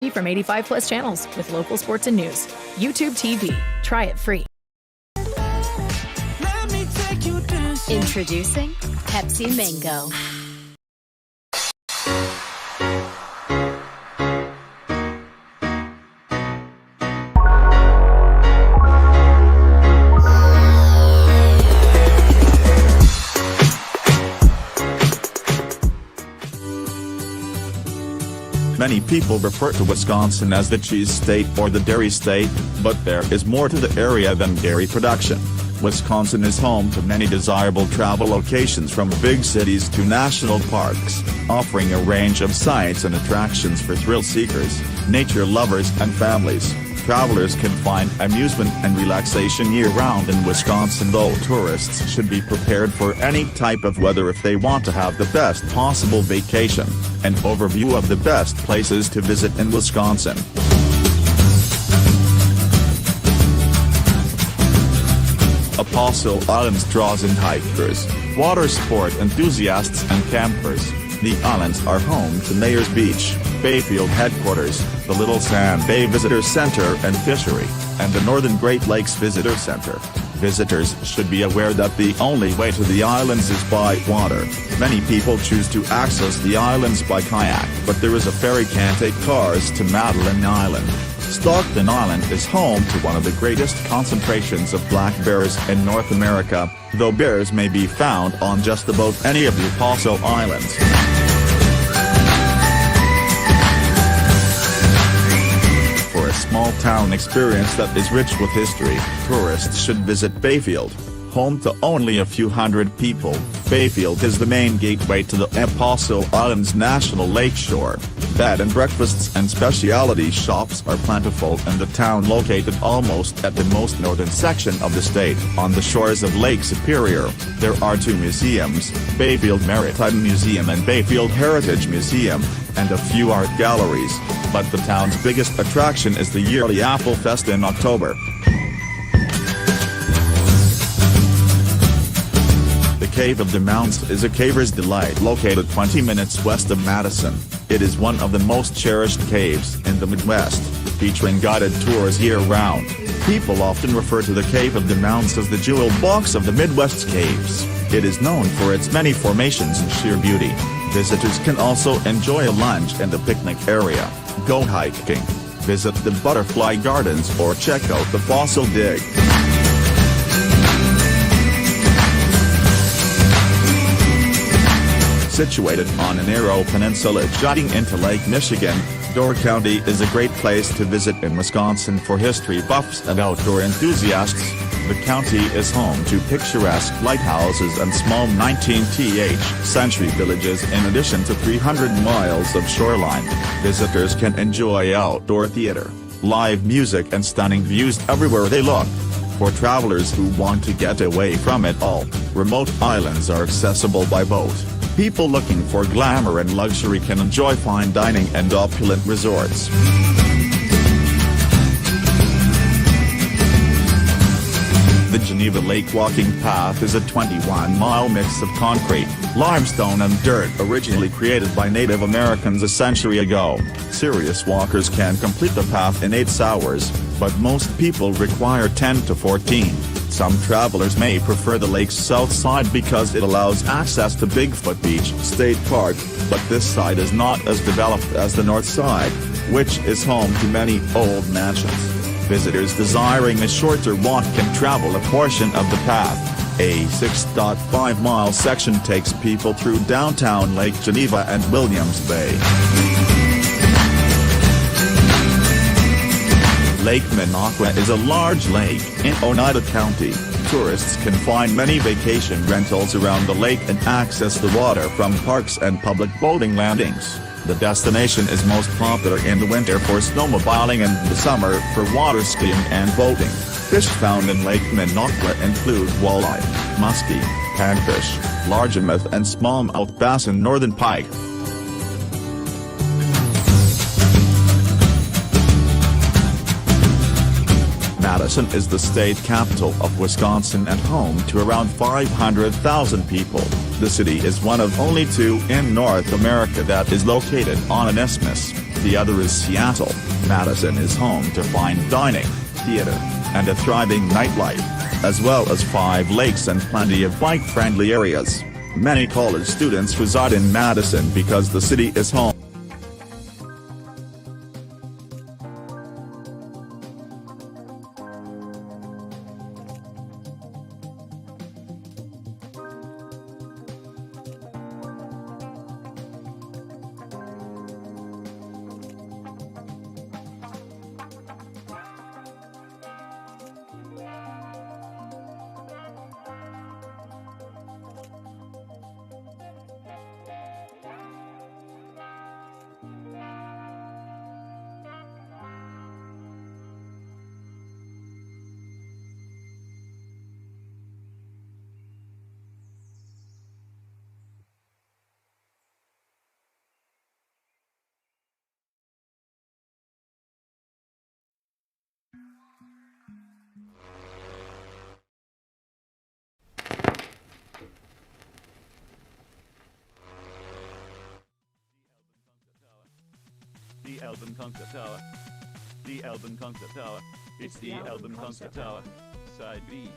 From 85 plus channels with local sports and news. YouTube TV. Try it free. Introducing Pepsi Mango. Many people refer to Wisconsin as the cheese state or the dairy state, but there is more to the area than dairy production. Wisconsin is home to many desirable travel locations from big cities to national parks, offering a range of sights and attractions for thrill seekers, nature lovers and families. Travelers can find amusement and relaxation year-round in Wisconsin, though tourists should be prepared for any type of weather if they want to have the best possible vacation. An overview of the best places to visit in Wisconsin. Apostle Islands draws in hikers, water sport enthusiasts and campers. The islands are home to Mayor's Beach, Bayfield Headquarters, the Little Sand Bay Visitor Center and Fishery, and the Northern Great Lakes Visitor Center. Visitors should be aware that the only way to the islands is by water. Many people choose to access the islands by kayak, but there is a ferry can take cars to Madeline Island. Stockton Island is home to one of the greatest concentrations of black bears in North America, though bears may be found on just about any of the Apostle Islands. For a small-town experience that is rich with history, tourists should visit Bayfield. Home to only a few hundred people, Bayfield is the main gateway to the Apostle Islands National Lakeshore. Bed and breakfasts and specialty shops are plentiful in the town, located almost at the most northern section of the state, on the shores of Lake Superior. There are two museums, Bayfield Maritime Museum and Bayfield Heritage Museum, and a few art galleries, but the town's biggest attraction is the yearly Apple Fest in October. The Cave of the Mounds is a caver's delight located 20 minutes west of Madison. It is one of the most cherished caves in the Midwest, featuring guided tours year-round. People often refer to the Cave of the Mounds as the jewel box of the Midwest's caves. It is known for its many formations and sheer beauty. Visitors can also enjoy a lunch in the picnic area, go hiking, visit the butterfly gardens or check out the fossil dig. Situated on a narrow peninsula jutting into Lake Michigan, Door County is a great place to visit in Wisconsin for history buffs and outdoor enthusiasts. The county is home to picturesque lighthouses and small 19th century villages in addition to 300 miles of shoreline. Visitors can enjoy outdoor theater, live music and stunning views everywhere they look. For travelers who want to get away from it all, remote islands are accessible by boat. People looking for glamour and luxury can enjoy fine dining and opulent resorts. The Geneva Lake Walking Path is a 21-mile mix of concrete, limestone and dirt originally created by Native Americans a century ago. Serious walkers can complete the path in 8 hours, but most people require 10 to 14. Some travelers may prefer the lake's south side because it allows access to Bigfoot Beach State Park, but this side is not as developed as the north side, which is home to many old mansions. Visitors desiring a shorter walk can travel a portion of the path. A 6.5-mile section takes people through downtown Lake Geneva and Williams Bay. Lake Minocqua is a large lake in Oneida County. Tourists can find many vacation rentals around the lake and access the water from parks and public boating landings. The destination is most popular in the winter for snowmobiling and in the summer for water skiing and boating. Fish found in Lake Minocqua include walleye, muskie, panfish, largemouth and smallmouth bass and northern pike. Madison is the state capital of Wisconsin and home to around 500,000 people. The city is one of only 2 in North America that is located on an isthmus. The other is Seattle. Madison is home to fine dining, theater, and a thriving nightlife, as well as 5 lakes and plenty of bike-friendly areas. Many college students reside in Madison because the city is home. The album concept hour. The album concept hour. It's the album concept hour. Side B.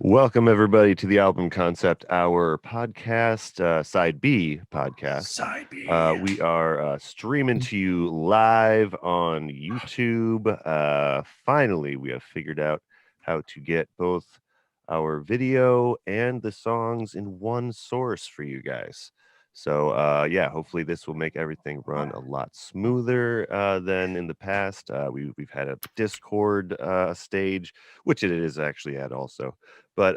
Welcome, everybody, to the Album Concept Hour podcast, Side B podcast. Side B. We are streaming to you live on YouTube. Finally, we have figured out how to get both our video and the songs in one source for you guys. So, yeah, hopefully this will make everything run a lot smoother than in the past. We've had a Discord stage, which it is actually at also. But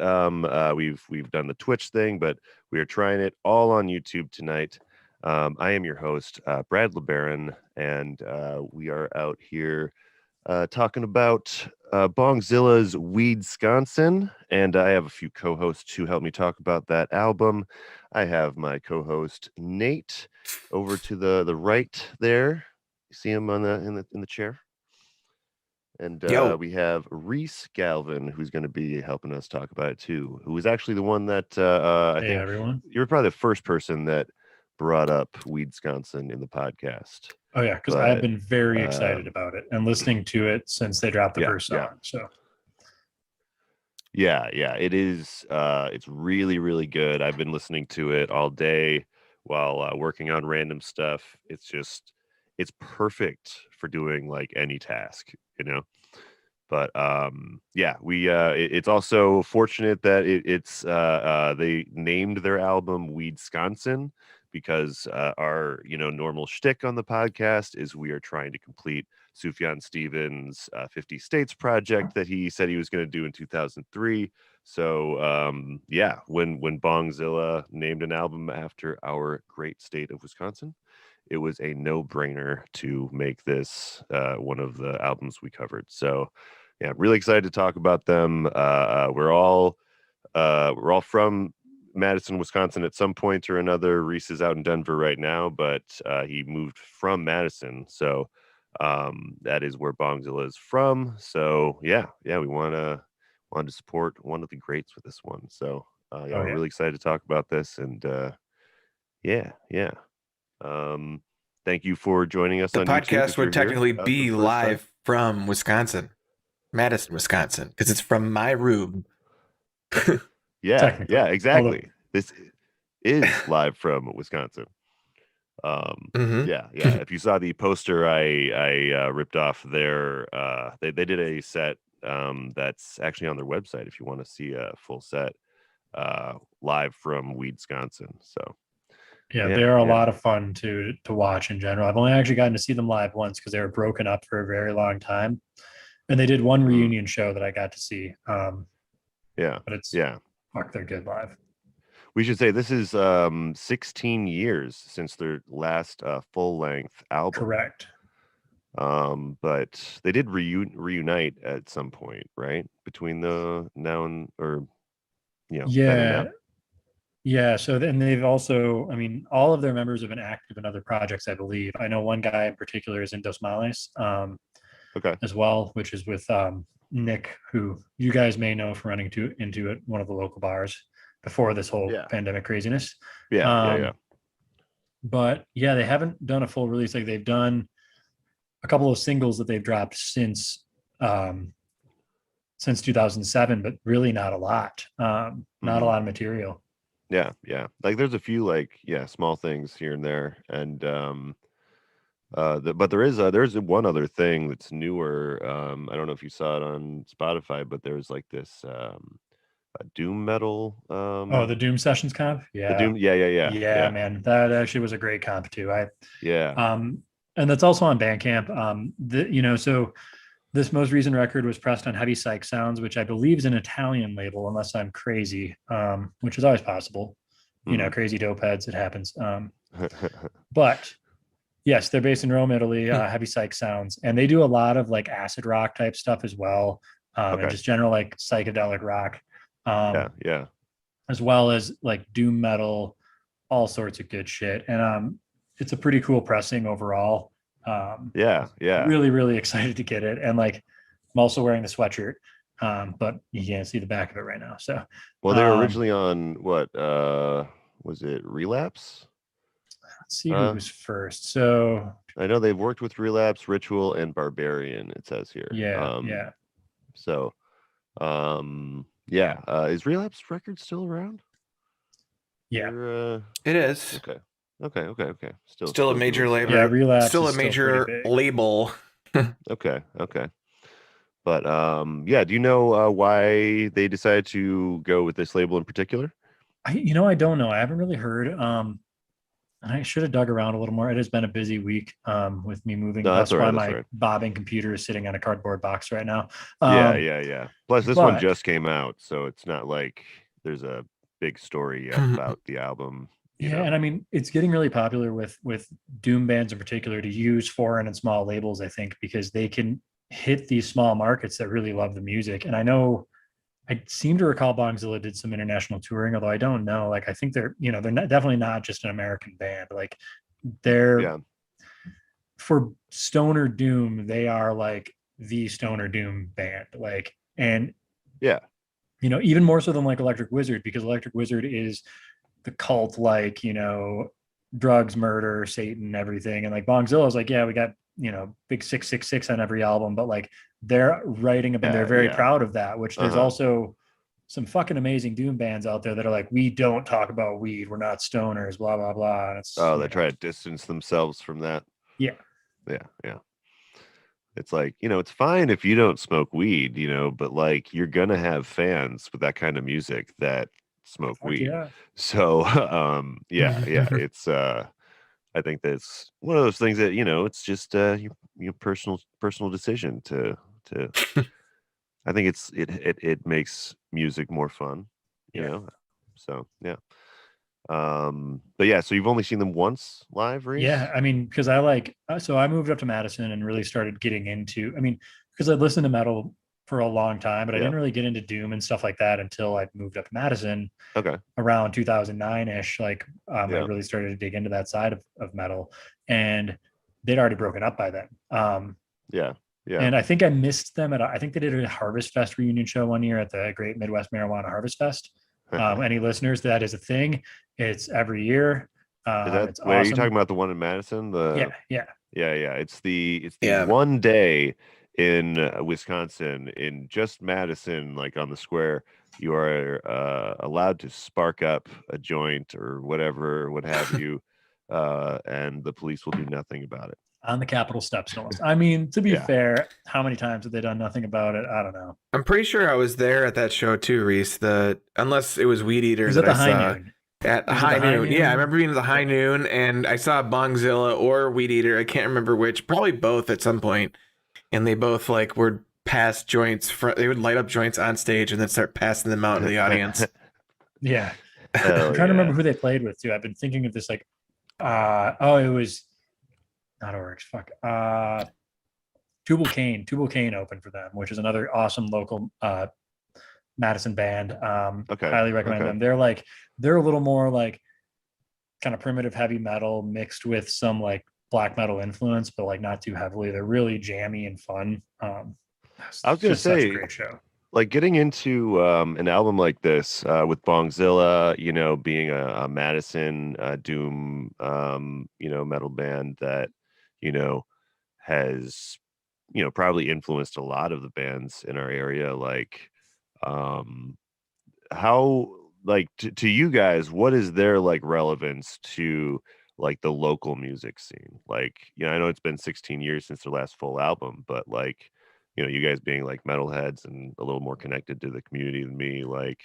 we've done the Twitch thing, but we are trying it all on YouTube tonight. I am your host, Brad LeBaron, and we are out here talking about Bongzilla's Weedsconsin, and I have a few co-hosts who help me talk about that album. I have my co-host Nate over to the right there. You see him on in the chair. And we have Reese Galvin, who's going to be helping us talk about it too, who was actually the one that I think everyone. You were probably the first person that brought up Weedsconsin in the podcast. Oh yeah, because I've been very excited about it and listening to it since they dropped the first song. So yeah, it is. It's really, really good. I've been listening to it all day while working on random stuff. It's perfect for doing like any task, you know. But yeah, it's also fortunate that it's they named their album Weedsconsin because our normal shtick on the podcast is we are trying to complete Sufjan Stevens' 50 States project that he said he was going to do in 2003. So yeah, when Bongzilla named an album after our great state of Wisconsin, it was a no-brainer to make this one of the albums we covered. So yeah, really excited to talk about them. We're all from Madison, Wisconsin at some point or another. Reese is out in Denver right now, but he moved from Madison. So that is where Bongzilla is from. So yeah, we wanted to support one of the greats with this one. So we're really excited to talk about this, and yeah. Thank you for joining us on YouTube. The podcast would technically be live from Wisconsin, Madison, Wisconsin, because it's from my room. yeah, exactly. This is live from Wisconsin. Yeah. If you saw the poster I ripped off there, they did a set that's actually on their website if you want to see a full set live from Weedsconsin. So yeah, they're a lot of fun to watch in general. I've only actually gotten to see them live once because they were broken up for a very long time, and they did one reunion show that I got to see. But they're good live. We should say this is 16 years since their last full-length album. Correct. But they did reunite at some point, right? Between the now and then and now. Yeah, so then they've also, I mean, all of their members have been active in other projects, I believe. I know one guy in particular is in Dos Males, Okay. as well, which is with Nick, who you guys may know from running into it, one of the local bars before this whole Yeah. pandemic craziness. Yeah. Yeah. Yeah. Um, but yeah, they haven't done a full release. Like they've done a couple of singles that they've dropped um, since 2007, but really not a lot. Not a Mhm. lot of material. Yeah. Yeah. Like there's a few like small things here and there, and but there's one other thing that's newer. I don't know if you saw it on Spotify, but there's like this doom metal. Oh, the Doom Sessions comp. The Yeah. doom. Yeah. Yeah. Yeah. Yeah, Yeah. man. That actually was a great comp too. Yeah. And that's also on Bandcamp. So this most recent record was pressed on Heavy Psych Sounds, which I believe is an Italian label, unless I'm crazy, which is always possible. Mhm. Crazy dope heads, it happens. But yes, they're based in Rome, Italy, Heavy Psych Sounds, and they do a lot of like acid rock type stuff as well, and Okay. just general like psychedelic rock, Yeah. um, Yeah. as well as like doom metal, all sorts of good shit. And it's a pretty cool pressing overall. Yeah. Yeah. Really, really excited to get it. And like, I'm also wearing the sweatshirt, but you can't see the back of it right now. So, Well, they were um, originally on what? Was it Relapse? let's see who was first. So, I know they've worked with Relapse, Ritual, and Barbarian. It says here. yeah, yeah, So, yeah. Is Relapse Records still around? yeah. It is Okay. Okay. still a major doing label. Yeah, Relapse Still is a still major pretty big. label. Okay. But yeah. Do you know why they decided to go with this label in particular? I don't know. I haven't really heard. And I should have dug around a little more. It has been a busy week with me moving. No, that's That's all why right. That's my all right. bobbing computer is sitting on a cardboard box right now. Yeah. Plus, this one but- just came out, so it's not like there's a big story yet about the album. Yeah, and I mean, it's getting really popular with doom bands in particular to use foreign and small labels, I think, because they can hit these small markets that really love the music. And I know I seem to recall Bongzilla did some international touring, although I don't know. Like, I think they're not, definitely not just an American band. Like, they're Yeah. for stoner doom, they are like the stoner doom band. Like, and Yeah. even more so than like Electric Wizard, because Electric Wizard is the cult, like, drugs, murder, Satan, everything. And like Bongzilla is like, yeah, we got, big 666 on every album, but like they're writing and they're very proud of that, which there's also some fucking amazing doom bands out there that are like, we don't talk about weed, we're not stoners, blah, blah, blah. And it's, they try to distance themselves from that. Yeah. It's like, it's fine if you don't smoke weed, but like you're gonna have fans with that kind of music that smoke weed. Yeah. So yeah. It's I think that's one of those things that, it's just your personal decision to I think it makes music more fun, you know. So yeah. But yeah, so you've only seen them once live, Reese? Yeah, I mean, because I moved up to Madison and really started getting into, because I'd listened to metal for a long time, but I didn't really get into doom and stuff like that until I moved up to Madison. Okay. Around 2009-ish, like I really started to dig into that side of metal, and they'd already broken up by then. Yeah. And I think I missed them I think they did a Harvest Fest reunion show one year at the Great Midwest Marijuana Harvest Fest. Any listeners, that is a thing. It's every year. It's awesome. Are you talking about the one in Madison? Yeah. It's the one day in Wisconsin, in just Madison, like on the square, you are allowed to spark up a joint or whatever, what have you, and the police will do nothing about it. On the Capitol steps, no less. I mean, to be fair, how many times have they done nothing about it? I don't know. I'm pretty sure I was there at that show too, Reese. Unless it was Weed Eater that I saw. Noon? At High Noon. Yeah, I remember being at the High Noon, and I saw Bongzilla or Weed Eater. I can't remember which. Probably both at some point. And they both like were pass joints. They would light up joints on stage and then start passing them out to the audience. Yeah. I'm trying to remember who they played with too. I've been thinking of this like, it was not Oryx. Fuck. Tubal Cain. Tubal Cain opened for them, which is another awesome local Madison band. Okay. Highly recommend Okay. them. They're a little more like kind of primitive heavy metal mixed with some like black metal influence, but like not too heavily. They're really jammy and fun. I was It's gonna just such a say, great show. like getting into an album like this with Bongzilla, you know, being a Madison doom, you know, metal band that, you know, has, you know, probably influenced a lot of the bands in our area. Like, um, how, like, to you guys, what is their like relevance to like the local music scene? Like, you know, I know it's been 16 years since their last full album, but like, you know, you guys being like metalheads and a little more connected to the community than me, like,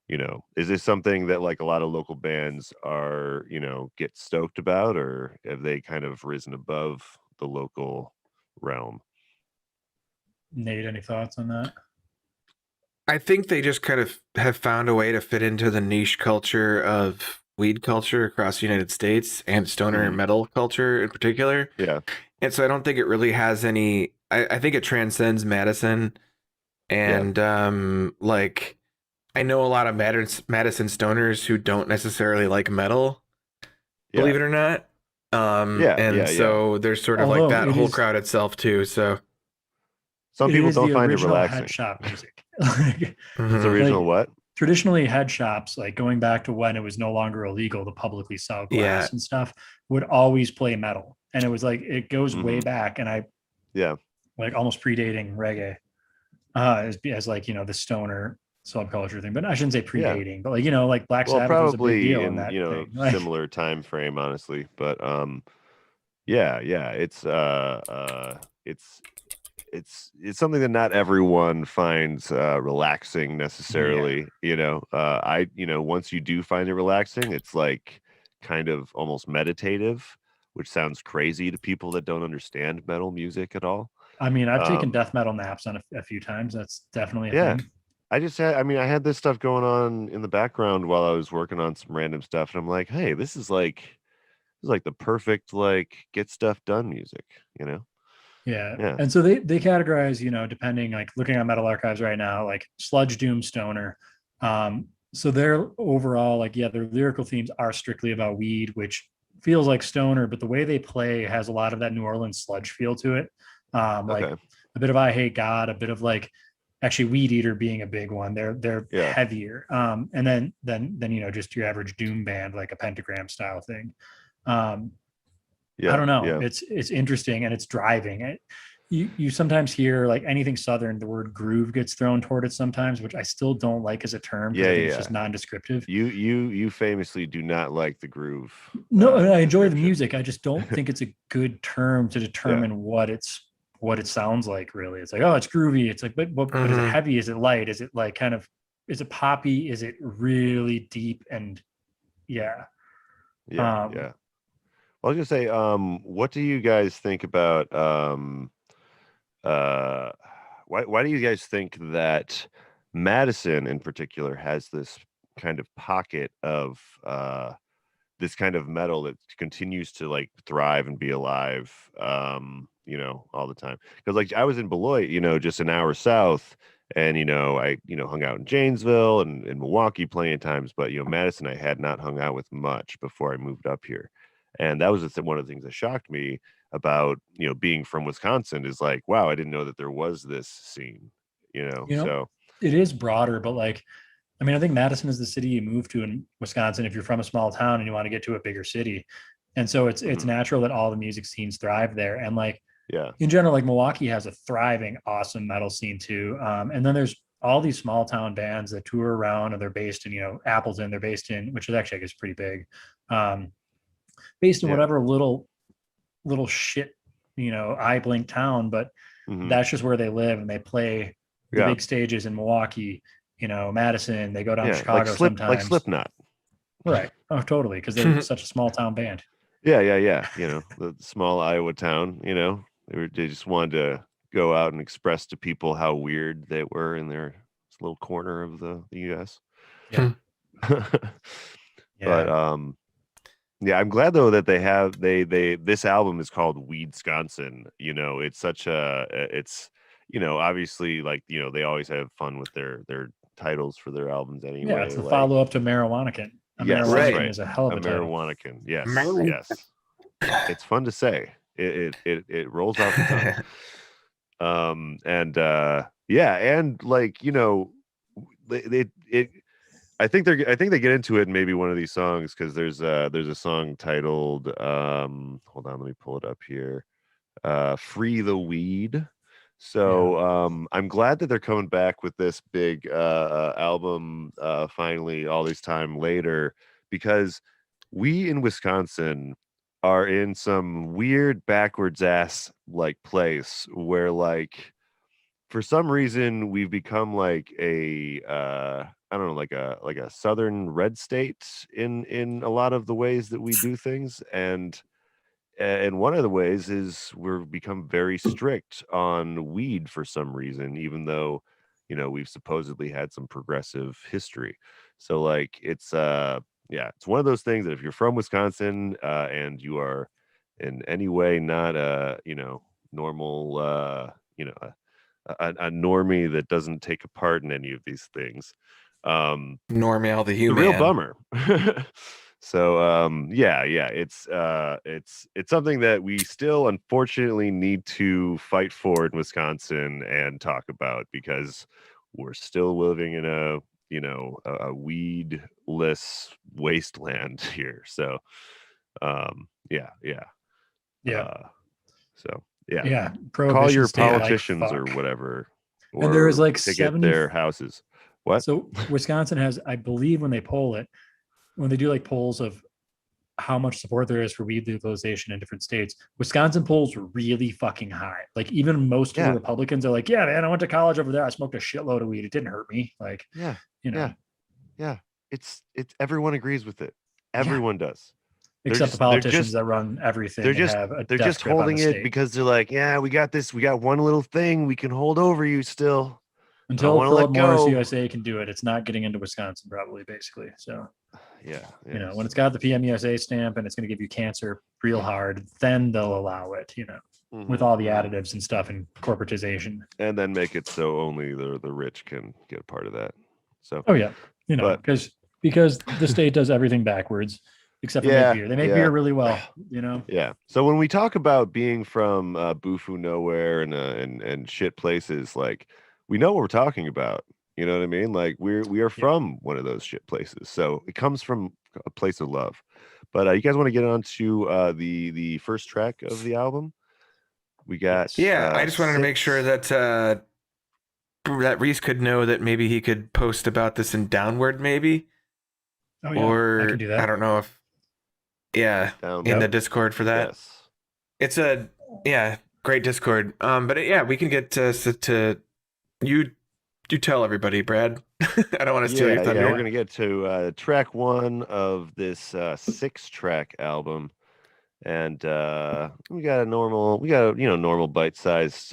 you know, is this something that like a lot of local bands are, you know, get stoked about, or have they kind of risen above the local realm? Nate, any thoughts on that? I think they just kind of have found a way to fit into the niche culture of weed culture across the United States and stoner Mhm. metal culture in particular. Yeah. And so I don't think it really has any. I think it transcends Madison. Yeah. And like I know a lot of Madison stoners who don't necessarily like metal, Yeah. believe it or not. Yeah. And Yeah. Yeah. so there's sort of like Although that whole crowd itself too. So Some it people is don't the find it original head relaxing. shop music. Like, It's mhm. original what? traditionally head shops, like going back to when it was no longer illegal to publicly sell Yeah. glass and stuff, would always play metal. And it was like it goes way Mhm. back, and I Yeah. like almost predating reggae, as like the stoner subculture thing. But I shouldn't say Yeah. predating, but like like Black Well, Sabbath was a big probably deal in in, that you know, thing. Like similar time frame, honestly. But yeah, yeah. It's something that not everyone finds relaxing yeah, necessarily, you know. You know, once you do find it relaxing, it's like kind of almost meditative, which sounds crazy to people that don't understand metal music at all. I mean I've taken Um, death metal naps on a few times. That's definitely a yeah, thing. I mean, I had this stuff going on in the background while I was working on some random stuff, and I'm like, hey, this is like the perfect like get stuff done music, you know? Yeah. Yeah. And so they categorize, depending, like looking at Metal Archives right now, like sludge doom stoner. So their overall, like, yeah, their lyrical themes are strictly about weed, which feels like stoner, but the way they play has a lot of that New Orleans sludge feel to it. Like Okay. a bit of I Hate God, a bit of like actually Weed Eater being a big one. They're Yeah. heavier. And then just your average doom band, like a pentagram style thing. Um, I Yeah. don't know. Yeah. It's interesting and it's driving. You sometimes hear like anything southern, the word groove gets thrown toward it sometimes, which I still don't like as a term because Yeah. I think Yeah. it's just Yeah. non-descriptive. You famously do not like the groove No, I enjoy the description. music. I just don't think it's a good term to Yeah. determine what it sounds like. Really, it's like, oh, it's groovy. It's like, but is it Mhm. heavy? Is it light? Is it like kind of? Is it poppy? Is it really deep? And yeah, Yeah. um, Yeah. Well, I was gonna say, what do you guys think about uh why do you guys think that Madison in particular has this kind of pocket of this kind of metal that continues to like thrive and be alive, you know, all the time? Because like I was in Beloit, you know, just an hour south, and you know, I, you know, hung out in Janesville and in Milwaukee plenty of times, but you know, Madison I had not hung out with much before I moved up here. And that was one of the things that shocked me about, you know, being from Wisconsin, is like, wow, I didn't know that there was this scene, you know. you know, So it is broader, but like I mean, I think Madison is the city you move to in Wisconsin if you're from a small town and you want to get to a bigger city. And so it's mhm, natural that all the music scenes thrive there. And like yeah, in general, like Milwaukee has a thriving, awesome metal scene too. And then there's all these small town bands that tour around and they're based in, Appleton, they're based in, which is actually, I guess, pretty big. Um, Based in yeah, whatever little shit, eye blink town, but hmm, that's just where they live and they play the yeah, big stages in Milwaukee, Madison, they go down to yeah, Chicago like sometimes. Slipknot. Right. Oh, totally. Because they're such a small town band. Yeah, yeah, yeah. You know, the small Iowa town, you know, they just wanted to go out and express to people how weird they were in their little corner of the US. Yeah. But Yeah. yeah, I'm glad though that they this album is called Weedsconsin. You know, it's such a it's, you know, obviously like, you know, they always have fun with their titles for their albums anyway. Yeah, it's the like- follow up to Marijuanakin. Yes, Marijuanakin that's right. is a hell of A a title. Marijuanakin. Yes, Marijuana. yes. It's fun to say. It rolls off the tongue. Yeah, and like, you know, I think they get into it in maybe one of these songs, because there's a song titled hold on, let me pull it up here. Free the Weed. So I'm glad that they're coming back with this big album finally all this time later, because we in Wisconsin are in some weird backwards ass like place where, like, for some reason we've become like a I don't know, like a southern red state in a lot of the ways that we do things. And one of the ways is we've become very strict on weed for some reason, even though, you know, we've supposedly had some progressive history. So like it's it's one of those things that if you're from Wisconsin and you are in any way not a, you know, normal a normie that doesn't take a part in any of these things, Normal the a human. real bummer. So it's something that we still unfortunately need to fight for in Wisconsin and talk about, because we're still living in a weedless wasteland here. So Yeah. So Yeah. call your Prohibition state like politicians or fuck. whatever, And there is like picket 70 their houses. What? So Wisconsin has, I believe, when they poll it, when they do like polls of how much support there is for weed legalization in different states, Wisconsin polls really fucking high. Like even most of the Republicans are like, yeah, man, I went to college over there. I smoked a shitload of weed. It didn't hurt me. Like, you know, It's everyone agrees with it. Everyone does. Except the politicians that run everything. They're just holding it state. because they're like, yeah, we got this. We got one little thing we can hold over you still. Until wanna Philip let Morris go. USA can do it, it's not getting into Wisconsin, probably, basically. So, Yeah. you know, when it's got the PM USA stamp and it's going to give you cancer real hard, then they'll allow it, you know, with all the additives and stuff and corporatization. And then make it so only the rich can get part of that. So, Oh, yeah. You know, But- because the state does everything backwards, except for make beer. They make beer really well, you know? yeah. So when we talk about being from Bufu nowhere and shit places, like, we know what we're talking about. You know what I mean? Like we are from one of those shit places. So it comes from a place of love. But you guys want to get on to the first track of the album? We got I just wanted to make sure that that Reese could know that maybe he could post about this in Downward, maybe. Oh, yeah. Or I can do that. I don't know if in the Discord for that. Yes. It's a great Discord. But we can get to you tell everybody, Brad. I don't want to steal your thunder. We're gonna get to track 1 of this 6-track album, and we got a normal bite-sized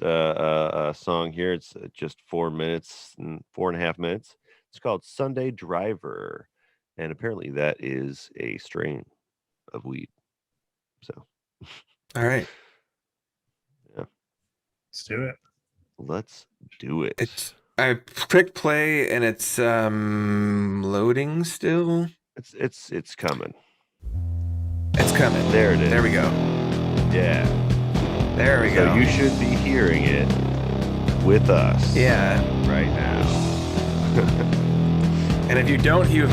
song here. It's just 4.5 minutes. It's called Sunday Driver, and apparently that is a strain of weed. So, all right, Let's do it. let's do it. I clicked play and it's loading still. It's coming. It's coming. There it is. There we go. Yeah. There we So go. you should be hearing it with us. Yeah. Right now. And if you don't hear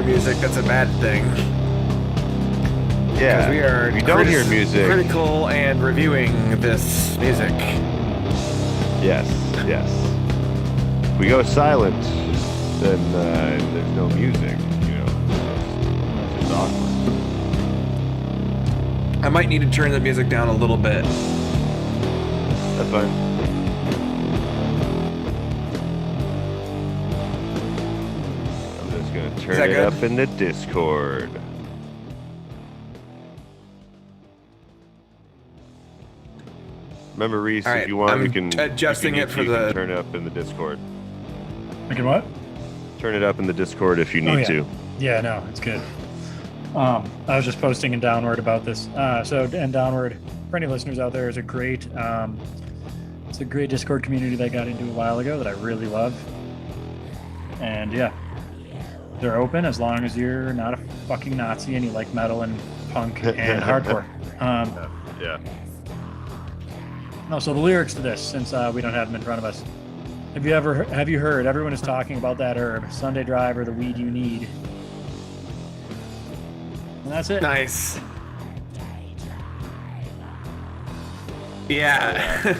music, that's a bad thing. Yeah. We are If you don't hear music. critical and reviewing this music. Yes. If we go silent, then there's no music. You know, it's just awkward. I might need to turn the music down a little bit. That's fine. I'm just gonna turn that it good? up in the Discord. Remember, Reese, All right, if you want, I'm you can adjusting you it can- for you can the- turn it up in the Discord. I can what? Turn it up in the Discord if you need yeah. to. Yeah, no, it's good. I was just posting in Downward about this. And Downward, for any listeners out there, is a great it's a great Discord community that I got into a while ago that I really love. And yeah, they're open as long as you're not a fucking Nazi and you like metal and punk and hardcore. Yeah. No, so the lyrics to this, since we don't have them in front of us. Have you heard? Everyone is talking about that herb, Sunday driver, the weed you need. And that's it. Nice. Yeah.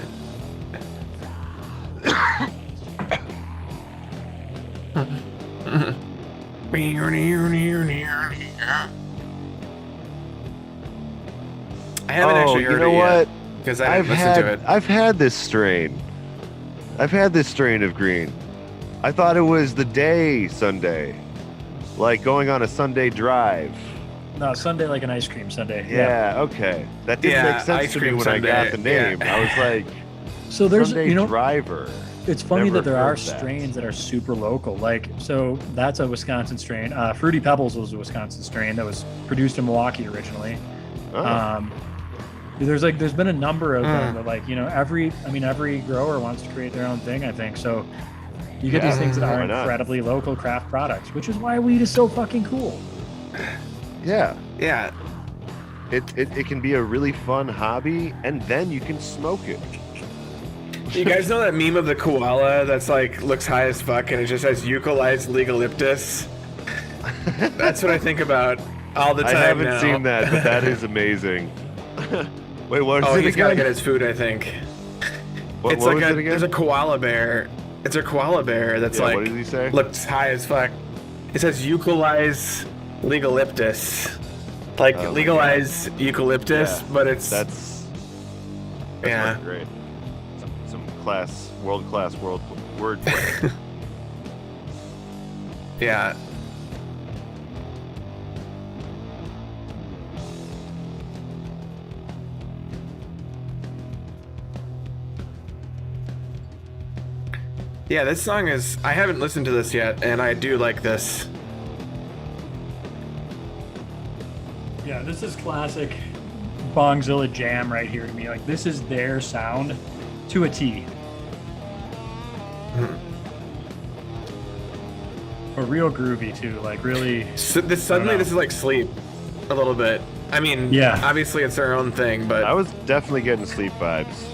I haven't actually heard you know it what? yet because I didn't listen to it. I've had this strain. I've had this strain of green. I thought it was the day Sunday, like going on a Sunday drive. No, Sunday like an ice cream Sunday. Yeah, okay. That didn't Yeah, make sense ice to me cream when I got the Sunday, name. yeah. I was like, So there's, Sunday driver. it's funny Never that there are heard that. strains that are super local. Like, so that's a Wisconsin strain. Fruity Pebbles was a Wisconsin strain that was produced in Milwaukee originally. Oh. There's been a number of them that, like, every grower wants to create their own thing, I think. So you get these things that are why not? incredibly local craft products, which is why weed is so fucking cool. Yeah. Yeah. It can be a really fun hobby, and then you can smoke it. You guys know that meme of the koala that's like looks high as fuck and it just says eucalyptus legalyptus? That's what I think about all the time. I haven't now. seen that, but that is amazing. Wait, what was it he's gotta again? get his food, I think. What It's was like it again? there's a koala bear. It's a koala bear that's Yeah, like what did he say? looks high as fuck. It says eucalyptus legalyptus. Like Oh my legalize eucalyptus, Yeah, but it's That's yeah. fucking great. Some world class word play. Yeah. Yeah, this song is I haven't listened to this yet and I do like this. Yeah, this is classic Bongzilla jam right here to me. Like, this is their sound to a T. But real groovy too, like really. So this is like sleep a little bit. I mean, Yeah. obviously it's their own thing, but I was definitely getting sleep vibes.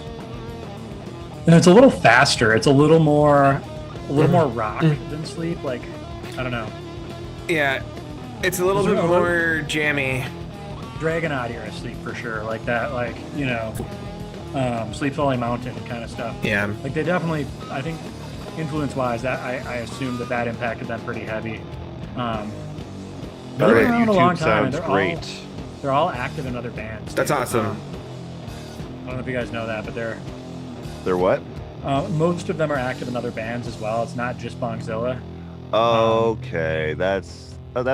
And it's a little faster. It's a little more rock than sleep. Like, I don't know. yeah, it's a little Is there bit a- more jammy. Dragonaut era sleep for sure. Like that, like, Sleep Falling Mountain kind of stuff. Yeah. Like, they definitely, I think, influence-wise, that I assume that impacted them pretty heavy. They've Their been around a long YouTube time. sounds great. They're all active in other bands. That's too. awesome. I don't know if you guys know that, but they're They're what? most of them are active in other bands as well. It's not just Bongzilla. Okay, that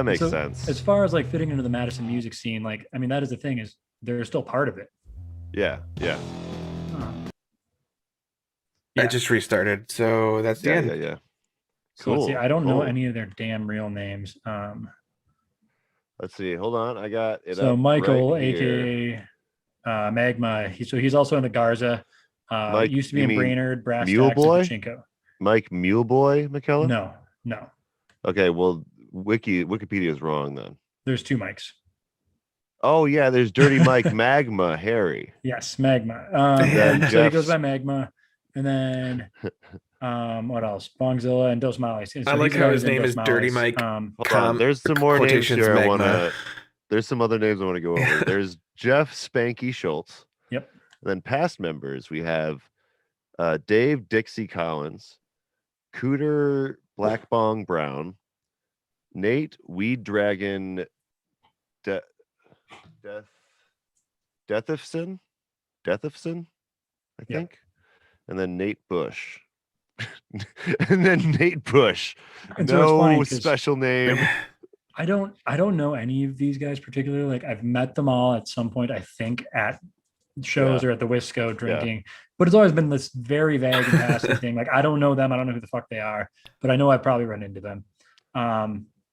makes So, sense. As far as like fitting into the Madison music scene, like, I mean, that is the thing, is they're still part of it. Yeah. I just restarted, so that's the end. Yeah. So let's Cool. see. I don't know cool. any of their damn real names. Let's see. Hold on, I got it. So up Michael, right here. aka Magma. He's also in the Garza. Mike, Used to be you in mean Brainerd, Brass Mule Tacks, and Boy? Pachinko. Mike Muleboy McKellar? No. Okay, well, Wikipedia is wrong then. There's two mics. Oh yeah, there's Dirty Mike Magma Harry. Yes, Magma. then So he Jeff's- goes by Magma, and then what else? Bongzilla and Dos Males. I like how his name is Dirty Mike. Hold on, there's some more names quotations here. Magma. There's some other names I want to go over. There's Jeff Spanky Schultz. Yep. And then past members, we have Dave Dixie Collins, Cooter Black Bong Brown, Nate Weed Dragon Deathifson, I think, and then Nate Bush. And then Nate Bush. And so it's funny No 'cause special name. I don't know any of these guys particularly. Like, I've met them all at some point, I think, at shows or at the Wisco drinking, but it's always been this very vague and passive thing. Like, I don't know them. I don't know who the fuck they are, but I know I've probably run into them.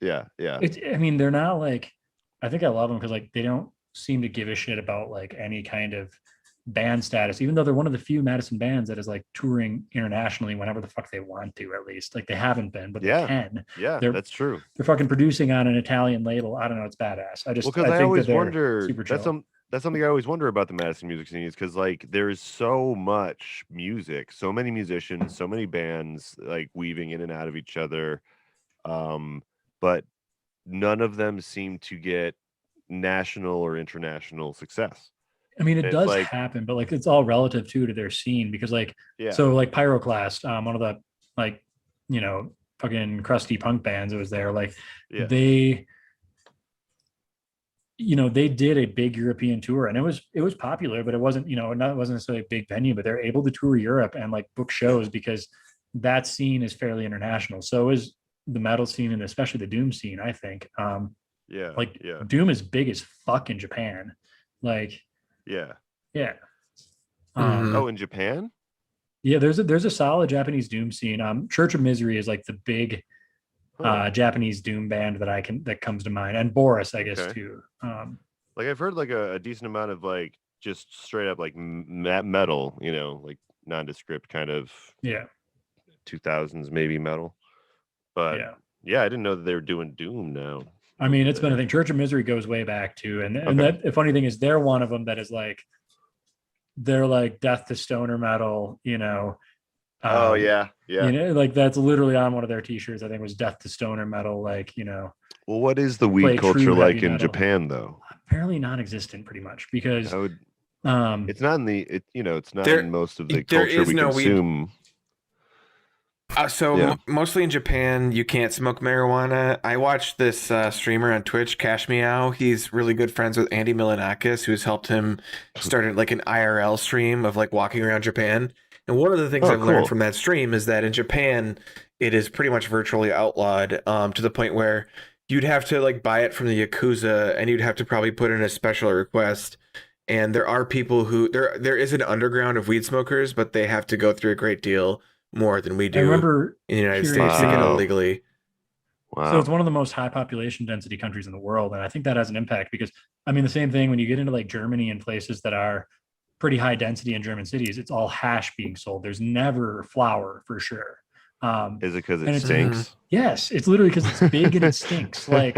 Yeah. I mean, they're not like, I think I love them because, like, they don't seem to give a shit about like any kind of band status, even though they're one of the few Madison bands that is like touring internationally whenever the fuck they want to, at least. Like they haven't been, but they Yeah. can. Yeah, They're that's true. they're fucking producing on an Italian label. I don't know, it's badass. Well, because I I think always that they're wonder super chill. that's something I always wonder about the Madison music scene is because like there is so much music, so many musicians, so many bands like weaving in and out of each other, but none of them seem to get national or international success. I mean, it It's does like, happen, but like it's all relative to their scene because like yeah, so like Pyroclast, one of the like fucking crusty punk bands that was there, like yeah, they they did a big European tour and it was popular, but it wasn't it wasn't necessarily a big venue, but they're able to tour Europe and like book shows because that scene is fairly international. So is the metal scene and especially the doom scene, I think. yeah, Like yeah, doom is big as fuck in Japan. Like, yeah. yeah. Mhm. Oh, in Japan? Yeah, there's a solid Japanese doom scene. Church of Misery is like the big Huh. Japanese doom band that comes to mind, and Boris, I guess Okay. too. Like I've heard like a decent amount of like just straight up like metal, like nondescript kind of Yeah, 2000s maybe metal. But yeah. yeah, I didn't know that they were doing doom now. I mean, over it's been a there. thing. Church of Misery goes way back too, and Okay. that the funny thing is they're one of them that is like they're like death to stoner metal. Oh Um, yeah, yeah. like that's literally on one of their t-shirts. I think was death to stoner metal. Like Well, what is the play weed culture true like heavy in metal. Japan though? Apparently non-existent, pretty much, because I would. um, It's not in it's not There- in most of the there culture is we no weed. consume. So Yeah. mostly in Japan, you can't smoke marijuana. I watched this streamer on Twitch, Cash Meow. He's really good friends with Andy Milanakis, who's helped him start like an IRL stream of like walking around Japan. And one of the things Oh, I've learned cool. from that stream is that in Japan, it is pretty much virtually outlawed, to the point where you'd have to like buy it from the Yakuza, and you'd have to probably put in a special request. And there are people who there is an underground of weed smokers, but they have to go through a great deal more than we I do remember in the United hearing States to get it Wow. illegally. so it's Wow. one of the most high population density countries in the world, and I think that has an impact because I mean the same thing when you get into like Germany and places that are pretty high density in German cities, it's all hash being sold. There's never flour for sure. Is it because And it it's stinks? yes, it's literally because it's big and it stinks. Like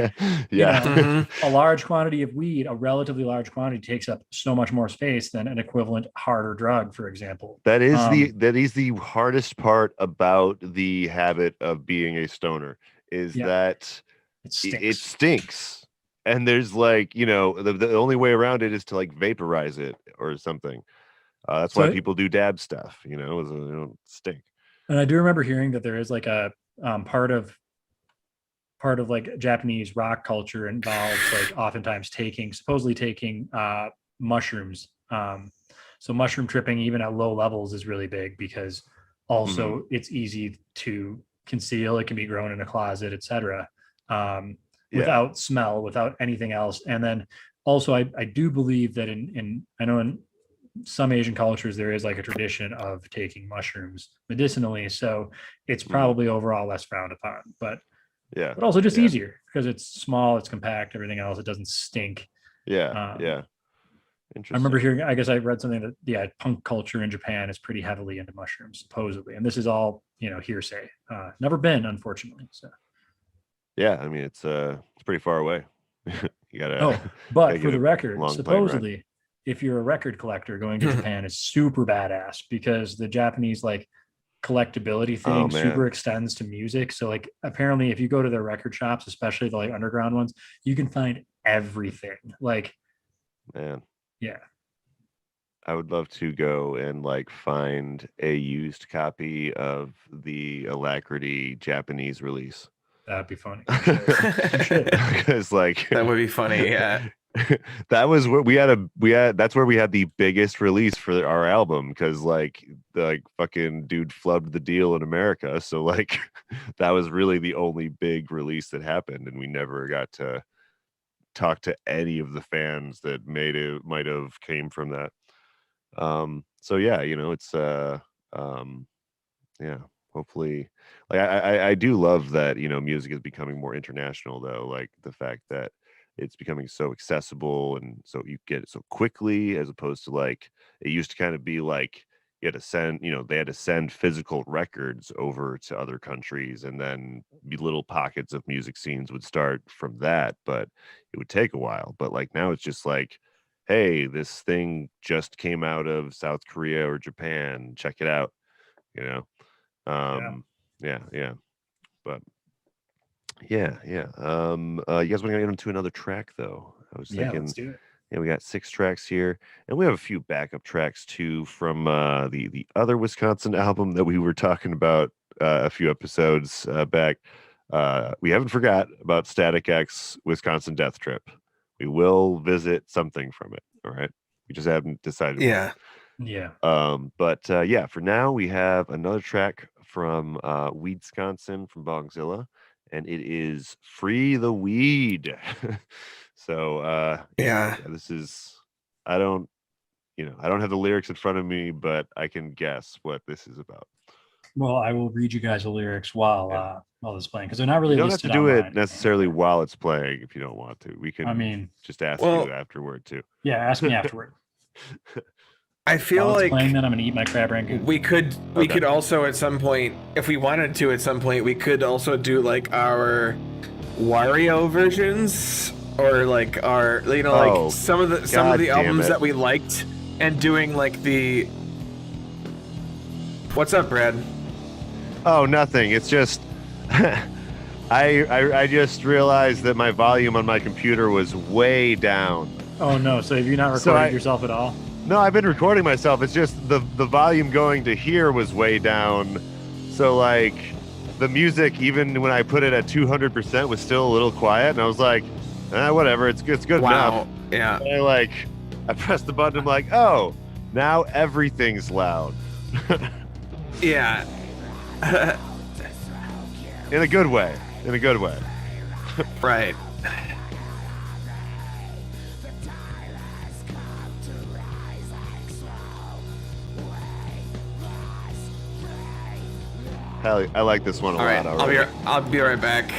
Yeah. Mhm. a large quantity of weed, a relatively large quantity, takes up so much more space than an equivalent harder drug, for example. That is the hardest part about the habit of being a stoner is Yeah. that It stinks. it stinks. And there's like, the only way around it is to like vaporize it or something. That's why So- people do dab stuff, is they don't stink. And I do remember hearing that there is like a part of like Japanese rock culture involves like oftentimes supposedly taking mushrooms. So mushroom tripping even at low levels is really big because also it's easy to conceal. It can be grown in a closet, etc. Without smell, without anything else. And then also I do believe that I know in some Asian cultures there is like a tradition of taking mushrooms medicinally, so it's probably overall less frowned upon, but also just easier because it's small, it's compact, everything else, it doesn't stink. Yeah. I remember hearing, I guess I read something that punk culture in Japan is pretty heavily into mushrooms supposedly, and this is all hearsay. Never been, unfortunately. So yeah, I mean it's pretty far away. You gotta but gotta for get the a record, long plane ride. supposedly if you're a record collector, going to Japan is super badass because the Japanese like collectability thing super extends to music. So like apparently if you go to their record shops, especially the like underground ones, you can find everything. Like, Man, yeah. I would love to go and like find a used copy of the Alacrity Japanese release. That'd be funny. You should. Because like That would be funny. Yeah. that was where that's where we had the biggest release for our album because like the fucking dude flubbed the deal in America, so like that was really the only big release that happened, and we never got to talk to any of the fans that might have came from that. So yeah, it's yeah, hopefully, like I do love that music is becoming more international though, like the fact that it's becoming so accessible, and so you get it so quickly, as opposed to like it used to kind of be like you had to send, they had to send physical records over to other countries, and then little pockets of music scenes would start from that, but it would take a while. But like now it's just like, hey, this thing just came out of South Korea or Japan, check it out, you know. Yeah. But yeah. You guys want to get into another track though? I was Yeah, thinking, let's do it. yeah, we got 6 tracks here, and we have a few backup tracks too from the other Wisconsin album that we were talking about a few episodes back. We haven't forgot about Static X Wisconsin Death Trip. We will visit something from it. All right, we just haven't decided. Yeah. Yeah. But yeah, for now we have another track from Weedsconsin from Bongzilla, and it is Free the Weed. So Yeah. this is, I don't have the lyrics in front of me, but I can guess what this is about. Well, I will read you guys the lyrics while this is playing, because they're not really. You don't have to listed do online. it necessarily while it's playing if you don't want to. We can just ask you afterward too. Yeah, ask me afterward. I feel while it's like playing, then I'm gonna eat my crab rangoon. we could also at some point, if we wanted to, at some point we could also do like our Wario versions, or like our like some of the albums that we liked, and doing like the. What's up, Brad? Oh, nothing. It's just I just realized that my volume on my computer was way down. Oh no! So have you not recorded yourself at all? No, I've been recording myself. It's just the volume going to here was way down. So like the music, even when I put it at 200%, was still a little quiet, and I was like, whatever, it's good enough. Yeah. And I pressed the button. I'm like, oh, now everything's loud. Yeah. In a good way. Right. Hell, I like this one a lot already. I'll be right back.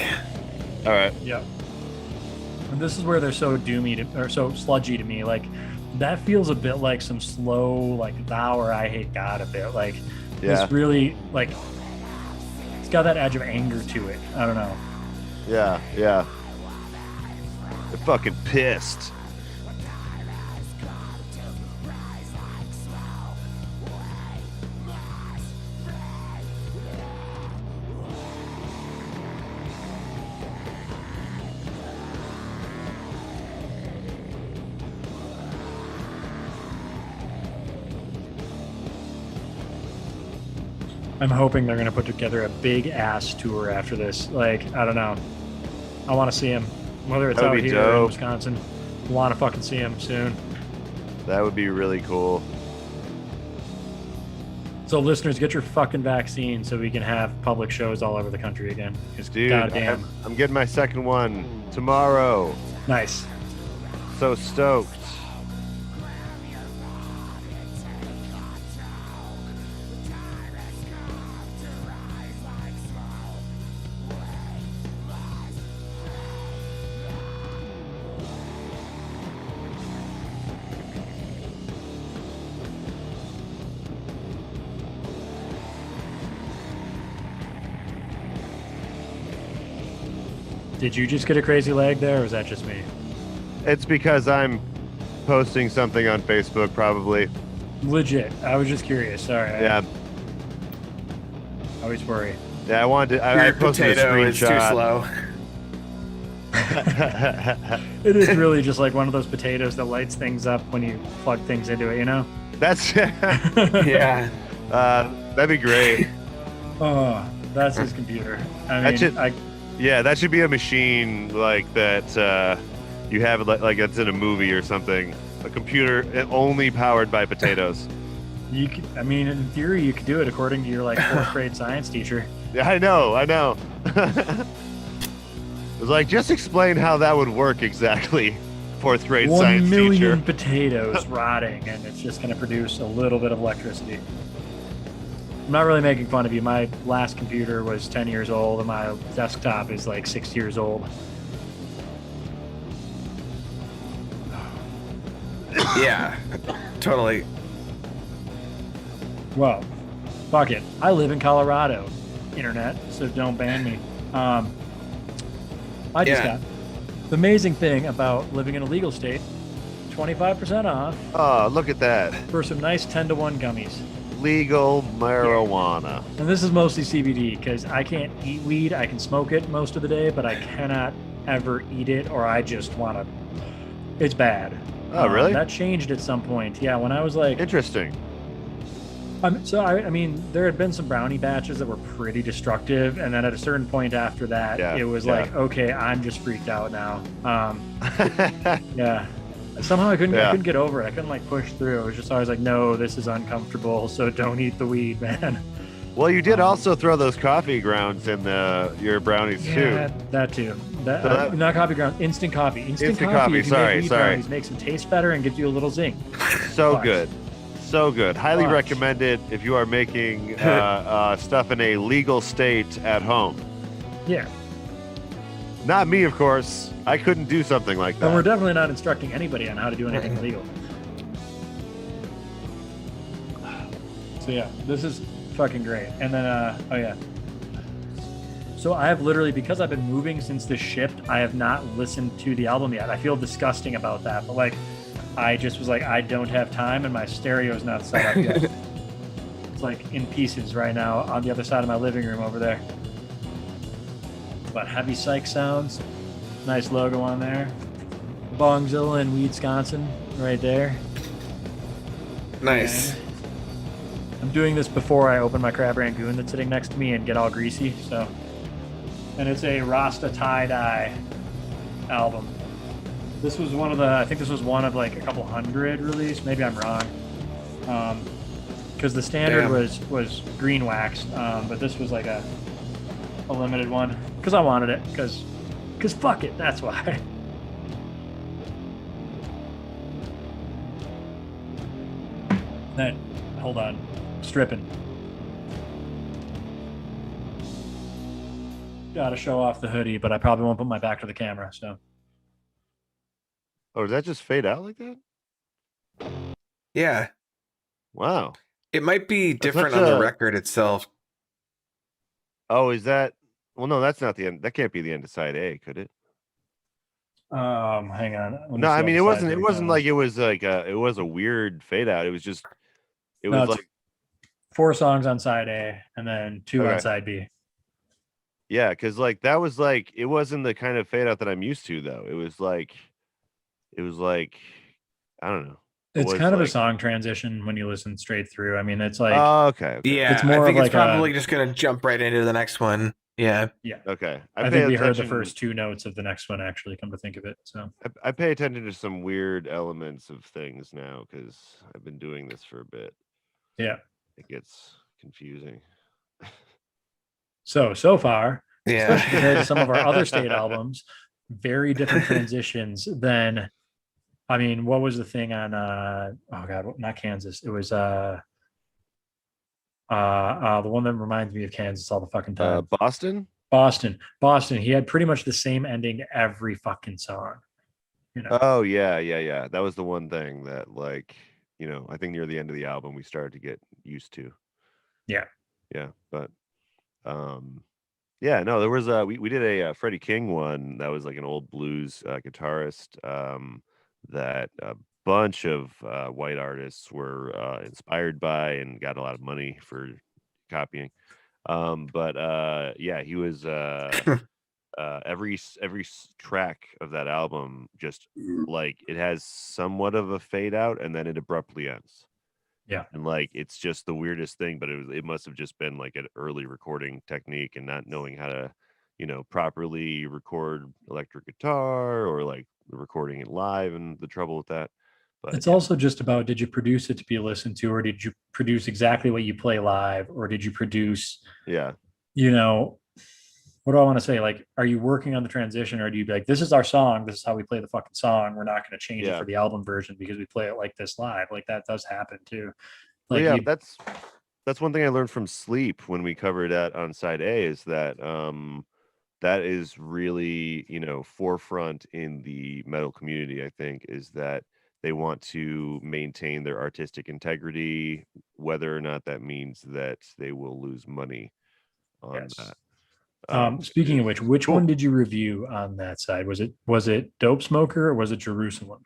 All right. Yep. And this is where they're so doomy or so sludgy to me. Like that feels a bit like some slow, like Thou or I Hate God a bit. Like it's really like it's got that edge of anger to it. I don't know. Yeah. They're fucking pissed. I'm hoping they're going to put together a big ass tour after this. Like, I don't know. I want to see him. Whether it's out here or in Wisconsin, I want to fucking see him soon. That would be really cool. So listeners, get your fucking vaccine so we can have public shows all over the country again. Dude, goddamn. I'm getting my second one tomorrow. Nice. So stoked. Did you just get a crazy leg there, or was that just me? It's because I'm posting something on Facebook, probably. Legit. I was just curious. Sorry. Yeah. I always worry. Yeah, I wanted to. I posted a screenshot. Is too slow. It is really just like one of those potatoes that lights things up when you plug things into it, you know? That's Yeah. That'd be great. Oh, that's his computer. I mean, yeah, that should be a machine like that. You have like it's in a movie or something. A computer only powered by potatoes. You could, I mean, in theory, you could do it according to your like 4th grade science teacher. Yeah, I know. It was like, just explain how that would work exactly. 4th grade science teacher. 1 million potatoes rotting, and it's just going to produce a little bit of electricity. I'm not really making fun of you. My last computer was 10 years old, and my desktop is like 6 years old. Yeah, totally. Well, fuck it. I live in Colorado, internet, so don't ban me. I just Yeah. got the amazing thing about living in a legal state, 25% off Oh, look at that. for some nice 10-to-1 gummies. Legal marijuana. And this is mostly CBD because I can't eat weed. I can smoke it most of the day, but I cannot ever eat it, or I just want to. It's bad. Oh, really? That changed at some point. Yeah, when I was like, Interesting. I mean, there had been some brownie batches that were pretty destructive, and then at a certain point after that, Yeah, it was yeah. like, okay, I'm just freaked out now. Yeah. Somehow I couldn't get over it. I couldn't like push through. It was just always like, no, this is uncomfortable, so don't eat the weed, man. Well, you did also throw those coffee grounds in your brownies Yeah, too. that too. Not coffee grounds, instant coffee. Instant coffee, if you sorry, make wheat sorry. brownies, makes them taste better and gives you a little zing. So Clutch. good. So good. Highly Clutch. recommended if you are making stuff in a legal state at home. Yeah. Not me, of course. I couldn't do something like And we're that. definitely not instructing anybody on how to do anything illegal. So yeah, this is fucking great. And then oh yeah. So I have literally, because I've been moving since this shipped, I have not listened to the album yet. I feel disgusting about that, but like I just was like, I don't have time and my stereo's not set up yet. It's like in pieces right now on the other side of my living room over there. But heavy psych sounds, nice logo on there. Bongzilla and Weedsconsin right there. Nice. And I'm doing this before I open my Crab Rangoon that's sitting next to me and get all greasy. So, and it's a Rasta tie-dye album. This was one of the, I think this was one of like a couple hundred released. Maybe I'm wrong. Because the standard Damn. was green waxed, but this was like a limited one. Because I wanted it. Because fuck it. That's why. Then, hold on. Stripping. Gotta show off the hoodie, but I probably won't put my back to the camera, so. Oh, did that just fade out like that? Yeah. Wow. It might be different such on the a- record itself. Oh, is that? Well, no, that's not the end. That can't be the end of side A, could it? Hang on. Let me No, see I how mean the it side wasn't. It break wasn't down. like it was like it was a weird fade out. It was just. It No, was it's like 4 songs on side A and then 2 on Okay. side B. yeah, because like that was like it wasn't the kind of fade out that I'm used to though. It was like I don't know. It It's was kind of a like- song transition when you listen straight through. I mean, it's like Oh, okay. Yeah, It's more I of think it's like probably just gonna jump right into the next one. Yeah. Okay. I think we heard the first 2 notes of the next one actually, come to think of it. So I pay attention to some weird elements of things now because I've been doing this for a bit. yeah. It gets confusing. So far, especially Yeah. compared to some of our other state albums, very different transitions than, I mean, what was the thing on oh god, not Kansas. It was the one that reminds me of Kansas all the fucking time. Boston. Boston. He had pretty much the same ending to every fucking song. You know. Oh yeah. That was the one thing that like I think near the end of the album we started to get used to. Yeah. But yeah, no, there was we did a Freddie King one that was like an old blues guitarist that a bunch of white artists were inspired by and got a lot of money for copying. But yeah, he was every track of that album just like it has somewhat of a fade out and then it abruptly ends. Yeah. And like it's just the weirdest thing, but it must have just been like an early recording technique and not knowing how to properly record electric guitar or like recording it live and the trouble with that. But It's also just about, did you produce it to be listened to, or did you produce exactly what you play live, or did you produce, yeah, what do I want to say? Like, are you working on the transition, or do you be like, this is our song, this is how we play the fucking song, we're not going to change it Yeah. for the album version because we play it like this live? Like that does happen too. well, Like yeah, you- that's one thing I learned from Sleep when we covered that on side A is that that is really forefront in the metal community. I think is that They want to maintain their artistic integrity, whether or not that means that they will lose money on Yes. that. Speaking of which Cool. one did you review on that side? Was it Dope Smoker or was it Jerusalem?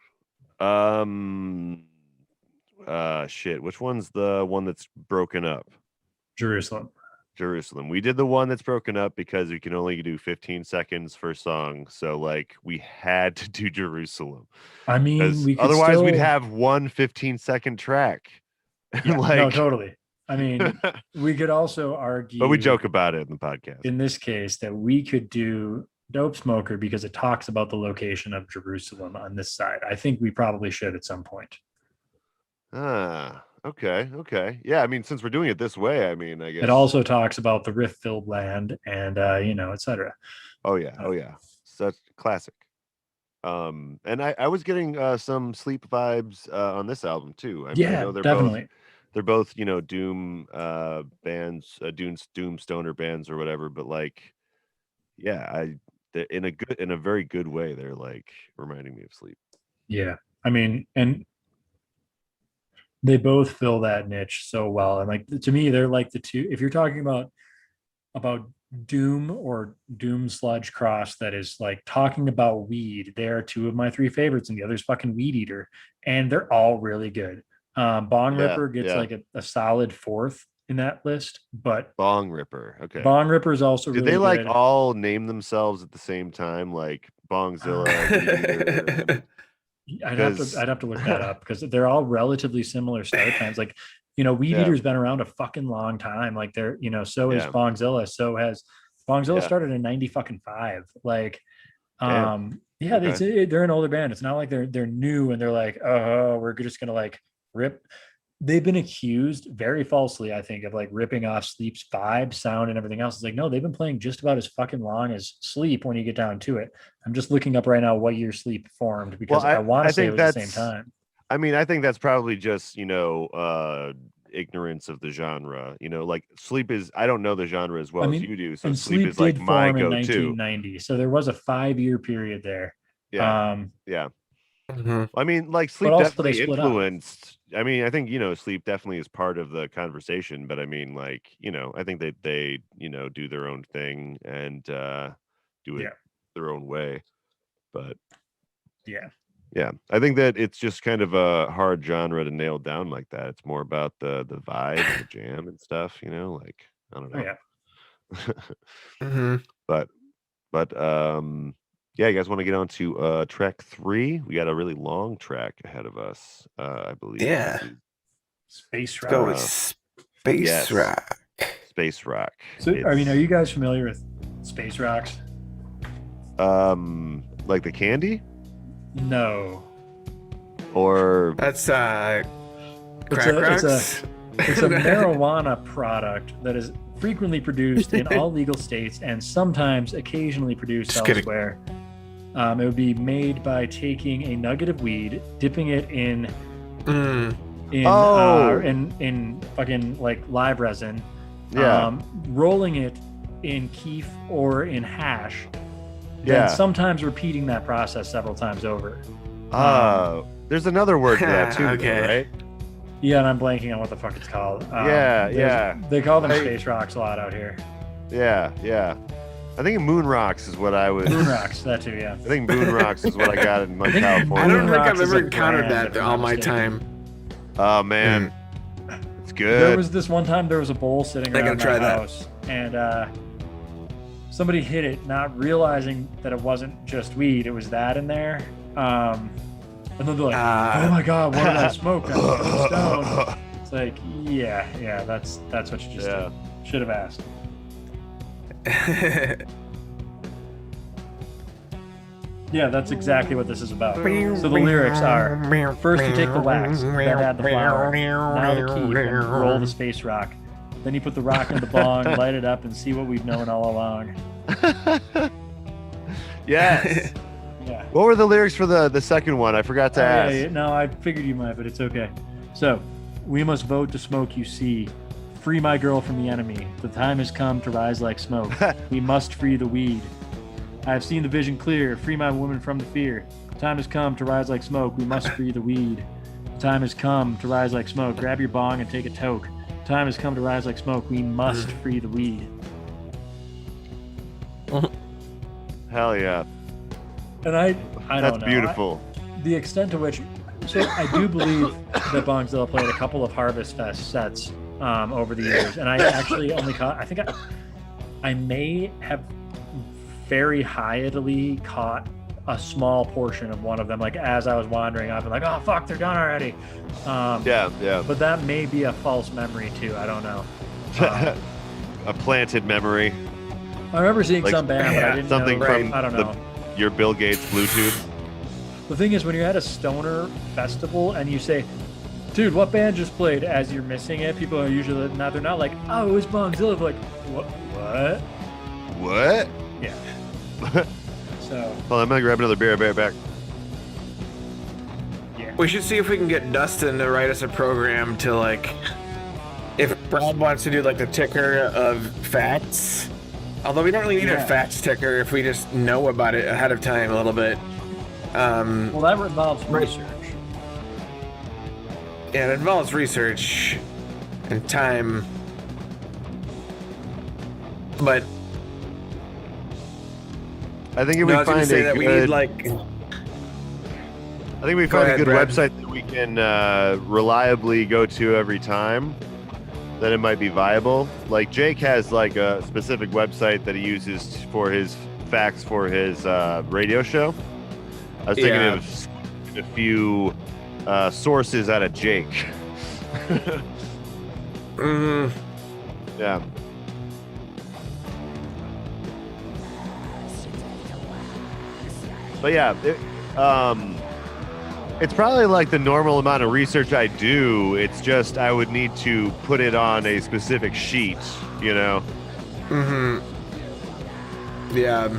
Shit. Which one's the one that's broken up? Jerusalem. We did the one that's broken up because we can only do 15 seconds per song. So like we had to do Jerusalem. I mean, 'Cause we could otherwise we'd still- have one 15-second track. Yeah, like, no, totally. I mean, we could also argue, but we joke about it in the podcast. in this case that we could do Dope Smoker because it talks about the location of Jerusalem on this side. I think we probably should at some point. Okay. Yeah, I mean, since we're doing it this way, I mean, I guess It also talks about the rift-filled land and etc. Oh yeah. Such classic. And I was getting some sleep vibes on this album too. I mean, I Yeah, know definitely. they're both, doom bands, doom stoner bands or whatever, but like, yeah, in a very good way, they're like reminding me of sleep. Yeah. I mean, and they both fill that niche so well. And like to me, they're like the two. If you're talking about doom or doom sludge cross that is like talking about weed, they're two of my three favorites, and the other's fucking Weed Eater, and they're all really good. Bong Ripper gets like a solid fourth in that list, but Bong Ripper. Okay. Bong Ripper is also Did really they like good. all name themselves at the same time, like Bongzilla? I'd have to look that up because they're all relatively similar start times. Like, Weed Eater's been around a fucking long time. Like they're, so is Bongzilla. So has Bongzilla started in 95. Like, they're an older band. It's not like they're new and they're like, oh, we're just gonna like rip. They've been accused very falsely, I think, of like ripping off Sleep's vibe, sound, and everything else. It's like, no, they've been playing just about as fucking long as Sleep when you get down to it. I'm just looking up right now what year Sleep formed because I want to say it was the same time. I mean, I think that's probably just, ignorance of the genre. Like Sleep is, I don't know the genre as well as you do. So Sleep is like my go-to. 1990, so there was a 5-year period there. Yeah. Mm-hmm. I mean, like Sleep definitely influenced. I mean, I think Sleep definitely is part of the conversation, but I mean, like, I think that they do their own thing and do it their own way. But yeah, I think that it's just kind of a hard genre to nail down like that. It's more about the vibe and the jam and stuff, like, I don't know. Mm-hmm. But yeah, you guys want to get on to track 3? We got a really long track ahead of us, I believe. Yeah. Space Rock. Go with Space Rock. Space Rock. So, I mean, are you guys familiar with Space Rocks? Like the candy? No. Or that's crack rocks? It's a marijuana product that is frequently produced in all legal states and sometimes occasionally produced elsewhere. It would be made by taking a nugget of weed, dipping it in fucking like live resin, rolling it in keef or in hash, then sometimes repeating that process several times over. There's another word for that too, right? Yeah, and I'm blanking on what the fuck it's called. They call them space rocks a lot out here. Yeah. I think Moon Rocks is what I was. Moon Rocks, that too, yeah. I think Moon Rocks is what I got in like California. I don't think I've ever encountered that all my time. Oh man, it's good. There was this one time there was a bowl sitting around my house, and somebody hit it, not realizing that it wasn't just weed; it was that in there. And then they're like, "Oh my god, what did I smoke? I'm stoned." It's like, yeah, that's what you just did. Should have asked. Yeah, that's exactly what this is about. So the lyrics are: first you take the wax, then add the flour, now the keef, and roll the space rock. Then you put the rock in the bong, light it up, and see what we've known all along. Yes. Yeah. What were the lyrics for the second one? I forgot to ask. Yeah, no, I figured you might, but it's okay. So, we must vote to smoke, you see. Free my girl from the enemy. The time has come to rise like smoke. We must free the weed. I have seen the vision clear. Free my woman from the fear. Time has come to rise like smoke. We must free the weed. Time has come to rise like smoke. Grab your bong and take a toke. Time has come to rise like smoke. We must free the weed. Hell yeah. And I don't That's know. beautiful. The extent to which, so I do believe that Bongzilla played a couple of Harvest Fest sets over the years, and I actually only caught. I think I may have very highly caught a small portion of one of them. Like as I was wandering, I've been like, "Oh fuck, they're done already." Yeah. But that may be a false memory too. I don't know. A planted memory. I remember seeing Like, some band, but I didn't something know. from I don't know. Your Bill Gates Bluetooth. The thing is, when you're at a stoner festival and you say, "Dude, what band just played?" as you're missing it, people are usually not. They're not like, "Oh, it was Bongzilla." They're like, "What? What? Yeah." So. Well, I'm gonna grab another beer. I'll be right back. Yeah. We should see if we can get Dustin to write us a program to like, if Brad wants to do like the ticker of facts. Although we don't really need a facts ticker if we just know about it ahead of time a little bit. Well, that involves research. Yeah, it involves research and time. I But think if we I was gonna find say a that we good, need like. I think we Go find ahead, a good Brad. website that we can reliably go to every time. Then it might be viable. Like Jake has like a specific website that he uses for his facts for his radio show. I was thinking Yeah. of a few sources out of Jake. Yeah. But yeah, it's probably like the normal amount of research I do. It's just I would need to put it on a specific sheet, you know? Yeah.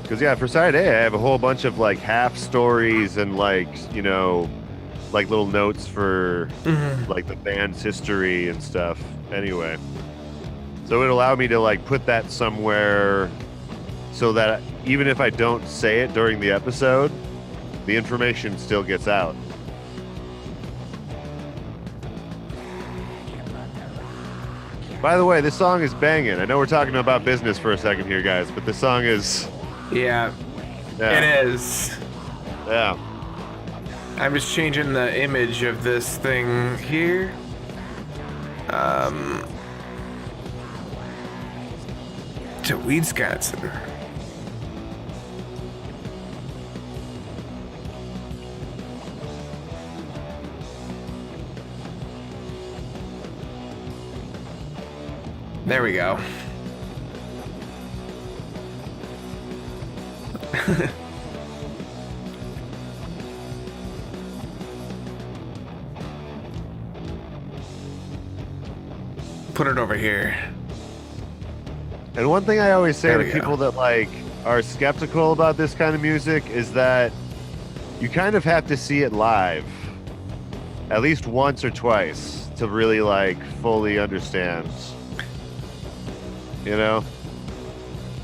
Because yeah, for Side A, I have a whole bunch of like half stories and like, you know, like little notes for like the band's history and stuff. Anyway, so it allowed me to like put that somewhere so that even if I don't say it during the episode, the information still gets out. By the way, this song is banging. I know we're talking about business for a second here, guys, but this song is... Yeah. Yeah. It is. Yeah. I'm just changing the image of this thing here. To Wisconsin. There we go. Put it over here. And one thing I always say There to we go. people that like are skeptical about this kind of music is that you kind of have to see it live at least once or twice to really like fully understand. You know?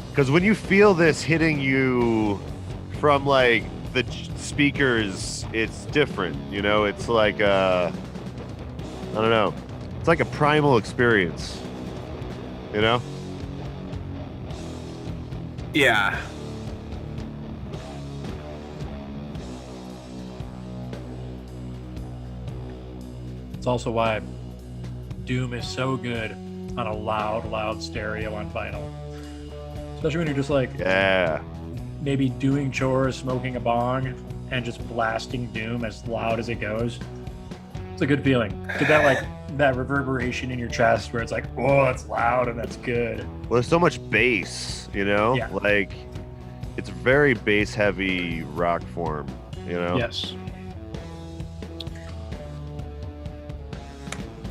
Because when you feel this hitting you from like the speakers, it's different, you know? It's like I don't know. It's like a primal experience, you know? Yeah. It's also why Doom is so good on a loud stereo on vinyl. Especially when you're just like Yeah. maybe doing chores, smoking a bong, and just blasting Doom as loud as it goes. It's a good feeling. Get that like that reverberation in your chest where it's like, oh, it's loud and that's good. Well, there's so much bass, you know? Yeah. Like, it's very bass heavy rock form, you know? Yes.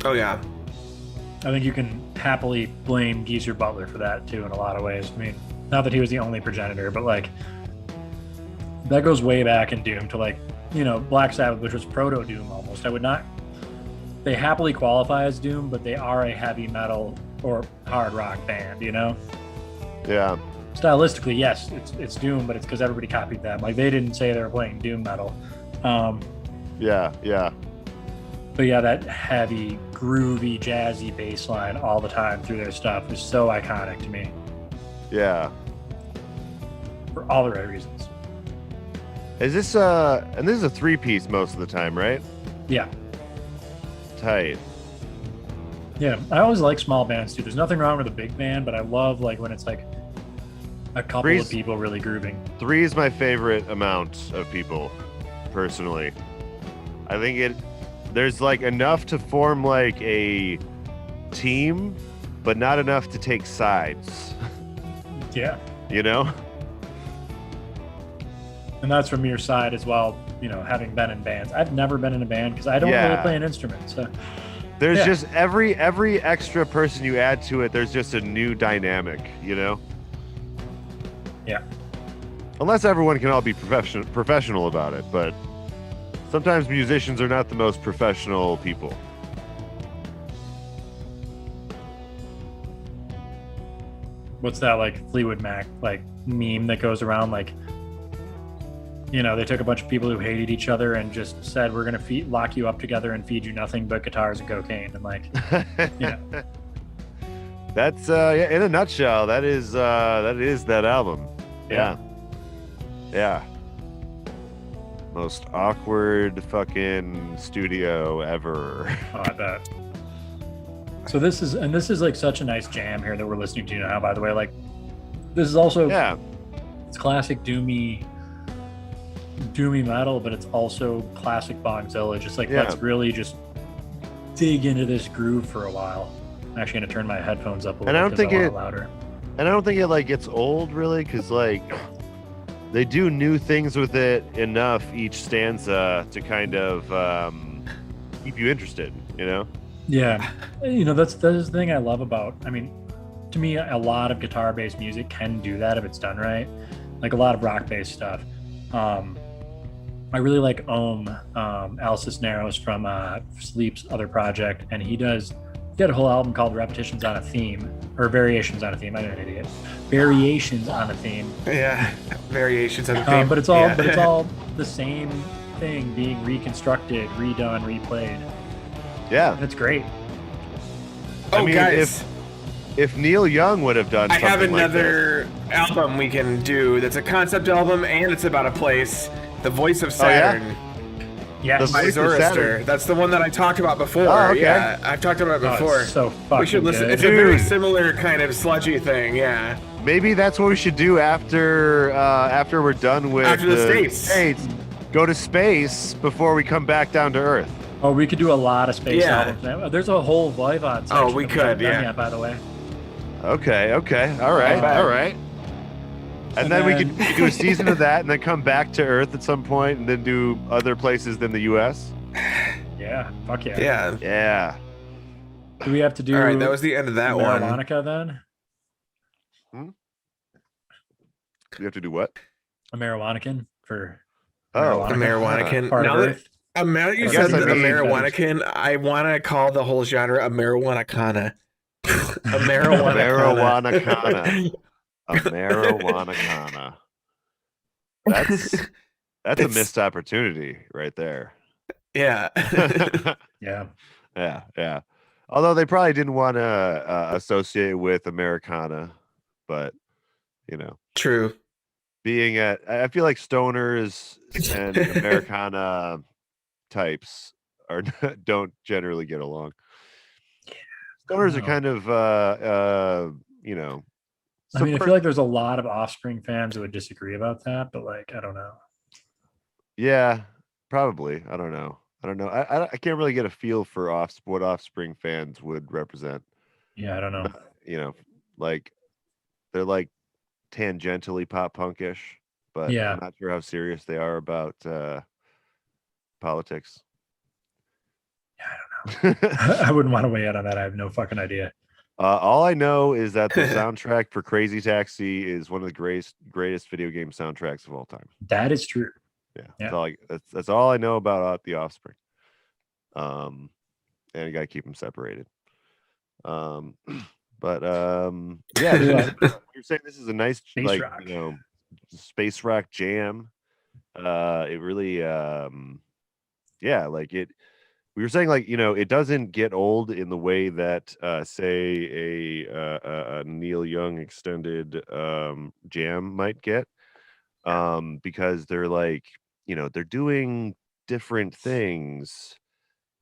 Oh yeah. I think you can happily blame Geezer Butler for that too in a lot of ways. I mean, not that he was the only progenitor, but like that goes way back in Doom to like Black Sabbath, which was proto Doom almost. I would not. They happily qualify as Doom, but they are a heavy metal or hard rock band. Yeah. Stylistically, yes, it's Doom, but it's because everybody copied them. Like they didn't say they were playing Doom metal. Yeah. But yeah, that heavy, groovy, jazzy bass line all the time through their stuff is so iconic to me Yeah. for all the right reasons. Is this and this is a 3-piece most of the time, right? Yeah. Tight. Yeah. I always like small bands too. There's nothing wrong with a big band, but I love like when it's like a couple of people really grooving. 3 is my favorite amount of people, personally. I think there's like enough to form like a team, but not enough to take sides. Yeah. And that's from your side as well, having been in bands. I've never been in a band because I don't really play an instrument. So there's just every extra person you add to it, there's just a new dynamic, Yeah. Unless everyone can all be professional about it, but sometimes musicians are not the most professional people. What's that like Fleetwood Mac like meme that goes around like they took a bunch of people who hated each other and just said we're gonna lock you up together and feed you nothing but guitars and cocaine and like That's in a nutshell, that is that album. Yeah. Most awkward fucking studio ever. Oh, I bet. So this is like such a nice jam here that we're listening to now, by the way. Like this is also it's classic doomy metal, but it's also classic Bongzilla. Just like let's really just dig into this groove for a while. I'm actually gonna turn my headphones up a little bit louder. And I don't think it like gets old really, because like they do new things with it enough each stanza to kind of keep you interested, Yeah, that's the thing I love about. I mean, to me, a lot of guitar-based music can do that if it's done right. Like a lot of rock-based stuff. I really like Al Cisneros from Sleep's other project, and he had a whole album called Repetitions on a Theme, or Variations on a Theme. I'm an idiot. Variations on a Theme. Yeah, variations on a theme. But it's all the same thing being reconstructed, redone, replayed. Yeah, and it's great. Oh, guys, if Neil Young would have done, something I have another like album we can do. That's a concept album, and it's about a place. The Voice of Saturn. Oh, yes, by Zoroaster. That's the one that I talked about before. Oh, okay. Yeah, I've talked about it before. It's so fucking we should listen. good. It's a very similar kind of sludgy thing. Yeah. Maybe that's what we should do after we're done with the States. Go to space before we come back down to Earth. Oh, we could do a lot of space albums. There's a whole Voivod section. Oh, we could, yet, by the way. Okay. All right. And then we could do a season of that and then come back to Earth at some point and then do other places than the U.S. Yeah. Fuck yeah. Yeah. Do we have to do... All right, that was the end of that one. Marijuanica then? You have to do what? A Marijuanican for... A Marijuanican. Part of Earth. You said a Marijuanican. I want to call the whole genre a Marijuana-kana. A Marijuana-kana. A Marijuana-kana. That's a missed opportunity right there. Yeah. Yeah. Yeah. Although they probably didn't want to associate with Americana, but True. I feel like stoners and Americana types don't generally get along. Stoners are kind of I mean, I feel like there's a lot of Offspring fans who would disagree about that, but like, I don't know. Yeah, probably. I don't know. I can't really get a feel for what Offspring fans would represent. Yeah, I don't know. Like they're like tangentially pop punkish, but I'm not sure how serious they are about politics. Yeah, I don't know. I wouldn't want to weigh in on that. I have no fucking idea. All I know is that the soundtrack for Crazy Taxi is one of the greatest video game soundtracks of all time. That is true. Yeah. Yeah. That's all I know about the Offspring. And you gotta keep them separated. But yeah, you're saying this is a nice Space rock. space rock jam. It really yeah, like it. We were saying it doesn't get old in the way that say a Neil Young extended jam might get, because they're they're doing different things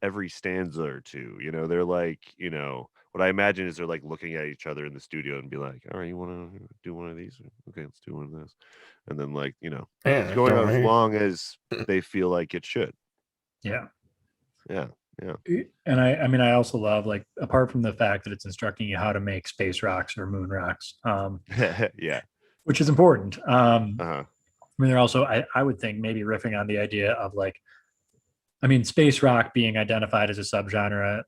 every stanza or two. They're what I imagine is they're looking at each other in the studio and be like, all right, you want to do one of these? Okay, let's do one of this. And then it's going on as long as they feel like it should. Yeah. Yeah. And I also love, apart from the fact that it's instructing you how to make space rocks or moon rocks, Yeah. which is important. Uh-huh. They're also, I would think, maybe riffing on the idea of space rock being identified as a subgenre,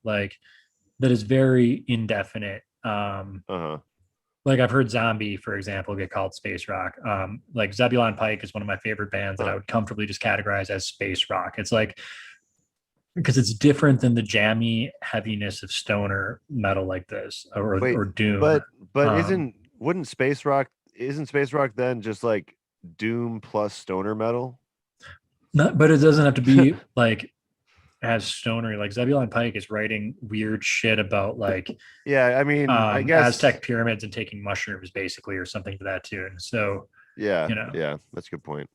that is very indefinite. Uh-huh. I've heard Zombie, for example, get called space rock. Zebulon Pike is one of my favorite bands that I would comfortably just categorize as space rock. It's because it's different than the jammy heaviness of stoner metal like this or doom. But isn't space rock then just doom plus stoner metal? But it doesn't have to be as stoner. Zebulon Pike is writing weird shit about yeah, I mean, I guess Aztec pyramids and taking mushrooms basically, or something to that tune. So yeah, that's a good point.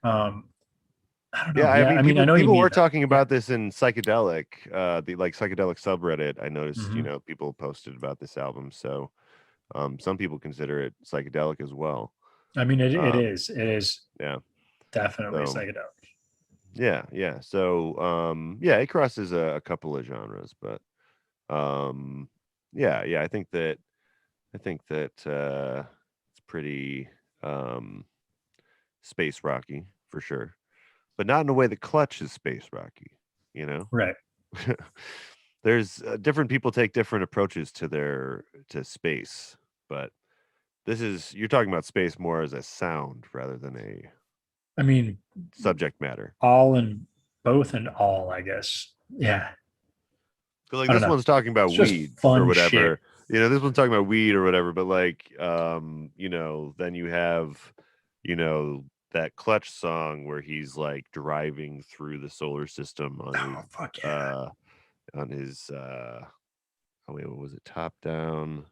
I don't know. Yeah, I mean, I know people were talking about this in psychedelic, the psychedelic subreddit. I noticed, Mhm. people posted about this album. So, some people consider it psychedelic as well. I mean, it is. It is. Yeah. Definitely So, psychedelic. Yeah. So, yeah, it crosses a couple of genres, but, yeah. I think that it's pretty space rocky for sure. But not in a way that Clutch is space rocky, Right. There's different people take different approaches to space, but you're talking about space more as a sound rather than a subject matter. All and both and all, I guess. Yeah. Because this one's talking about weed or whatever. Shit. This one's talking about weed or whatever, but then you have, that Clutch song where he's driving through the solar system on his what was it, top down,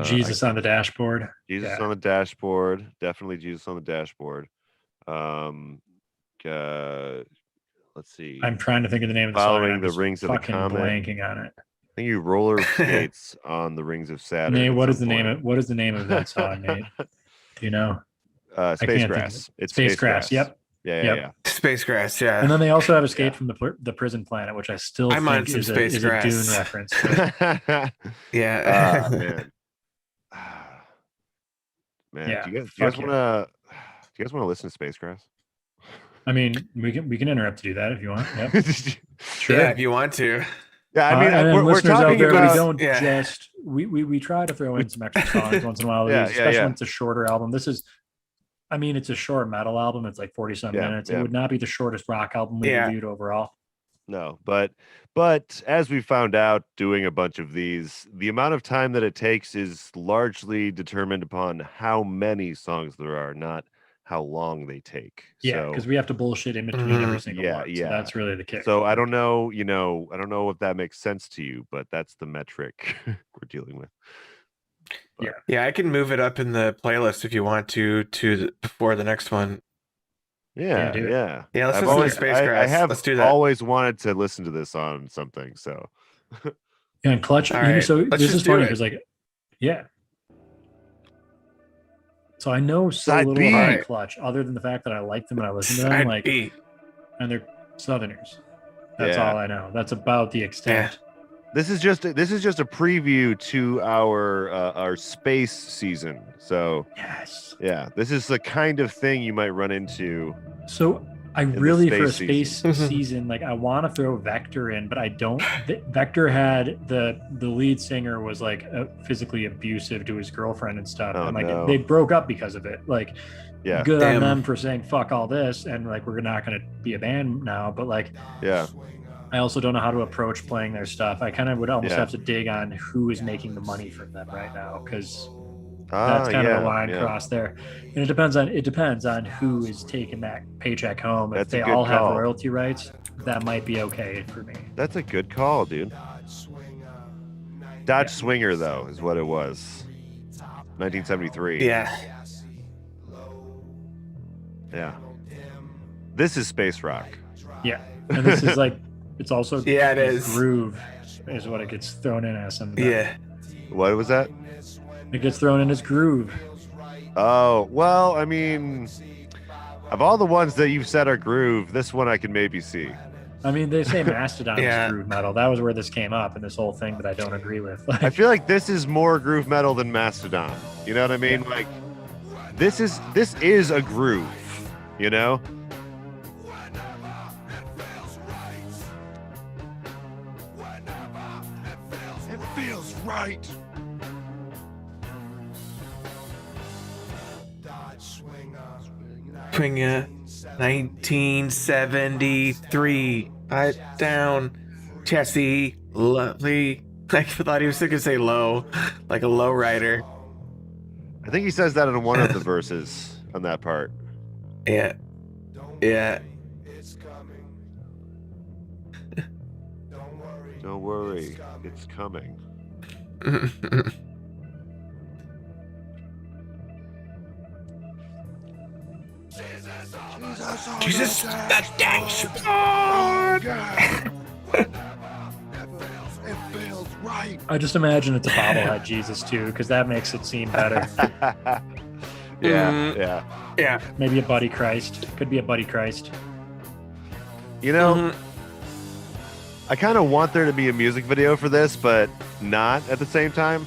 Jesus on the dashboard. On the dashboard, definitely Jesus on the dashboard. Let's see, I'm trying to think of the name of the following song. the rings of the comet. Blanking on it. I think you roller skates on the rings of Saturn. Nate, what is the name of that song, Nate? Do you know? Space Grass. It's Space Grass. Yep. Yeah. Space Grass. Yeah. And then they also have Escape from the Prison Planet, which I still think is a Dune reference. Yeah. Man. Yeah. Do you guys want to listen to Space Grass? I mean, we can interrupt to do that if you want. Yep. Sure. Yeah, if you want to. Yeah, I mean, we're talking about. We don't just we try to throw in some extra songs once in a while, especially when it's a shorter album. This is, it's a short metal album. It's 40-some minutes. It would not be the shortest rock album we reviewed overall. No, but as we found out doing a bunch of these, the amount of time that it takes is largely determined upon how many songs there are, not how long they take. Yeah, because we have to bullshit in between every single one. So that's really the kick. So I don't know, I don't know if that makes sense to you, but that's the metric we're dealing with. But. Yeah, I can move it up in the playlist if you want to before the next one. Yeah. Let's listen to Space Grass. I have let's do that. Always wanted to listen to this on something. So. Yeah, and Clutch. Right. So this is funny because So I know so little about Clutch, other than the fact that I like them and I listen to them. And they're Southerners. That's all I know. That's about the extent. Yeah. This is just a preview to our space season. So yes, this is the kind of thing you might run into. So I the really, for a space space season, like I want to throw Vector in, but I don't. Vector had the lead singer was like physically abusive to his girlfriend and stuff, Oh, and like no. they broke up because of it. Like, Yeah. good Damn. on them for saying fuck all this, and like we're not going to be a band now. But like, Yeah. I also don't know how to approach playing their stuff. I kind of would almost Yeah. have to dig on who is making the money for them right now, because that's kind yeah, of a line yeah. crossed there. And it depends on who is taking that paycheck home. If That's a they good all have call. royalty rights, that might be okay for me. That's a good call, dude. Dodge Swinger, though, is what it was. 1973. Yeah. Yeah. This is space rock. Yeah, and this is like, it's also Yeah, it is. groove is what it gets thrown in as. Sometimes. Yeah. What was that? It gets thrown in as groove. Oh, well, I mean, of all the ones that you've said are groove, this one I can maybe see. I mean, they say Mastodon Yeah. is groove metal. That was where this came up, and this whole thing that I don't agree with. Like, I feel like this is more groove metal than Mastodon. You know what I mean? Like, this is a groove, you know? It feels right. Swinger, 1973. Pipe down, chassis, lovely. I thought he was going to say low, like a low rider. I think he says that in one of the verses on that part. Yeah. Yeah. Don't worry, it's coming. Jesus, that dang sport! It feels right. I just imagine it's a bobblehead Jesus too, because that makes it seem better. Yeah, yeah. Yeah. Maybe a Buddy Christ. Could be a Buddy Christ. You know, I kind of want there to be a music video for this, but not at the same time.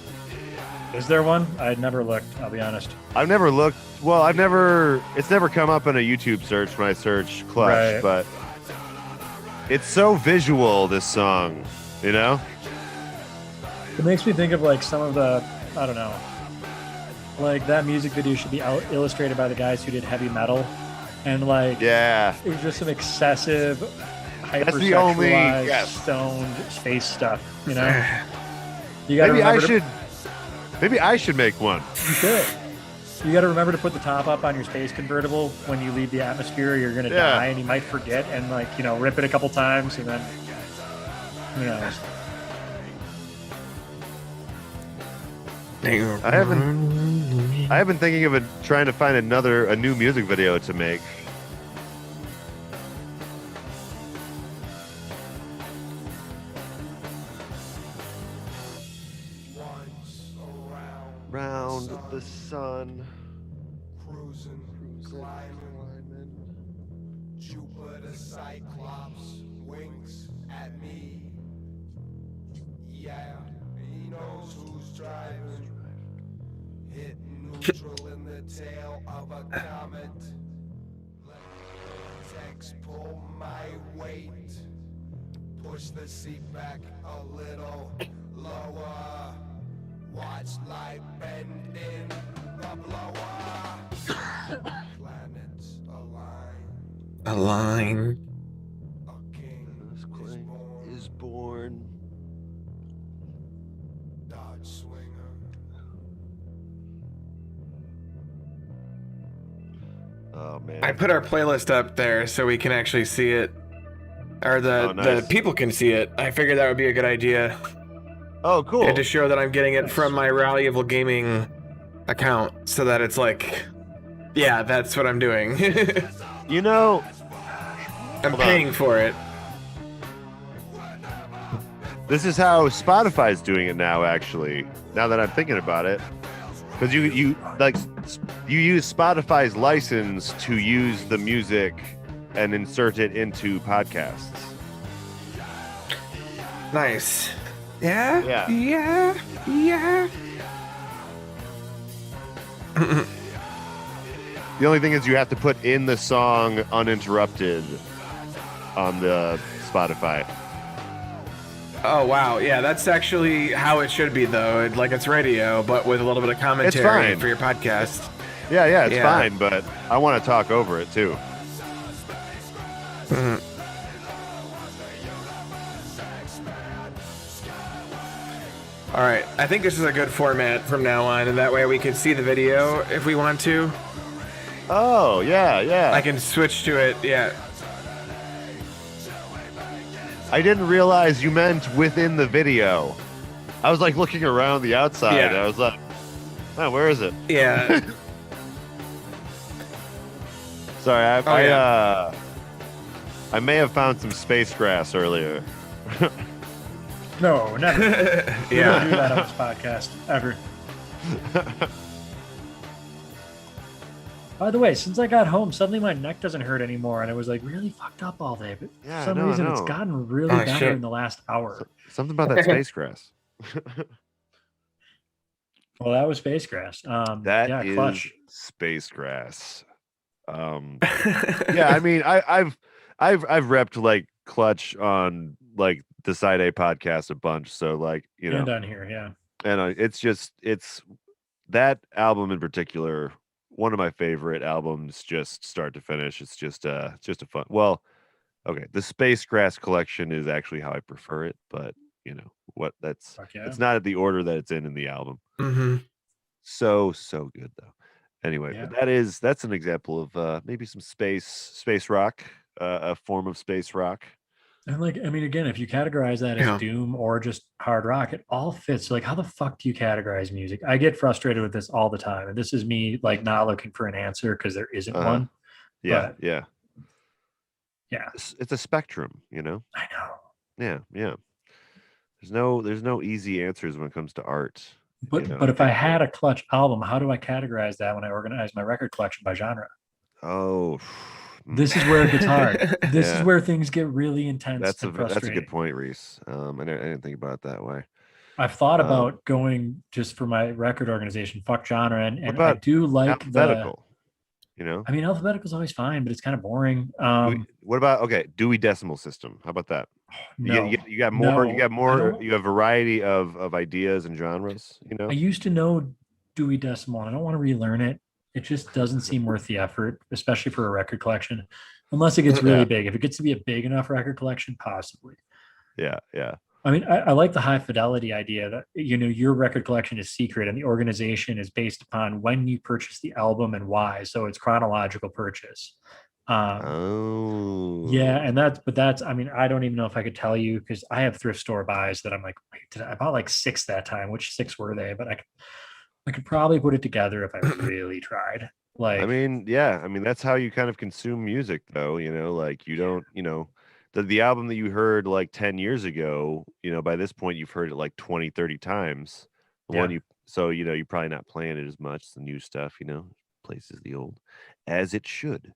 Is there one? I'd never looked, I'll be honest. I've never looked. Well, it's never come up in a YouTube search when I search Clutch, Right. but it's so visual, this song, you know? It makes me think of like some of the, I don't know, like that music video should be illustrated by the guys who did heavy metal. And like, Yeah. it was just some excessive, That's the only- hypersexualized, yes. stoned space stuff, you know? You gotta Maybe I should make one. You could. You got to remember to put the top up on your space convertible when you leave the atmosphere. You're gonna Yeah. die, and you might forget, and like rip it a couple times, and then who knows? I've been thinking of trying to find a new music video to make. Round the sun. Jupiter Cyclops winks at me. Yeah, he knows who's driving. Hitting neutral in the tail of a comet. Text pull my weight. Push the seat back a little lower. Watch light bend in the blower. Planets align. A line. A king Is born. Dodge Swinger. Oh man. I put our playlist up there so we can actually see it. Or the nice. people can see it. I figured that would be a good idea. Oh, cool. And to show that I'm getting it from my Rally Evil Gaming account so that it's like, yeah, that's what I'm doing. You know, I'm Hold on. paying for it. this is how Spotify's doing it now. Actually, now that I'm thinking about it, because you use Spotify's license to use the music and insert it into podcasts. Nice. Yeah? Yeah. Yeah. Yeah. The only thing is you have to put in the song uninterrupted on the Spotify. Oh wow, yeah, that's actually how it should be though. Like it's radio, but with a little bit of commentary fine. for your podcast. Yeah, it's Yeah. fine, but I want to talk over it too. Mhm. All right, I think this is a good format from now on, and that way we can see the video if we want to. Oh, yeah. I can switch to it. Yeah. I didn't realize you meant within the video. I was like looking around the outside. Yeah. I was like, oh, where is it? Yeah. Sorry, yeah. I may have found some space grass earlier. No, never. We Yeah. don't do that on this podcast ever. By the way, since I got home, suddenly my neck doesn't hurt anymore, and it was like really fucked up all day. But Yeah, for some no, I reason, it's know. gotten really Oh, better shit. in the last hour. Something about that space grass. Well, that was space grass. That yeah, is clutch. space grass. Yeah, I mean, I've repped like Clutch on like the Side A podcast a bunch, so like And on here, yeah. and it's that album in particular, one of my favorite albums, just start to finish. It's just a fun. Well, okay, the Space Grass collection is actually how I prefer it, but that's Fuck yeah. it's not at the order that it's in the album. hmm So good though. Anyway, Yeah. but that's an example of maybe some space rock, a form of space rock. And like, I mean, again, if you categorize that as Yeah. doom or just hard rock, it all fits. Like, how the fuck do you categorize music? I get frustrated with this all the time. And this is me like not looking for an answer because there isn't Uh-huh. one. Yeah, But- yeah. Yeah, It's a spectrum, I know. Yeah. There's no easy answers when it comes to art. But You know, but if I had a Clutch album, how do I categorize that when I organize my record collection by genre? Oh, This is where it gets hard. This Yeah. is where things get really intense that's a and frustrating. good point, Reese. I didn't think about it that way. I've thought Um, about going just for my record organization, fuck genre, and I about do like the. Alphabetical. I mean, alphabetical is always fine, but it's kind of boring. What about Dewey Decimal System? How about that? No, You got more. No, You got I more. don't- You have variety of ideas and genres. I used to know Dewey Decimal, and I don't want to relearn it. It just doesn't seem worth the effort, especially for a record collection, unless it gets really Yeah. big. If it gets to be a big enough record collection, possibly. Yeah. I mean, I like the high fidelity idea that your record collection is secret and the organization is based upon when you purchase the album and why. So it's chronological purchase. Oh. Yeah, and that's I mean, I don't even know if I could tell you because I have thrift store buys that I'm like, wait, I bought like 6 that time. Which 6 were they? But I could probably put it together if I really tried. Like, I mean, yeah. I mean, that's how you kind of consume music, though. Like you don't. The album that you heard like 10 years ago. By this point, you've heard it like 20, 30 times. The one Yeah. you're probably not playing it as much. The new stuff, places the old, as it should.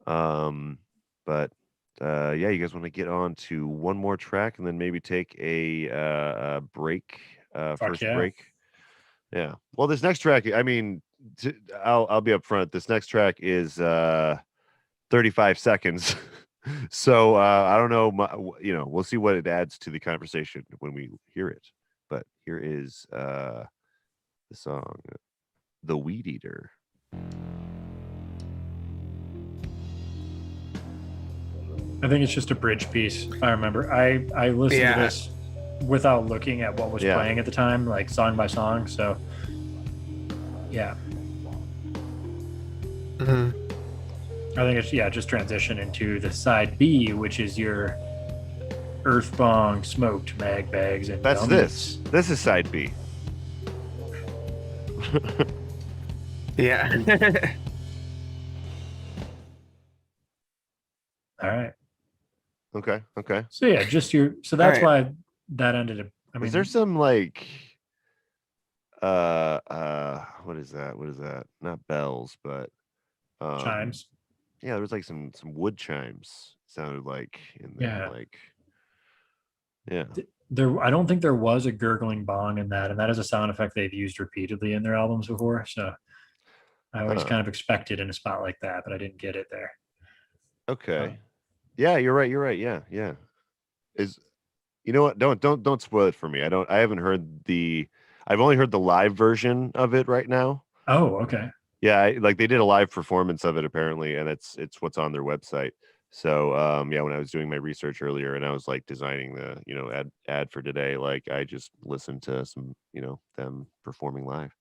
But yeah, you guys want to get on to one more track and then maybe take a break, first yeah. break. Yeah. Well, this next track, I mean, I'll be up front. This next track is 35 seconds. So I don't know, we'll see what it adds to the conversation when we hear it. But here is the song, "The Weed Eater." I think it's just a bridge piece. I remember I listened Yeah. to this without looking at what was Yeah. playing at the time, like song by song. So yeah, hmm I think it's just transition into the side B, which is your earth bong, smoked mag bags, and That's donuts. this is side B. Yeah. All right. Okay. So yeah, so that's right. why that ended up. I mean, Is there some like what is that? Not bells, but chimes? Yeah, there was like some wood chimes sounded like in there. Yeah. Like, yeah. I don't think there was a gurgling bong in that, and that is a sound effect they've used repeatedly in their albums before. So I always Huh. kind of expected in a spot like that, but I didn't get it there. Okay. Yeah, you're right. You're right. Yeah, yeah. Is You know what? Don't spoil it for me. I haven't heard the. I've only heard the live version of it right now. Oh, okay. Yeah, like they did a live performance of it apparently, and it's what's on their website. So yeah, when I was doing my research earlier and I was like designing the ad for today, like I just listened to some them performing live.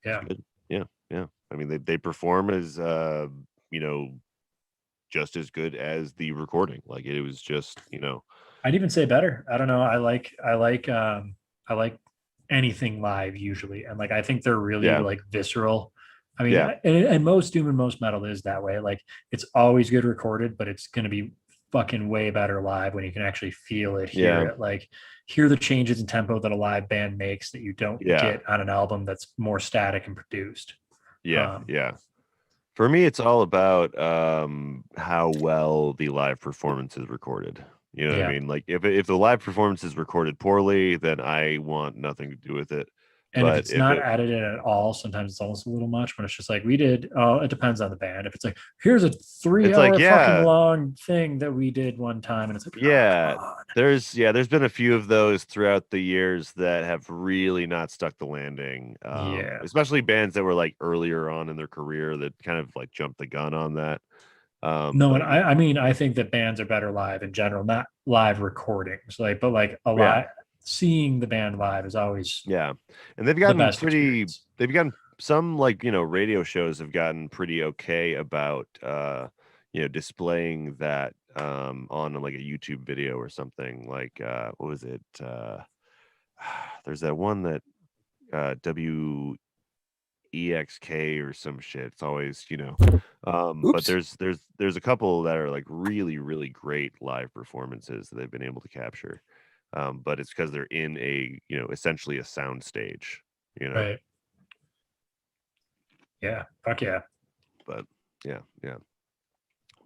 It's Yeah. good. Yeah, yeah. I mean they perform as you know just as good as the recording. Like it was just I'd even say better. I don't know. I like anything live usually. And like I think they're really yeah, like visceral. I mean, yeah, and most doom and most metal is that way. Like it's always good recorded, but it's gonna be fucking way better live when you can actually feel it, hear yeah, it, like hear the changes in tempo that a live band makes that you don't yeah, get on an album that's more static and produced. yeah, Um, yeah. For me, it's all about how well the live performance is recorded. You know what I yeah. mean? Like if the live performance is recorded poorly, then I want nothing to do with it. And if But it's if not it, added in at all, sometimes it's almost a little much when it's just like we did. Oh, it depends on the band. If it's like, here's a three it's like hour fucking yeah, long thing that we did one time, and it's like, oh, come yeah, on. there's been a few of those throughout the years that have really not stuck the landing. Yeah. Especially bands that were like earlier on in their career that kind of like jumped the gun on that. No, and But I mean, I think that bands are better live in general, not live recordings. Like, but like a yeah, live, seeing the band live is always yeah, and the best experience. they've gotten some like radio shows have gotten pretty okay about displaying that on like a YouTube video or something like what was it there's that one that WEXK or some shit. It's always but Oops. there's a couple that are like really really great live performances that they've been able to capture. But it's because they're in a essentially a sound stage. Right. Yeah. Fuck yeah. But yeah, yeah.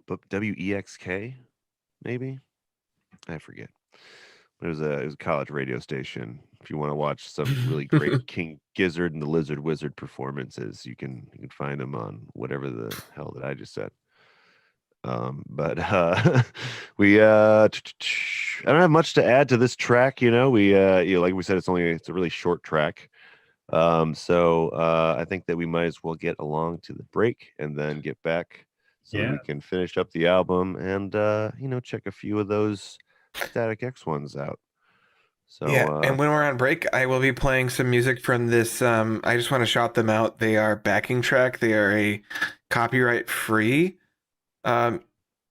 But WEXK maybe I forget. It was a college radio station. If you want to watch some really great King Gizzard and the Lizard Wizard performances, you can find them on whatever the hell that I just said. But we I don't have much to add to this track. We like we said, it's a really short track. So I think that we might as well get along to the break and then get back so that Yeah. we can finish up the album and check a few of those Static X ones out. So Yeah, and when we're on break, I will be playing some music from this. I just want to shout them out. They are backing track. They are a copyright-free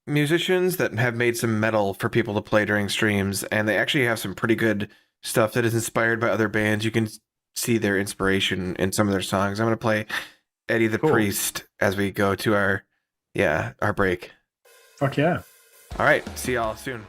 musicians that have made some metal for people to play during streams, and they actually have some pretty good stuff that is inspired by other bands. You can see their inspiration in some of their songs. I'm going to play Eddie the Cool. Priest as we go to our break. Fuck yeah. All right, see y'all soon.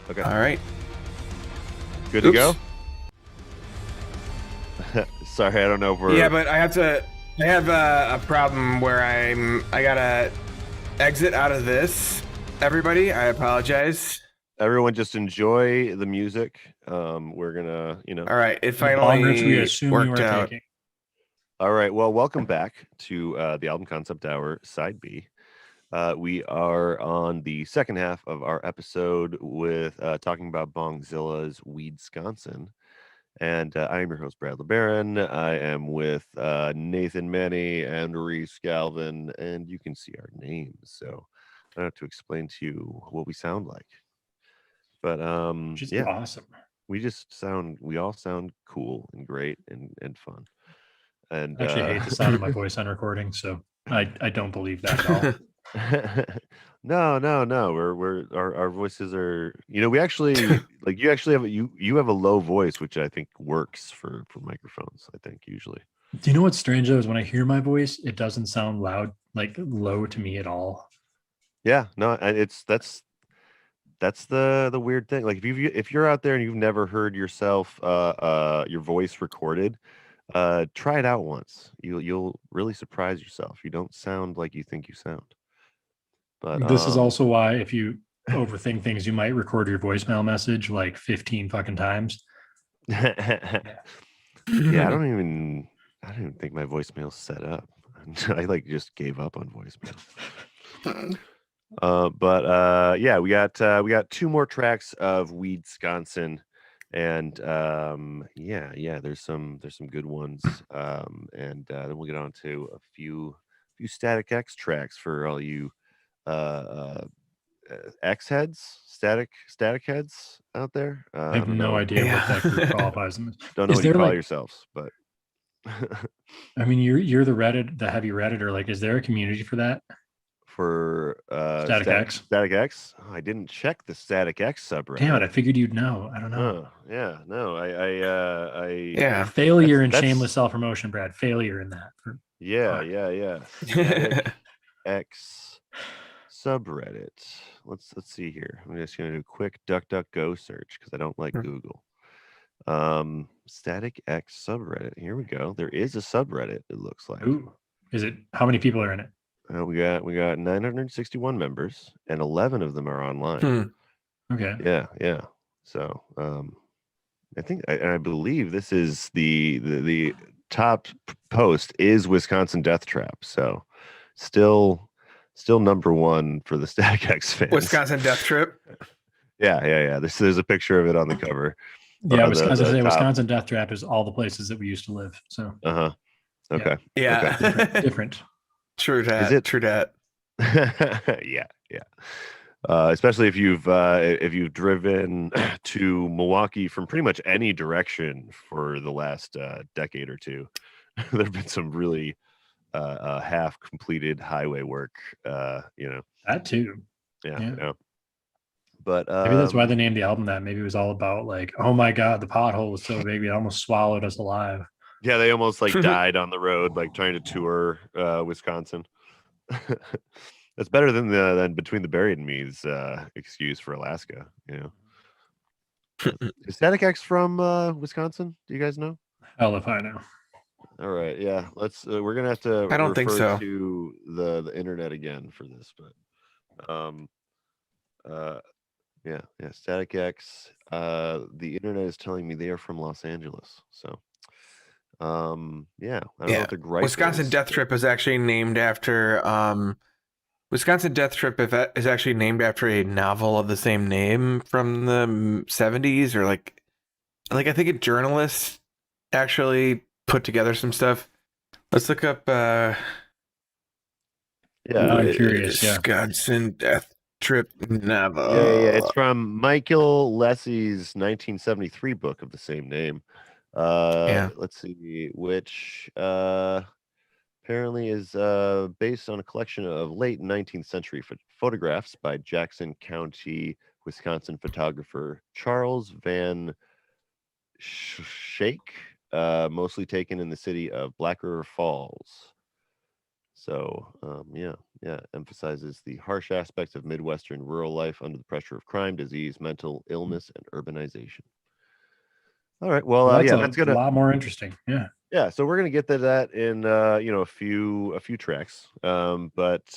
Okay. All right. Good to go? Oops. Sorry, I don't know if we're... Yeah, but I have a problem where I gotta exit out of this. Everybody, I apologize. Everyone just enjoy the music. We're gonna, All right, it The bongers we finally assume you worked are out. taking. All right. Well, welcome back to the Album Concept Hour Side B. We are on the second half of our episode with talking about Bongzilla's Weedsconsin. And I am your host, Brad LeBaron. I am with Nathan Manny and Reese Galvin, and you can see our names. So I don't have to explain to you what we sound like. But Which is yeah, awesome. we all sound cool and great and fun. And I actually hate the sound of my voice on recording, so I don't believe that at all. no. Our voices are, we actually like you actually have you have a low voice, which I think works for microphones, I think usually. Do you know what's strange though is when I hear my voice, it doesn't sound loud, like low to me at all. Yeah, no, and that's the weird thing. Like if you're out there and you've never heard yourself your voice recorded, try it out once. You'll really surprise yourself. You don't sound like you think you sound. But This is also why if you overthink things, you might record your voicemail message like 15 fucking times. yeah, I don't even think my voicemail's set up. I like just gave up on voicemail. But we got two more tracks of Weedsconsin, and there's some good ones. And then we'll get on to a few Static X tracks for all you X heads, static heads out there. I have don't no know. idea what that group qualifies them as. Don't know Is what you there call like, yourselves, but I mean, you're the heavy Redditor. Like, is there a community for that? for Static X. Static X. Oh, I didn't check the Static X subreddit. Damn it! I figured you'd know. I don't know. Yeah, no, Yeah. Failure in that's- shameless self promotion, Brad. Failure in that. yeah. Static X subreddit. Let's see here. I'm just gonna do a quick DuckDuckGo search because I don't like Google. Static X subreddit. Here we go. There is a subreddit. It looks like. Ooh, is it? How many people are in it? We got 961 members, and 11 of them are online. Okay. Yeah. So I think I believe this is the top post is Wisconsin Death Trap. So still number one for the Static X fans. Wisconsin Death Trip. Yeah. There's a picture of it on the cover. Yeah, Wisconsin Death Trap is all the places that we used to live. So Okay. Yeah. Okay. Different. True that. Is it true that? yeah. Especially if you've driven to Milwaukee from pretty much any direction for the last decade or two, there have been some really half completed highway work. That too. Yeah. But maybe that's why they named the album that. Maybe it was all about like, oh my god, the pothole was so big it almost swallowed us alive. Yeah, they almost like died on the road, like trying to tour Wisconsin. That's better than Between the Buried and Me's excuse for Alaska. Is Static X from Wisconsin? Do you guys know? Hell if I know. All right, yeah. Let's. We're gonna have to. I don't think so. To the internet again for this, but yeah. Static X. The internet is telling me they are from Los Angeles. So, I don't know what the gripe Wisconsin is. Death Trip is actually named after Wisconsin Death Trip is actually named after a novel of the same name from the 70s, or like I think a journalist actually put together some stuff. Let's look up I'm curious. Yeah. Wisconsin Death Trip novel. Yeah. It's from Michael Lessie's 1973 book of the same name. Let's see, which apparently is based on a collection of late 19th century photographs by Jackson County, Wisconsin photographer Charles Van Schaik, mostly taken in the city of Black River Falls. So, yeah, emphasizes the harsh aspects of Midwestern rural life under the pressure of crime, disease, mental illness, and urbanization. All right, well, Well, that's that's a gonna lot more interesting. Yeah. yeah. So we're gonna get to that in a few tracks. But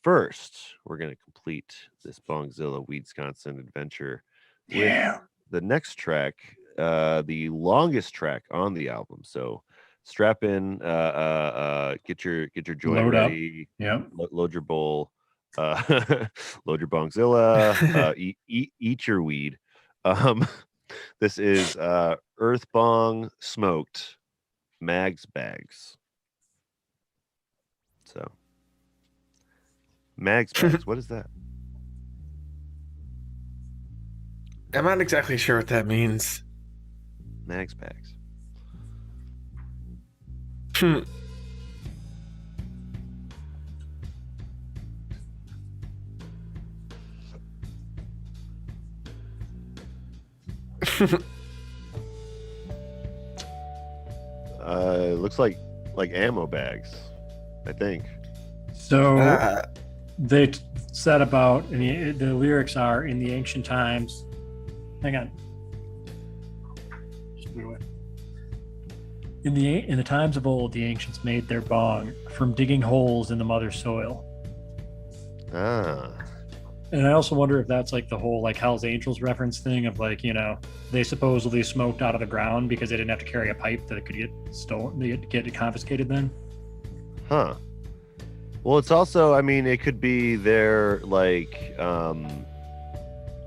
first, we're gonna complete this Bongzilla Weedsconsin adventure with the next track, the longest track on the album. So strap in, get your joint Load up. ready, Yeah. load your bowl, load your Bongzilla, eat your weed. Um, this is Earth Bong Smoked Mags Bags. So Mags Bags, what is that? I'm not exactly sure what that means. Mags Bags. It looks like ammo bags, I think. So they said about, and the lyrics are, in the ancient times. Hang on. Just move away. In the times of old, the ancients made their bong from digging holes in the mother soil. Ah. And I also wonder if that's like the whole like Hell's Angels reference thing of like, they supposedly smoked out of the ground because they didn't have to carry a pipe that could get stolen, get confiscated then. Huh. Well, it's also, I mean, it could be their like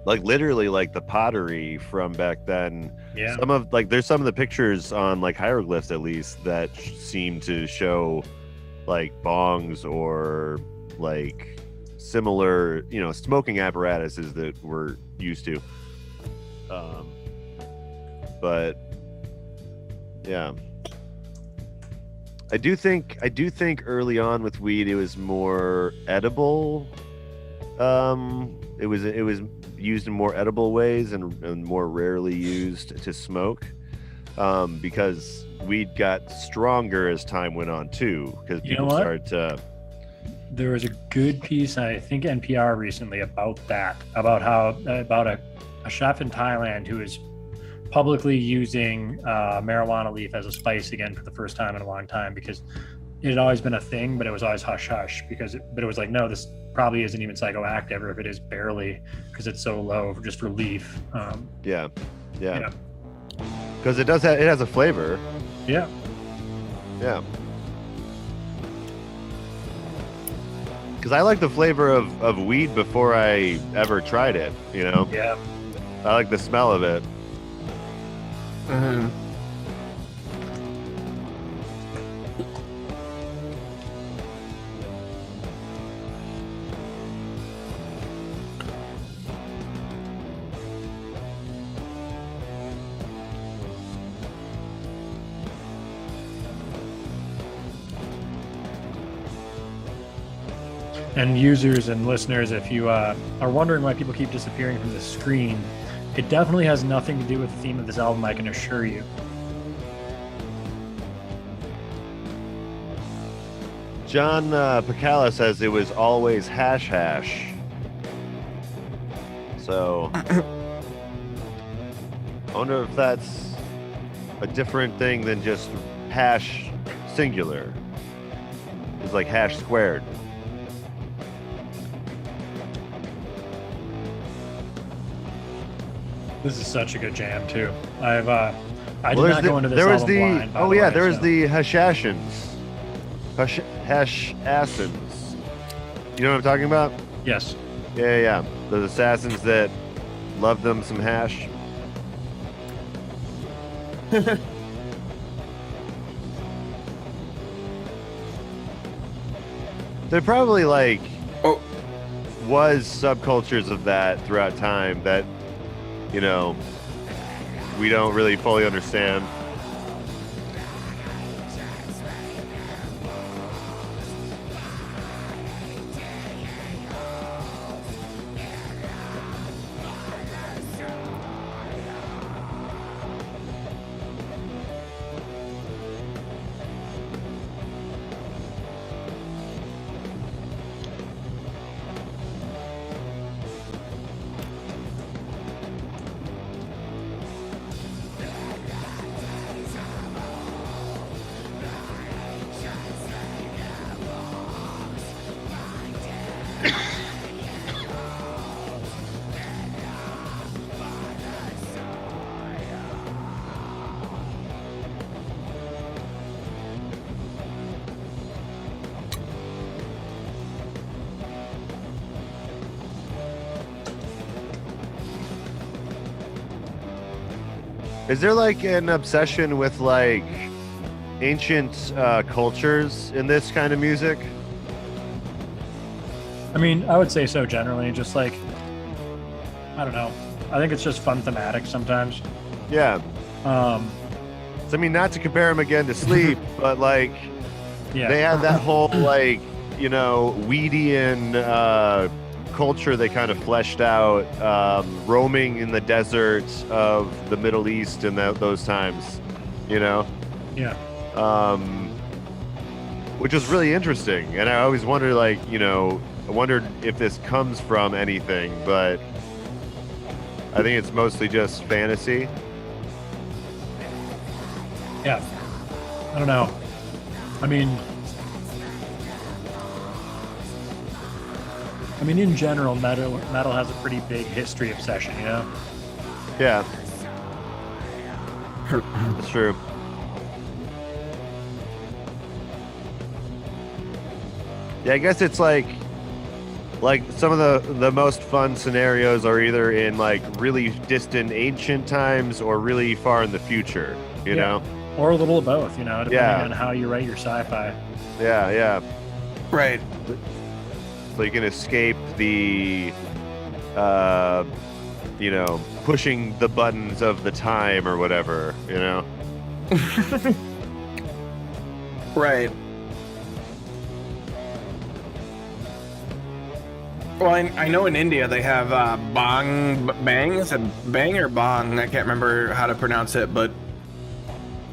literally like the pottery from back then. Yeah. There's some of the pictures on like hieroglyphs at least that seem to show like bongs or like similar, smoking apparatuses that we're used to. But yeah. I do think early on with weed it was more edible. It was used in more edible ways and more rarely used to smoke. Because weed got stronger as time went on too, because people started to. There was a good piece, I think NPR recently, about that, about a chef in Thailand who is publicly using marijuana leaf as a spice again for the first time in a long time, because it had always been a thing, but it was always hush hush but it was like, no, this probably isn't even psychoactive, or if it is, barely, because it's so low just for leaf. Yeah. Because it has a flavor. Yeah. Because I like the flavor of weed before I ever tried it, Yeah. I like the smell of it. Mm-hmm. And users and listeners, if you are wondering why people keep disappearing from the screen, it definitely has nothing to do with the theme of this album, I can assure you. John Pacala says it was always hash hash. So I wonder if that's a different thing than just hash singular. It's like hash squared. This is such a good jam too. I did not go into this album blind, by the way, there was so. the Hashashins. Hashassins. You know what I'm talking about? Yes. Yeah. Those assassins that love them some hash. There probably was subcultures of that throughout time that we don't really fully understand. Is there like an obsession with like ancient cultures in this kind of music? I mean, I would say so generally. Just like, I don't know. I think it's just fun thematic sometimes. Yeah. So, I mean, not to compare them again to Sleep, but like, Yeah. they had that whole like, you know, Weedian culture they kind of fleshed out, roaming in the deserts of the Middle East in those times, you know? Yeah. Which was really interesting. And I always wondered, like, you know, I wondered if this comes from anything, but I think it's mostly just fantasy. Yeah. I don't know. I mean, in general, metal has a pretty big history obsession, you know? Yeah. That's true. Yeah, I guess it's like some of the most fun scenarios are either in like really distant ancient times or really far in the future, you know? Or a little of both, you know, depending Yeah. on how you write your sci-fi. Yeah, yeah. Right. So you can escape the you know, pushing the buttons of the time or whatever, you know? Right. Well, I know in India they have bang. Is it bang or bong? I can't remember how to pronounce it, but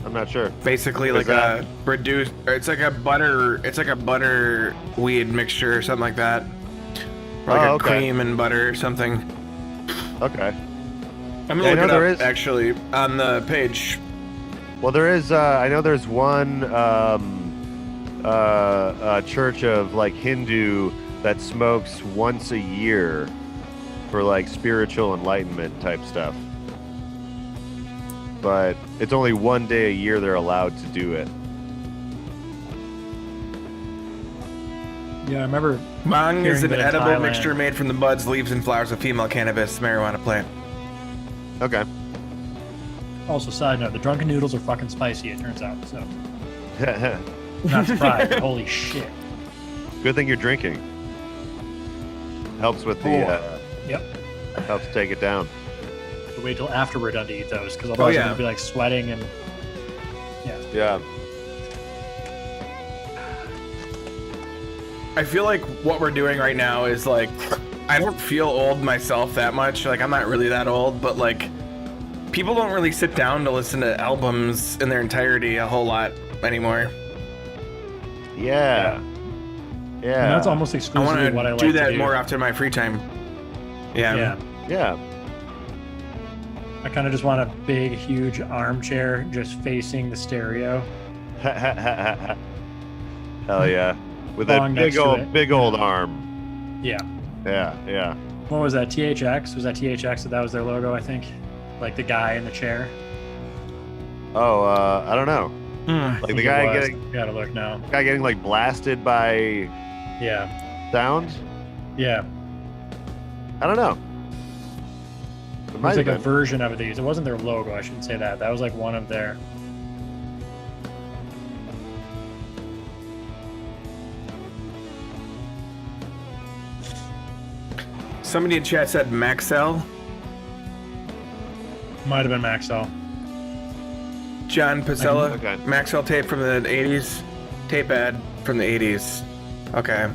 I'm not sure. basically What is like that? a reduced. It's like a butter. It's like a butter weed mixture or something like that. Or like Oh, a okay. cream and butter or something. Okay. I'm Yeah, I gonna know look it there up is. actually on the page. Well, there is. I know there's one church of like Hindu that smokes once a year for like spiritual enlightenment type stuff. But it's only one day a year they're allowed to do it. Yeah, I remember. Bang is Hearing an that in edible Thailand- mixture made from the buds, leaves, and flowers of female cannabis marijuana plant. Okay. Also, side note: the drunken noodles are fucking spicy. It turns out. So, not surprised. but holy shit. Good thing you're drinking. Helps with the. Yep. Helps take it down. But wait till after we're done to eat those, because otherwise yeah. I'm gonna be like sweating and. Yeah. I feel like what we're doing right now is like, I don't feel old myself that much. Like, I'm not really that old, but like, people don't really sit down to listen to albums in their entirety a whole lot anymore. Yeah. And that's almost I exclusively want what I to like do to that do. more often in my free time. Yeah. Yeah. I kind of just want a big, huge armchair just facing the stereo. Hell yeah. With Bong a next to it. big old arm. Yeah. Yeah, yeah. What was that? THX? Was that THX that was their logo, I think? Like the guy in the chair? Oh, I don't know. I Like think the it guy was. getting Gotta look now. like blasted by Yeah. sound? Yeah. I don't know. It It might was like have a been. version of these. It wasn't their logo, I shouldn't say that. That was like one of their. Somebody in chat said Maxell. Might have been Maxell. John Pizzella. Okay. Maxell tape from the 80s. Tape ad from the 80s. Okay.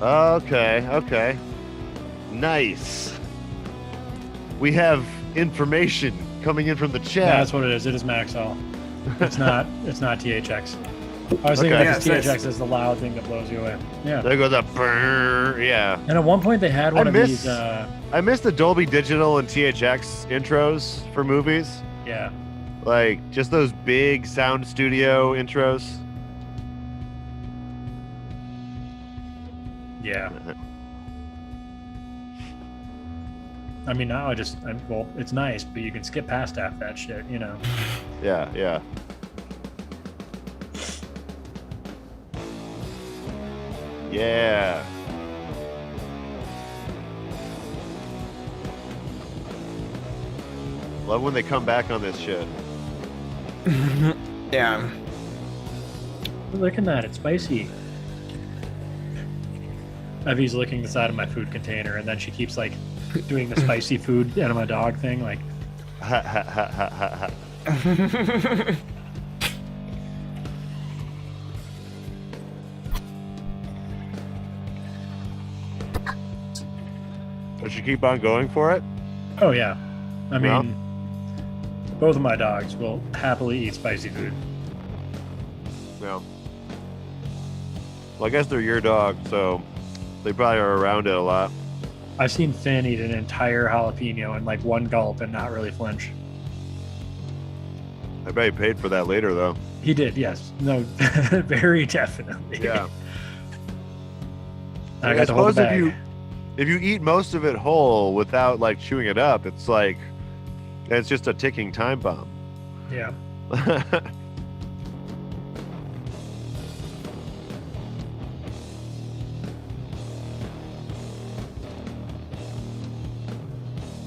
Okay. Nice. We have information coming in from the Yeah, chat. that's what it is. It is Maxell. It's not. It's not THX. I was thinking Okay. that 'cause Yeah, it's THX is the loud thing that blows you away. Yeah. There goes a brr. Yeah. And at one point they had one of miss- these. I miss the Dolby Digital and THX intros for movies. Yeah. Like just those big sound studio intros. Yeah. I mean, now well, it's nice, but you can skip past half that shit, you know. Yeah, yeah. Yeah. Love when they come back on this shit. Yeah. Look at that, it's spicy. Evie's licking the side of my food container, and then she keeps like doing the spicy food enema dog thing, like. Ha ha ha ha ha ha. Does she keep on going for it? Oh yeah, I Yeah. mean, both of my dogs will happily eat spicy food. No. Well, I guess they're your dog, so they probably are around it a lot. I've seen Finn eat an entire jalapeno in like one gulp and not really flinch. I bet he paid for that later, though. He did, yes. No, very definitely. Yeah. I got to hold the suppose bag. if you eat most of it whole without like chewing it up, it's like it's just a ticking time bomb. Yeah.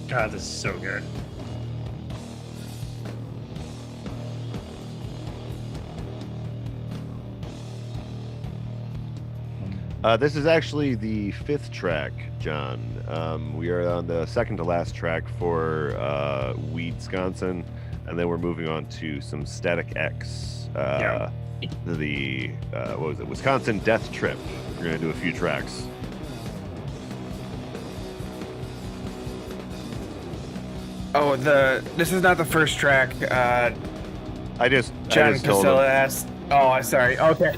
God, this is so good. This is actually the 5th track, John. We are on the second to last track for Wisconsin, and then we're moving on to some Static X. Yeah. The what was it? Wisconsin Death Trip. We're gonna do a few tracks. Oh, this is not the first track. I just John told Casella him. asked. Oh, I'm sorry. Okay.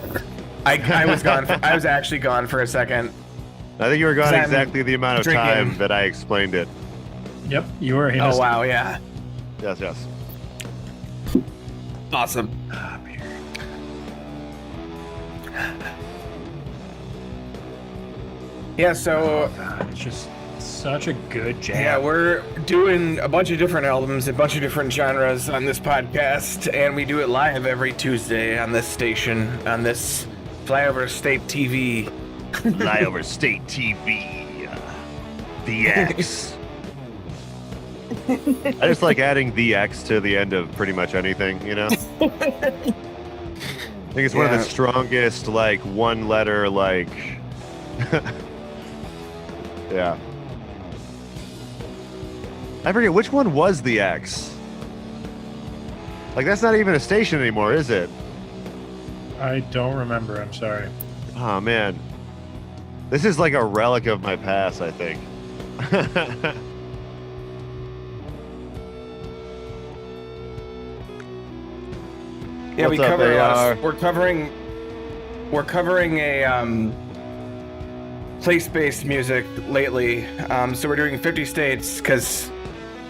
I was gone. I was actually gone for a second. I think you were gone I'm exactly the amount of drinking. time that I explained it. Yep, you were. Oh wow, yeah, Yes, yes. awesome. Yeah, so God, it's just such a good jam. yeah, we're doing a bunch of different albums, a bunch of different genres on this podcast, and we do it live every Tuesday on this station, on this Flyover State TV. Flyover State TV. The X. I just like adding the X to the end of pretty much anything, you know? I think it's one of Yeah. the strongest, like, one letter, like. Yeah. I forget, which one was the X? Like, that's not even a station anymore, is it? I don't remember. I'm sorry. Oh, man. This is like a relic of my past, I think. Yeah, What's we up, cover. AR? We're covering a place-based music lately. So we're doing 50 states because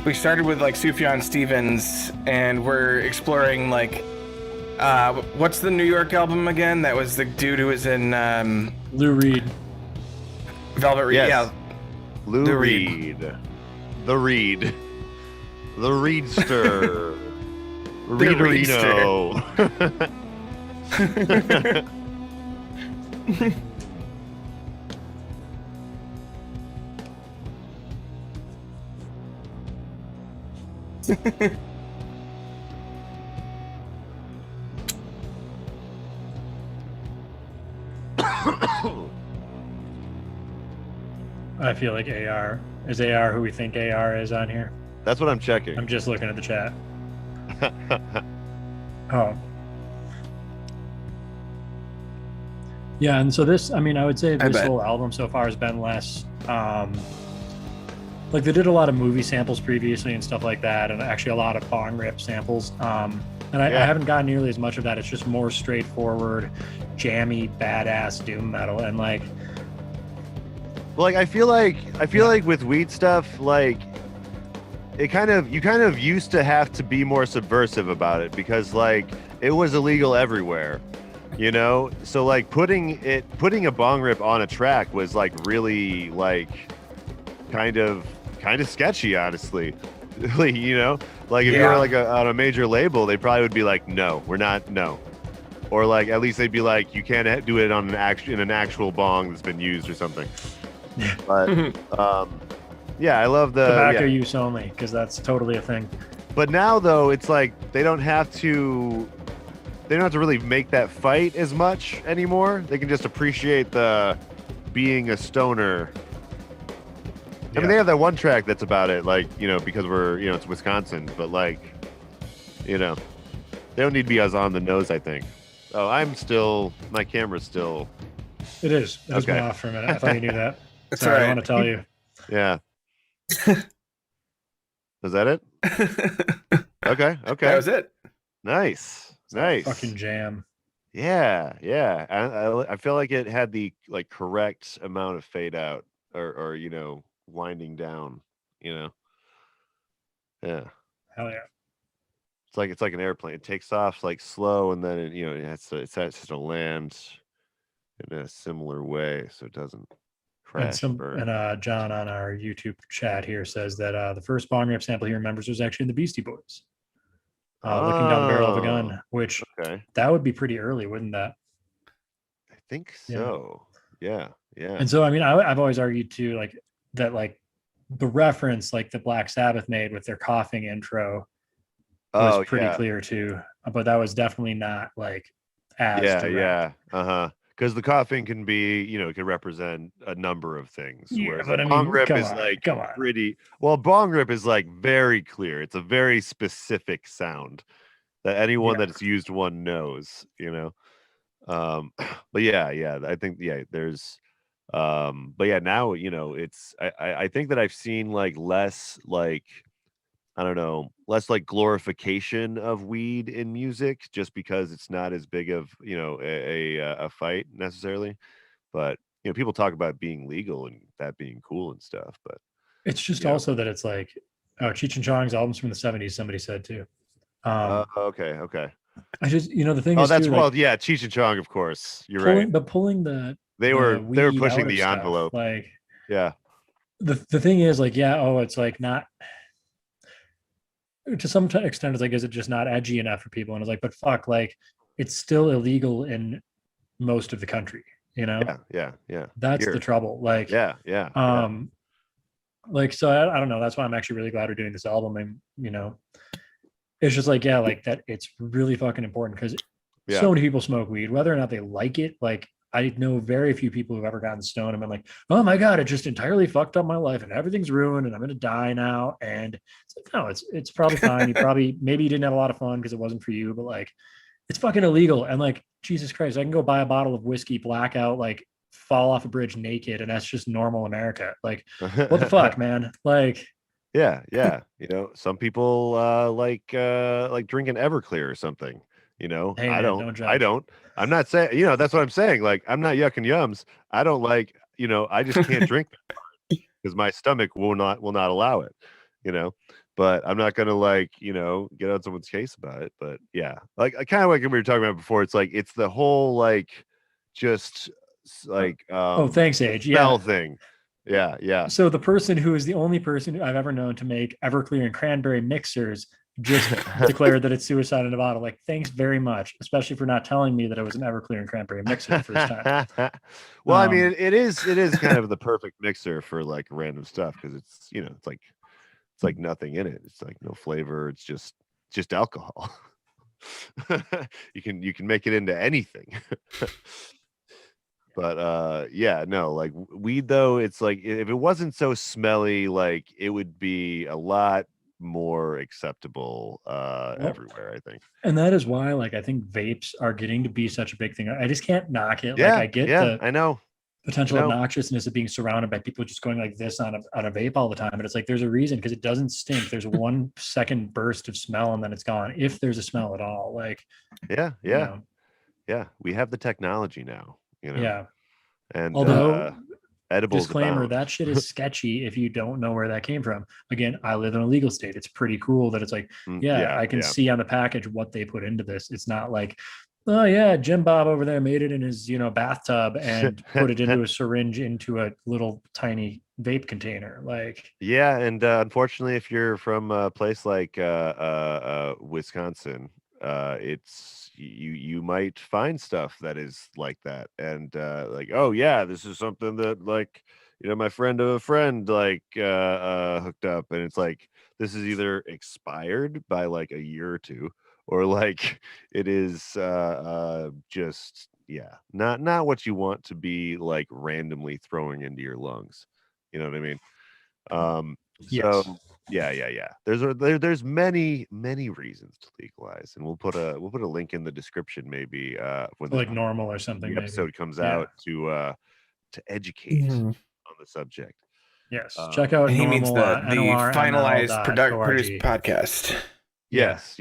we started with like Sufjan Stevens, and we're exploring like what's the New York album again? That was the dude who was in Lou Reed. Velvet Reed. Yes. Yeah, Lou The Reed. The Reed. The Reedster. Reederino. I feel like AR is AR who we think AR is on here. That's what I'm checking. I'm just looking at the chat. Oh. Yeah, and so this, I mean, I would say this bet. whole album so far has been less, like they did a lot of movie samples previously and stuff like that, and actually a lot of bong rip samples. And I Yeah. haven't gotten nearly as much of that. It's just more straightforward, jammy, badass doom metal, and like, Like I feel like with weed stuff, like you kind of used to have to be more subversive about it because like it was illegal everywhere, you know? So like putting a bong rip on a track was like really like kind of sketchy, honestly. You know? Like if you Yeah. were like on a major label, they probably would be like, no, we're not, no. Or like at least they'd be like, you can't do it on in an actual bong that's been used or something. But yeah, I love the tobacco yeah. use only, because that's totally a thing. But now though, it's like they don't have to really make that fight as much anymore. They can just appreciate the being a stoner. I mean, they have that one track that's about it, like, because we're, it's Wisconsin, but like, they don't need to be as on the nose, I think. Oh, my camera's still. It is. It has been Okay. off for a minute. I thought you knew that. That's Sorry, all I right. want to tell you. Yeah. Was that it? Okay. That was it. Nice. Fucking jam. Yeah. I feel like it had the correct amount of fade out or winding down. Yeah. Hell yeah. It's like an airplane. It takes off slow, and then it has to land in a similar way so it doesn't crash. And John on our YouTube chat here says that the first bong rip sample he remembers was actually in the Beastie Boys. Looking down the barrel of a gun, which that would be pretty early, wouldn't that? I think so. Yeah. And so, I mean, I've always argued too, that the reference the Black Sabbath made with their coughing intro was pretty clear too. But that was definitely not as direct. Because the coughing can be, it can represent a number of things. Yeah, whereas but I mean, bong rip is come on. pretty. Well, bong rip is very clear. It's a very specific sound that anyone that's used one knows. But yeah, I think there's. But yeah, now it's. I think that I've seen less I don't know, less glorification of weed in music, just because it's not as big of a fight necessarily. But people talk about being legal and that being cool and stuff. But it's just also that it's Cheech and Chong's albums from the 70s. Somebody said too. Okay. I just the thing is. Oh, that's too, Cheech and Chong, of course. You're right. But pulling they were pushing the stuff, envelope. Yeah. The thing is it's not. To some extent, it's is it just not edgy enough for people? And it's but fuck, it's still illegal in most of the country, Yeah. That's the trouble. Yeah. So I don't know. That's why I'm actually really glad we're doing this album. And it's just that it's really fucking important because so many people smoke weed, whether or not they like it. I know very few people who've ever gotten stoned and been oh my God, it just entirely fucked up my life and everything's ruined and I'm going to die now. And it's no, it's probably fine. Maybe you didn't have a lot of fun because it wasn't for you, but it's fucking illegal. And Jesus Christ, I can go buy a bottle of whiskey, blackout, fall off a bridge naked. And that's just normal America. What the fuck, man? Yeah. Some people like drinking Everclear or something. Hey, man, I don't. I'm not saying, that's what I'm saying. I'm not yucking yums. I don't I just can't drink because my stomach will not allow it, but I'm not going to get on someone's case about it. But yeah, kind of we were talking about before. It's it's the whole just oh, thanks, Age. Smell thing. Yeah. So the person who is the only person I've ever known to make Everclear and cranberry mixers just declared that it's suicide in a bottle. Thanks very much, especially for not telling me that it was an Everclear and cranberry mixer the first time. Well, I mean, it is kind of the perfect mixer for random stuff because it's it's nothing in it. It's no flavor. It's just alcohol. you can make it into anything. But yeah, no, weed though, it's if it wasn't so smelly, it would be a lot more acceptable everywhere, I think. And that is why I think vapes are getting to be such a big thing. I just can't knock it. Yeah, I get I know potential obnoxiousness of being surrounded by people just going this on a vape all the time, but it's there's a reason, because it doesn't stink. There's 1 second burst of smell and then it's gone, if there's a smell at all. Yeah, we have the technology now, Yeah. And although edibles disclaimer, abound. that shit is sketchy if you don't know where that came from. Again, I live in a legal state. It's pretty cool that it's I can see on the package what they put into this. It's not oh yeah, Jim Bob over there made it in his bathtub and put it into a syringe into a little tiny vape container. Yeah, and unfortunately, if you're from a place like Wisconsin, it's you might find stuff that is like that, and oh yeah, this is something that my friend of a friend hooked up, and it's this is either expired by like a year or two, or like it is just not what you want to be like randomly throwing into your lungs. You know what I mean? Yes. So yeah. There's many reasons to legalize, and we'll put a link in the description maybe when Like normal or something. the Maybe. episode comes Yeah. out to educate on the subject. Yes. Check out And he means the finalized produced podcast. Yes.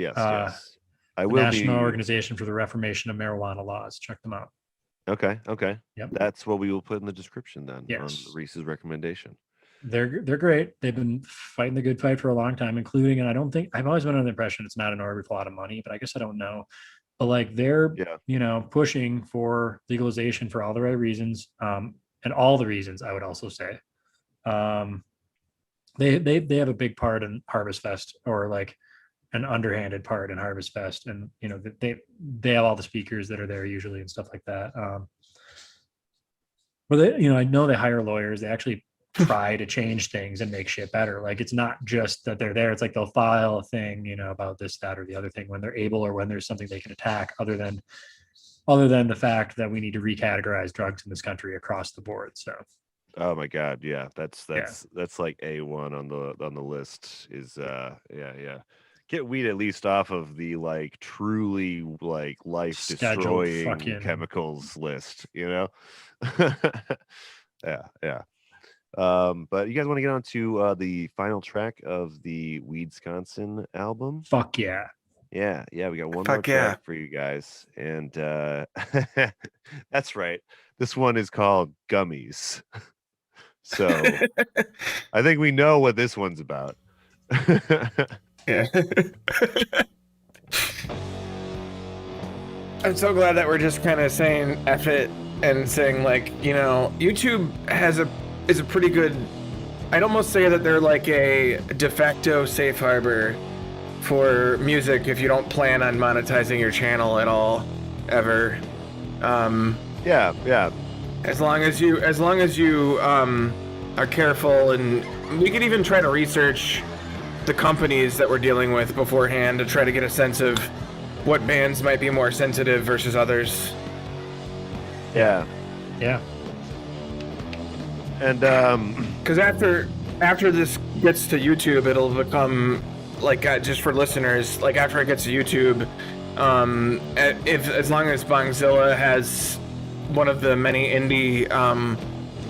I will National be Organization for the Reformation of Marijuana Laws. Check them out. okay. Yep. That's what we will put in the description then. Yes. On Reese's recommendation. They're great. They've been fighting the good fight for a long time, including, and I don't think I've always been under the impression it's not an order with a lot of money, but I guess I don't know. But like they're pushing for legalization for all the right reasons, and all the reasons I would also say. They have a big part in Harvest Fest, or like an underhanded part in Harvest Fest, and they have all the speakers that are there usually and stuff like that. But they, I know they hire lawyers. They actually try to change things and make shit better. Like it's not just that they're there. It's like they'll file a thing, about this, that, or the other thing when they're able, or when there's something they can attack other than the fact that we need to recategorize drugs in this country across the board. So. Oh my God, yeah, that's like A1 on the list is get weed at least off of the like truly like life destroying chemicals list, yeah. But you guys want to get on to the final track of the Weedsconsin album? Fuck yeah. Yeah, we got one more track for you guys, and that's right. This one is called Gummies. So I think we know what this one's about. Yeah. I'm so glad that we're just kind of saying F it and saying like, YouTube is a pretty good, I'd almost say that they're like a de facto safe harbor for music if you don't plan on monetizing your channel at all, ever. Yeah. As long as you are careful, and we could even try to research the companies that we're dealing with beforehand to try to get a sense of what bands might be more sensitive versus others. Yeah. And because after this gets to YouTube, it'll become like, just for listeners, like after it gets to YouTube, as long as Bongzilla has one of the many indie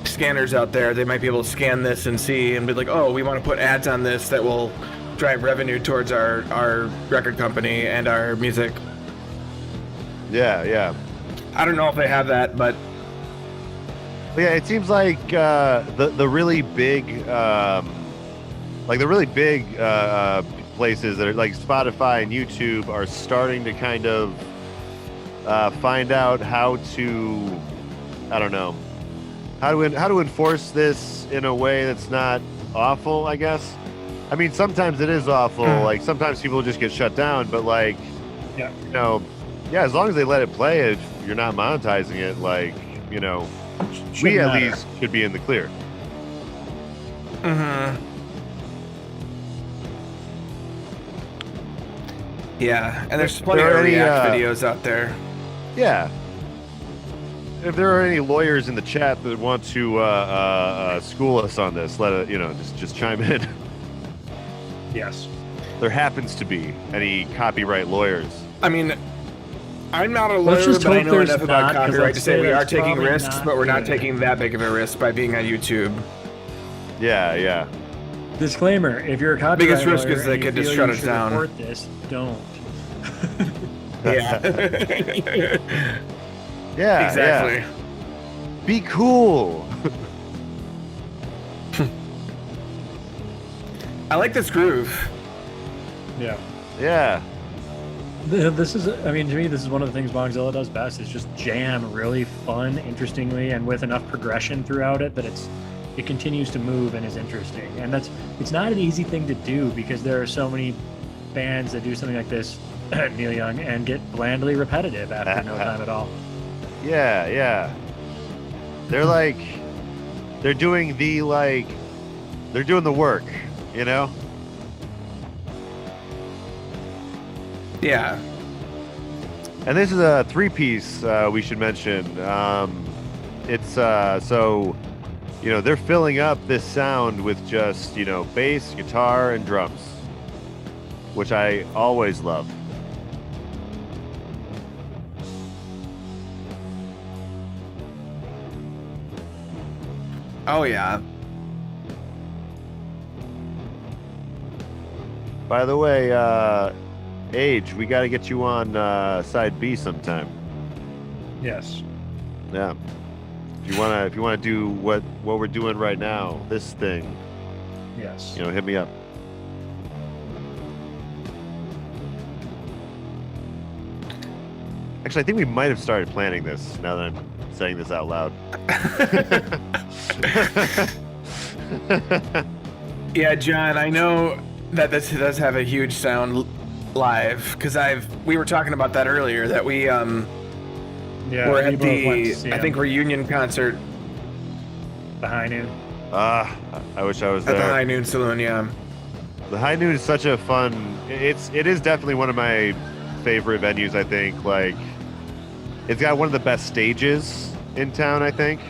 scanners out there, they might be able to scan this and see and be like, oh, we want to put ads on this that will drive revenue towards our record company and our music. Yeah. I don't know if they have that, but yeah, it seems like the really big places that are like Spotify and YouTube are starting to kind of find out how to, I don't know, how to enforce this in a way that's not awful, I guess. I mean, sometimes it is awful. Like sometimes people just get shut down, but like, as long as they let it play, if you're not monetizing it, like, we at least should be in the clear. Yeah, and there's plenty of React videos out there. Yeah. If there are any lawyers in the chat that want to school us on this, let it, just chime in. Yes. There happens to be any copyright lawyers. I mean, I'm not a lawyer, but I know enough about copyright to say we are taking risks, but we're not taking that big of a risk by being on YouTube. Yeah. Disclaimer: if you're a copyright biggest risk lawyer is they could just shut us down. Report this, don't. Yeah. Yeah. Exactly. Yeah. Be cool. I like this groove. Yeah. This is, to me, this is one of the things Bongzilla does best, is just jam really fun, interestingly, and with enough progression throughout it that it continues to move and is interesting. And it's not an easy thing to do, because there are so many bands that do something like this, Neil Young, and get blandly repetitive after no time at all. Yeah. They're doing the work, Yeah. And this is a 3-piece. We should mention. It's so, they're filling up this sound with just bass, guitar, and drums, which I always love. Oh yeah. By the way, Age, we got to get you on side B sometime. Yes. Yeah. If you wanna do what we're doing right now, this thing, Yes. hit me up. Actually, I think we might have started planning this now that I'm saying this out loud. Yeah, John, I know that this does have a huge sound live because we were talking about that earlier, that we Yeah. were we at both went to the see I think him, reunion concert the High Noon. I wish I was at the there. High Noon Saloon. Yeah. The High Noon is such a fun. It is definitely one of my favorite venues. I think it's got one of the best stages in town. I think.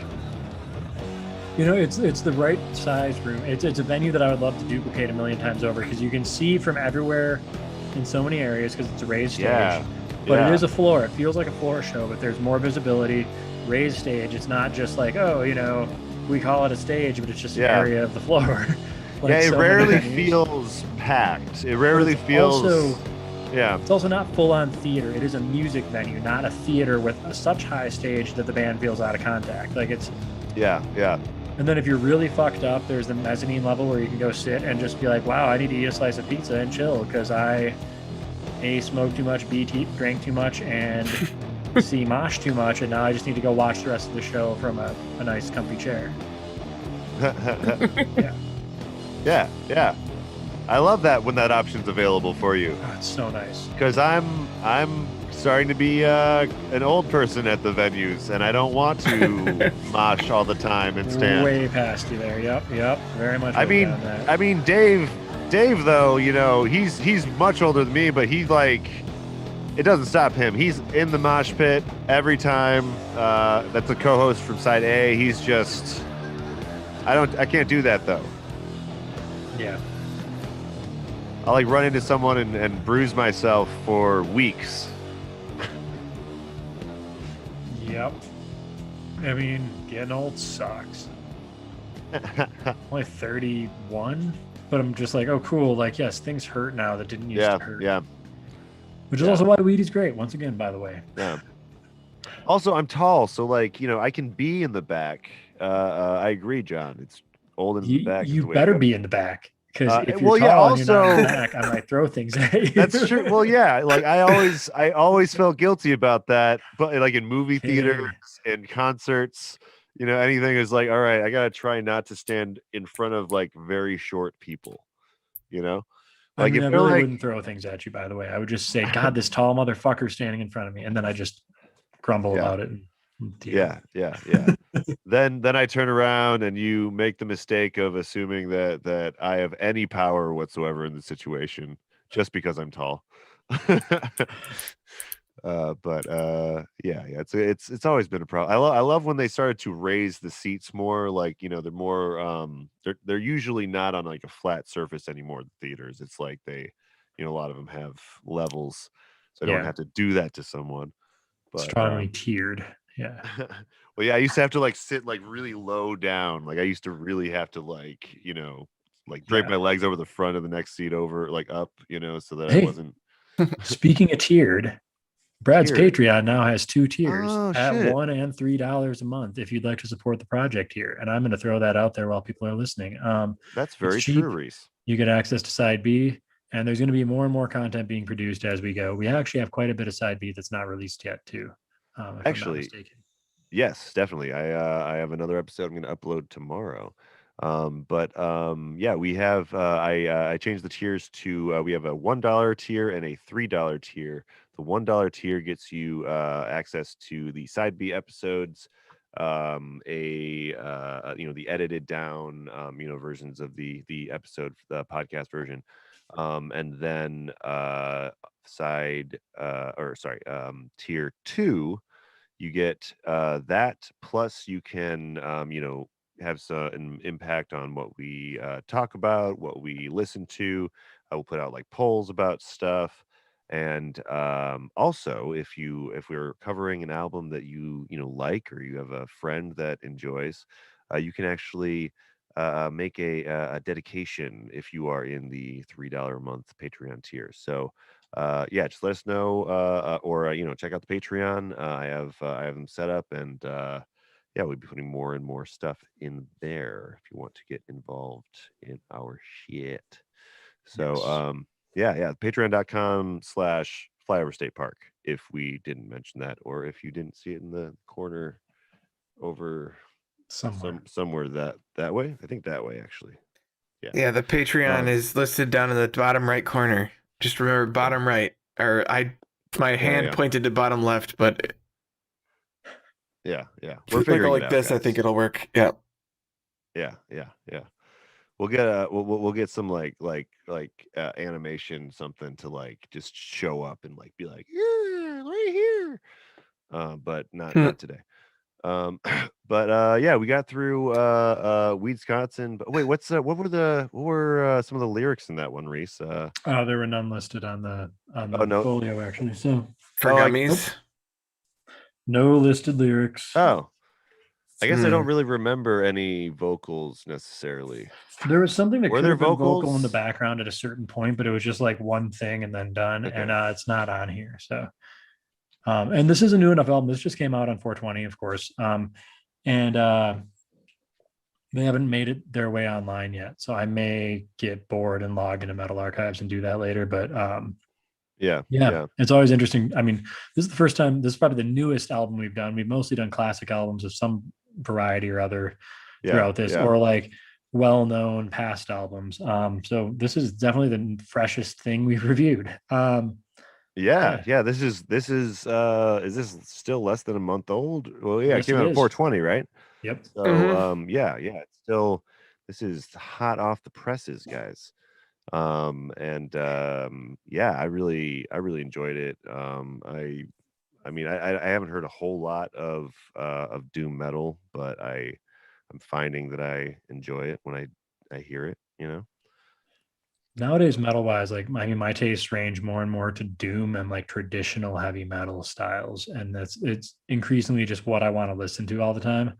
It's the right size room. It's a venue that I would love to duplicate a million times over because you can see from everywhere in so many areas because it's a raised stage. Yeah. But yeah. it is a floor. It feels like a floor show, but there's more visibility. Raised stage. It's not just like, we call it a stage, but it's just an Yeah. area of the floor. Like Yeah, it so many rarely venues. feels packed. It rarely it's feels. also- Yeah. It's also not full-on theater. It is a music venue, not a theater with such high stage that the band feels out of contact. Like it's. Yeah. Yeah. And then if you're really fucked up, there's the mezzanine level where you can go sit and just be like, wow, I need to eat a slice of pizza and chill because I A, smoked too much, B, drank too much, and C, mosh too much, and now I just need to go watch the rest of the show from a nice comfy chair. Yeah. Yeah. I love that when that option's available for you, Oh, it's so nice. because I'm starting to be an old person at the venues, and I don't want to mosh all the time and stand. Way past you there. Yep. Very much. I with you mean, on that. I mean, Dave though, he's much older than me, but he's like, it doesn't stop him. He's in the mosh pit every time. That's a co-host from Side A. He's just, I can't do that though. Yeah. I'll run into someone and bruise myself for weeks. Yep. I mean, getting old sucks. Only 31, but I'm just like, oh, cool. Like, yes, things hurt now that didn't used to hurt. Yeah. Which is also why weed is great. Once again, by the way. Yeah. Also, I'm tall, so I can be in the back. I agree, John. It's old in the back. is You the way better to go. be in the back because if you're well, yeah, tall and you're not in the also- back, I might throw things at you. That's true. Well, yeah. I always felt guilty about that, but in movie theaters and concerts, anything is all right, I gotta try not to stand in front of very short people. I mean, if I they're really wouldn't throw things at you, by the way. I would just say, God, this tall motherfucker standing in front of me. And then I just grumble Yeah. about it. And Yeah. then I turn around and you make the mistake of assuming that I have any power whatsoever in the situation just because I'm tall. It's always been a problem. I love when they started to raise the seats more. They're more they're usually not on a flat surface anymore. The theaters, it's they, a lot of them have levels, so I don't Yeah. have to do that to someone. But strongly tiered. Yeah. well, yeah, I used to have to sit really low down. I used to really have to drape Yeah. my legs over the front of the next seat over up, so that I Hey. wasn't. Speaking of tiered, Brad's Tiered. Patreon now has 2 tiers Oh, at shit. $1 and $3 a month if you'd like to support the project here. And I'm going to throw that out there while people are listening. That's very cheap. true, Reese. You get access to Side B, and there's going to be more and more content being produced as we go. We actually have quite a bit of Side B that's not released yet, too. If I'm not Actually, mistaken. Yes, definitely. I have another episode I'm going to upload tomorrow. We have I changed the tiers to we have a $1 tier and a $3 tier. The $1 tier gets you access to the Side B episodes, the edited down versions of the episode, the podcast version. And then tier 2, you get that, plus you can have an impact on what we talk about, what we listen to. I will put out like polls about stuff. And also, if we're covering an album that you like, or you have a friend that enjoys, you can actually make a dedication if you are in the $3 a month Patreon tier. So yeah, just let us know, or check out the Patreon. I have them set up, and yeah, we'll be putting more and more stuff in there if you want to get involved in our shit. So Yes. yeah, patreon.com/flyover state park, if we didn't mention that, or if you didn't see it in the corner over Somewhere. somewhere that way. I think that way, actually. Yeah, the Patreon Um, is listed down in the bottom right corner. Just remember bottom right. Or my hand yeah. pointed to bottom left, but Yeah. We're if we figuring go it like out, this, I guys. think it'll work. Yeah. Yeah. We'll get we'll get some like animation, something to like just show up and like be like, yeah, right here. But not today. But yeah, we got through Wisconsin. But wait, what were some of the lyrics in that one, Reese? There were none listed on the Oh no. folio actually. So For gummies. no listed lyrics. Oh, I guess I don't Hmm. really remember any vocals necessarily. There was something that Were could there have been vocal in the vocals? background at a certain point, but it was just like one thing and then done, Okay. and it's not on here. So, and this is a new enough album. This just came out on 420, of course, and they haven't made it their way online yet. So I may get bored and log into Metal Archives and do that later. But Yeah. it's always interesting. I mean, this is the first time. This is probably the newest album we've done. We've mostly done classic albums of some variety or other throughout this, or like well-known past albums. So this is definitely the freshest thing we've reviewed. Yeah. This is is this still less than a month old? Well, yeah, Yes, it came it out at is. 420, right? Yep. So yeah, it's still, this is hot off the presses, guys. And yeah, I really enjoyed it. I mean, I haven't heard a whole lot of doom metal, but I'm finding that I enjoy it when I hear it, Nowadays, metal wise, like I mean, my tastes range more and more to doom and like traditional heavy metal styles, and it's increasingly just what I want to listen to all the time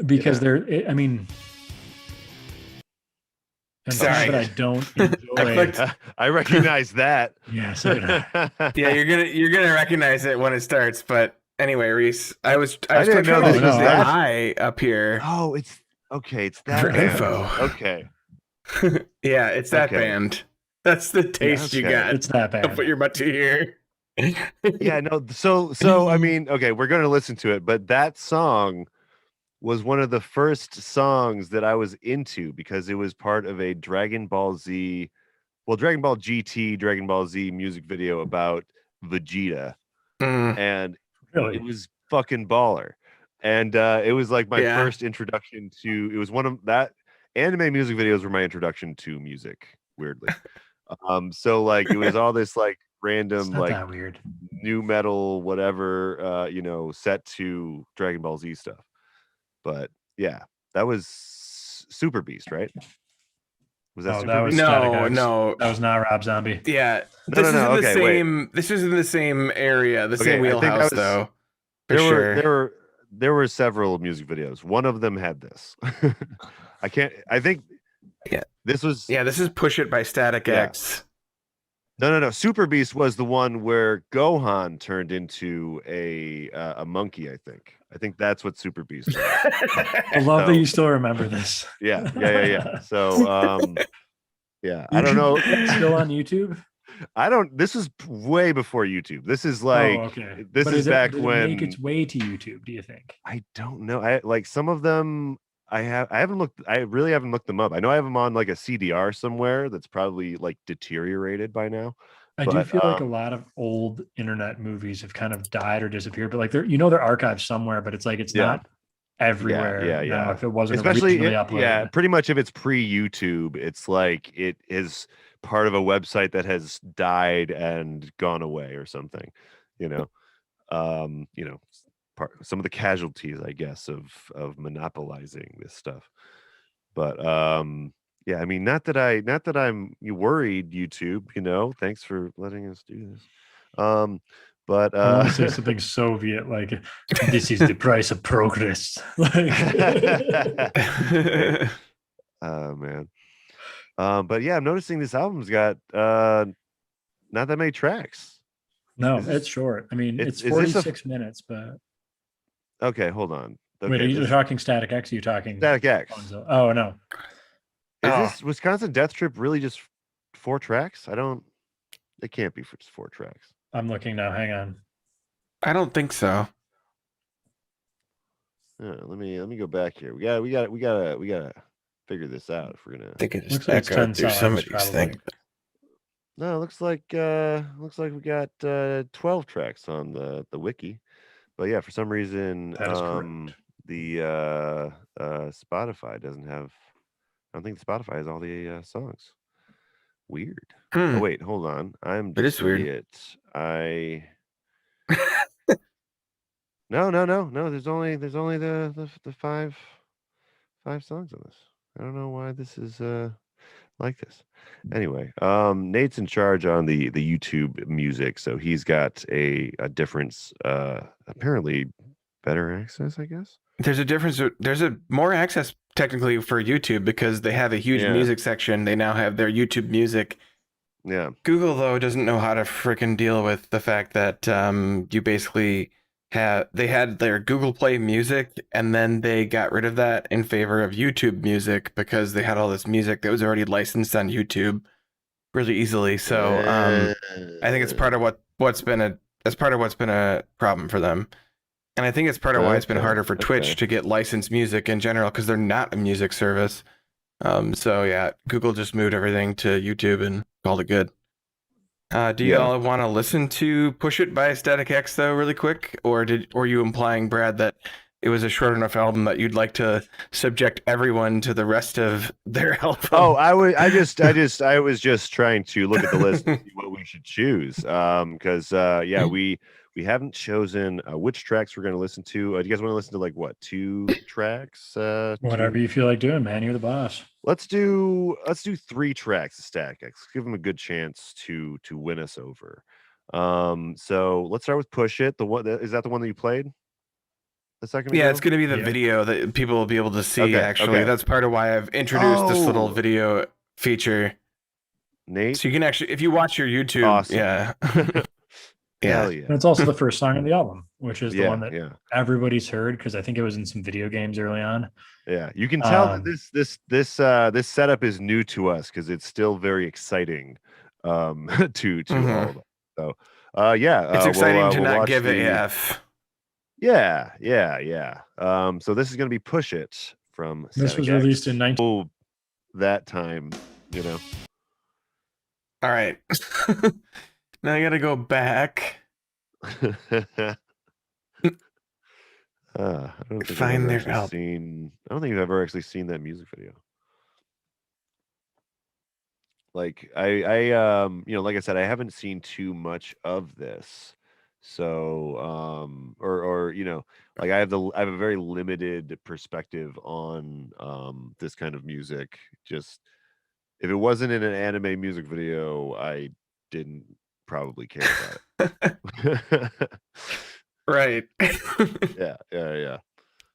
because I mean, and Sorry. that I don't enjoy. I recognize that. Yeah, so did I. Yeah, you're gonna recognize it when it starts. But anyway, Reese, I was didn't know trying this to was use the that. eye up here. Oh, it's okay. It's that For band. info. Okay. Yeah, it's that band. That's the taste you got. It's that band. Of what you're about to hear. Yeah, no. So I mean, okay, we're gonna listen to it, but that song was one of the first songs that I was into because it was part of a Dragon Ball Z, Dragon Ball GT, Dragon Ball Z music video about Vegeta, and it was fucking baller. And it was like my first introduction to. It was one of that anime music videos were my introduction to music. Weirdly, so like it was all this like random like that weird new metal whatever set to Dragon Ball Z stuff. But yeah, that was Super Beast, right? Was that Super Beast? No, that was not Rob Zombie. Yeah, this is in the same. This is in the same area, the same wheelhouse, though. There were several music videos. One of them had this. This was. Yeah, this is "Push It" by Static X. No. Super Beast was the one where Gohan turned into a monkey. I think that's what Super Beast was. I love that you still remember this. Yeah. So yeah, I don't know. Still on YouTube? This is way before YouTube. This is like this but is back did when it make its way to YouTube, do you think? I don't know. I like some of them I really haven't looked them up. I know I have them on like a CDR somewhere that's probably like deteriorated by now. I do feel like a lot of old internet movies have kind of died or disappeared, but like they're archived somewhere, but it's like it's not everywhere yeah. now if it wasn't Especially, originally uploaded. yeah, pretty much if it's pre-YouTube, it's like it is part of a website that has died and gone away or something, you know. Some of the casualties, I guess, of monopolizing this stuff. But yeah, I mean, not that I'm worried, YouTube, thanks for letting us do this. But I want to say something Soviet, like this is the price of progress. Like, oh man. But yeah, I'm noticing this album's got not that many tracks. no, Is this- it's short. I mean, it's- it's is this a- 46 minutes, but Okay, hold on. Okay, wait, are you talking Static X? Or are you talking Static X. Bonzo? Oh no, Is Oh. this Wisconsin Death Trip really just 4 tracks? It can't be for just 4 tracks. I'm looking now. Hang on. I don't think so. Let me go back here. We gotta figure this out if we're gonna. I think it Looks just like it's 10 echoed through some of songs, these probably. things. No, it looks like we got 12 tracks on the wiki, but yeah, for some reason That is correct. the Spotify doesn't have. I don't think Spotify has all the songs. Weird. Hmm. Oh wait, hold on. I'm It just is weird. idiot. No. There's only the five songs on this. I don't know why this is like this. Anyway, Nate's in charge on the YouTube music, so he's got a difference. Apparently, better access, I guess. There's a difference. There's a more access technically for YouTube because they have a huge Yeah. music section. They now have their YouTube music. Yeah. Google though doesn't know how to freaking deal with the fact that you basically they had their Google Play Music and then they got rid of that in favor of YouTube Music because they had all this music that was already licensed on YouTube really easily. So I think it's part of what's been a problem for them. And I think it's part of why it's been Okay, harder for Twitch okay. to get licensed music in general because they're not a music service. So yeah, Google just moved everything to YouTube and called it good. Do you Yeah. all want to listen to "Push It" by Static X though, really quick, or were you implying, Brad, that it was a short enough album that you'd like to subject everyone to the rest of their album? Oh, I was just trying to look at the list and see what we should choose. Because yeah, we haven't chosen which tracks we're going to listen to. Do you guys want to listen to like what 2 tracks? Whatever you feel like doing, man. You're the boss. Let's do 3 tracks of Static X. Give them a good chance to win us over. So let's start with "Push It." Is that the one that you played a second ago? Yeah, it's going to be the Yeah. video that people will be able to see. Okay, Actually, okay. that's part of why I've introduced this little Oh. video feature. Nate. So you can actually, if you watch your YouTube, Awesome. yeah, Hell And yeah. it's also the first song on the album, which is the one that Yeah. everybody's heard because I think it was in some video games early on. Yeah, you can tell Um, that this setup is new to us because it's still very exciting to Mhm. all of us. So yeah, it's exciting to we'll not watch give the- AF. Yeah. So this is gonna be "Push It" from This Static was X. released in 19. Oh, that time, you know. All right, now I got to go back. I don't think Find I've their ever album. seen. I don't think I've ever actually seen that music video. Like like I said, I haven't seen too much of this. So or like I have a very limited perspective on this kind of music. Just if it wasn't in an anime music video, I didn't probably care about it. Right. Yeah.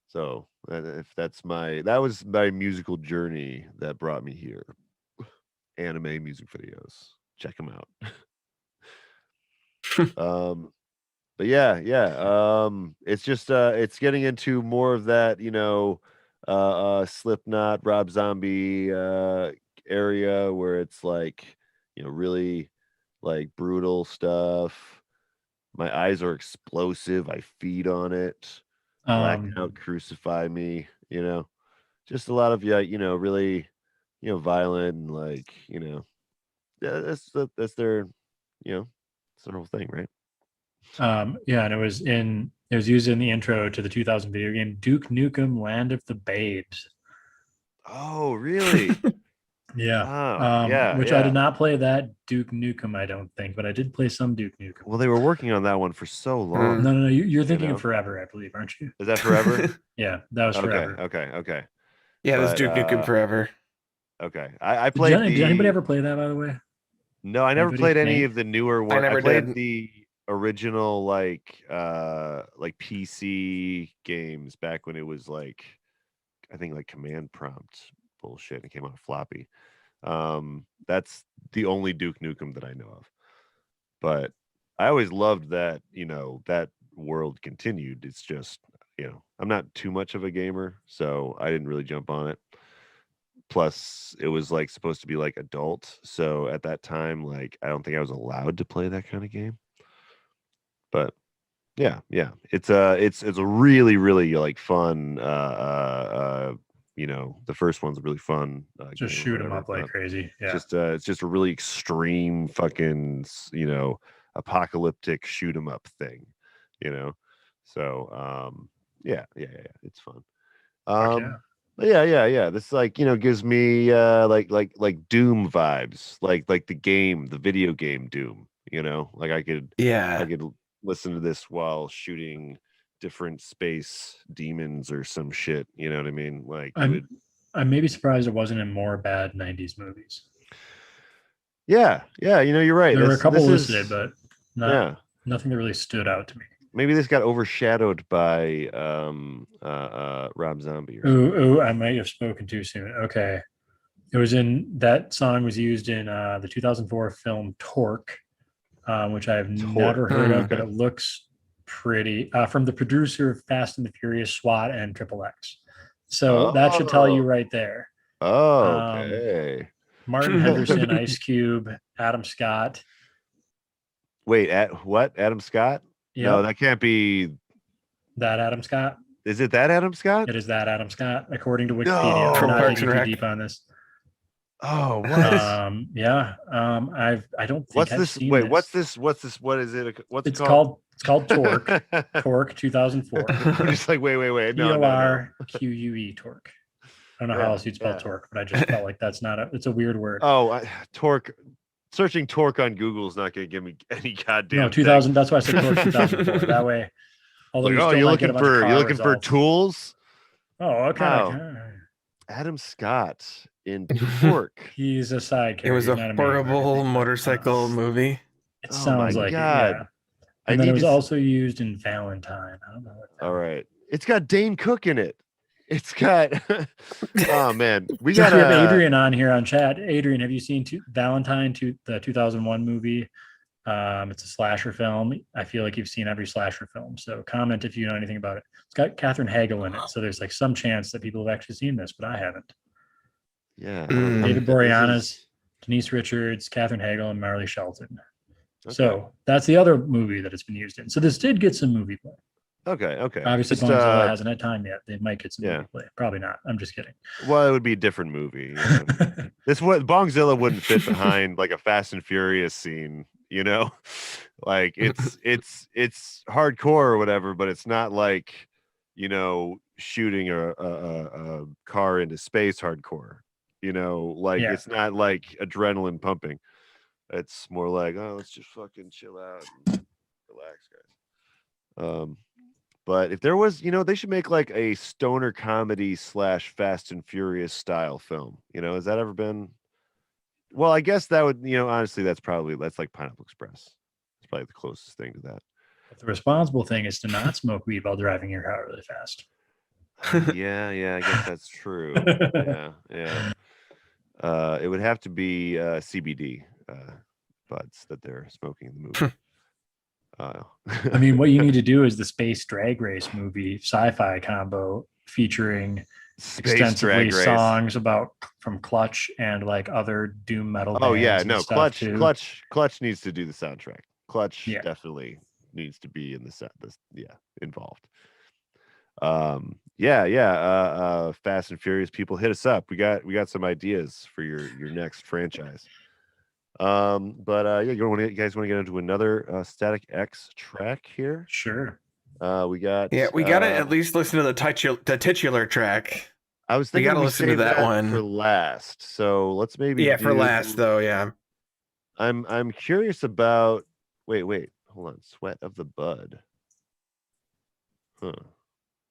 So if that was my musical journey that brought me here. Anime music videos, check them out. But yeah. It's just it's getting into more of that, Slipknot, Rob Zombie area where it's like, really like brutal stuff. My eyes are explosive. I feed on it. Blackout, crucify me. Just a lot of really, violent and like, that's their, it's their whole thing, right? Yeah, and it was in It was used in the intro to the 2000 video game Duke Nukem Land of the Babes. Oh, really? Yeah. Oh, yeah, Which I did yeah. not play that Duke Nukem, I don't think, but I did play some Duke Nukem. Well, they were working on that one for so long. No. You're thinking know? of Forever, I believe, aren't you? Is that forever? Yeah, that was Okay, Forever. okay. Yeah, this But, Duke Nukem Forever. Okay, I Did, played did anybody ever play that, by the way? No, I never Anybody? played any Nate? of the newer ones. never I played did. the original like PC games back when it was like I think like command prompt bullshit. It came on a floppy. That's the only Duke Nukem that I know of. But I always loved that, that world continued. It's just, I'm not too much of a gamer, so I didn't really jump on it. Plus, it was like supposed to be like adult. So at that time, like I don't think I was allowed to play that kind of game. But yeah. It's a really, really like fun the first one's a really fun Just game or shoot them whatever, up like but crazy. Yeah. it's just a really extreme fucking apocalyptic shoot 'em up thing, so yeah, it's fun. Fuck yeah. But yeah, this gives me like Doom vibes, like the video game Doom, like I could listen to this while shooting different space demons or some shit, you know what I mean? Like I'm maybe surprised it wasn't in more bad 90s movies. Yeah, you're right. There were a couple listed, but nothing that really stood out to me. Maybe this got overshadowed by Rob Zombie. Ooh, I might have spoken too soon. Okay. It was that song was used in the 2004 film Torque, which I have never heard of, but it looks pretty, from the producer of Fast and the Furious, SWAT, and Triple X. So that should tell you right there. Okay. Martin Henderson, Ice Cube, Adam Scott. Wait, what? Adam Scott? Yep. No, that can't be that Adam Scott. Is it that Adam Scott? It is that Adam Scott, according to Wikipedia. No. From Parks and Rec. Deep on this. Oh, what? Yeah. I don't think what's I've this? seen Wait, this. What's this? What is it? What's it called? It's called Torque. Torque 2004. I'm just like, wait. No. TORQUE Torque. I don't know how else you'd spell torque, but I just felt like it's a weird word. Oh, torque. Searching torque on Google is not going to give me any goddamn. No, 2000. That's why I said torque 2004. That way, although you're looking for tools. Oh, okay. Wow. Adam Scott in Torque. He's a side character. It was a horrible motorcycle movie. It sounds like God. It, yeah. And then it was also used in Valentine. I don't know. All right. It's got Dane Cook in it. It's got oh man, we got Adrian on here on chat. Adrian, have you seen Valentine, the 2001 movie? It's a slasher film. I feel like you've seen every slasher film, so comment if you know anything about it. It's got Katherine Hagel in it, so there's like some chance that people have actually seen this, but I haven't. Yeah. David Boreanaz, Denise Richards, Katherine Hagel, and Marley Shelton. Okay. So that's the other movie that it's been used in. So this did get some movie play. Okay. Obviously, Bongzilla hasn't had time yet. They might get some movie play. Probably not. I'm just kidding. Well, it would be a different movie. Bongzilla wouldn't fit behind like a Fast and Furious scene. Like it's hardcore or whatever, but it's not like shooting a car into space hardcore. It's not like adrenaline pumping. It's more like, oh, let's just fucking chill out and relax, guys. But if there was, they should make like a stoner comedy / Fast and Furious style film. Has that ever been? Well, I guess that would, honestly, that's like Pineapple Express. It's probably the closest thing to that. But the responsible thing is to not smoke weed while driving your car really fast. Yeah, I guess that's true. Yeah. It would have to be CBD buds that they're smoking in the movie. I mean, what you need to do is the Space Drag Race movie sci-fi combo featuring extensively songs from Clutch and like other doom metal bands. Oh yeah, no, Clutch needs to do the soundtrack. Clutch definitely needs to be in involved. Fast and Furious people, hit us up. We got some ideas for your next franchise. You guys want to get into another Static X track here? Sure. We got. Yeah, we gotta at least listen to the titular track. I was we thinking gotta listen to saved that one for last. So let's maybe. Yeah, for last though. Yeah. I'm curious about. Wait, hold on. Sweat of the Bud. Huh.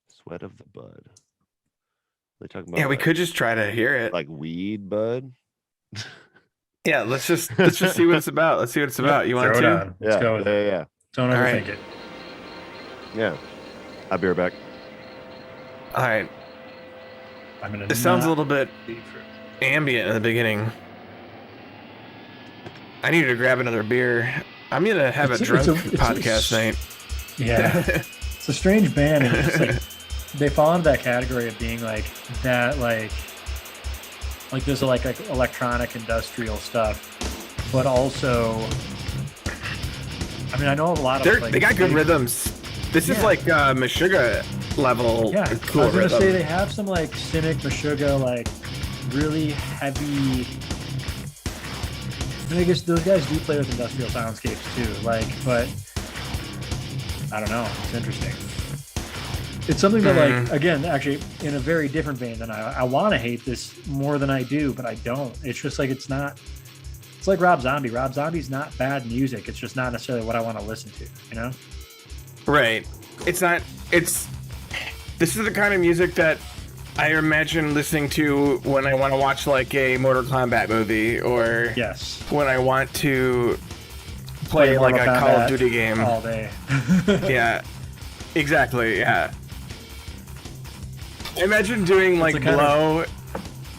Sweat of the Bud. They talking about. Yeah, we could just try to hear it. Like weed, bud. Yeah, let's just see what it's about. Let's see what it's about. You want Throw it to? on. Let's go with it. Yeah. Don't All overthink right. it. Yeah. I'll be right back. All right. I'm gonna. It sounds a not little bit be for- ambient in the beginning. I need to grab another beer. I'm gonna have a drunk podcast night. Yeah, it's a strange band, and it's just like they fall into that category of being like that, like this like electronic industrial stuff, but also, I mean, I know a lot of They got good rhythms. This is like Meshuggah level. Yeah, cool I was gonna rhythm. say they have some like Cynic, Meshuggah, like really heavy. I guess those guys do play with industrial soundscapes too, like, but I don't know. It's interesting. It's something that, like, again, actually, in a very different vein than I want to hate this more than I do, but I don't. It's just like it's not. It's like Rob Zombie. Rob Zombie's not bad music. It's just not necessarily what I want to listen to. You know? Right. It's not. It's. This is the kind of music that I imagine listening to when I want to watch like a Mortal Kombat movie, or yes, when I want to play like a Call of Duty game all day. Yeah, exactly. Yeah. Imagine doing like blow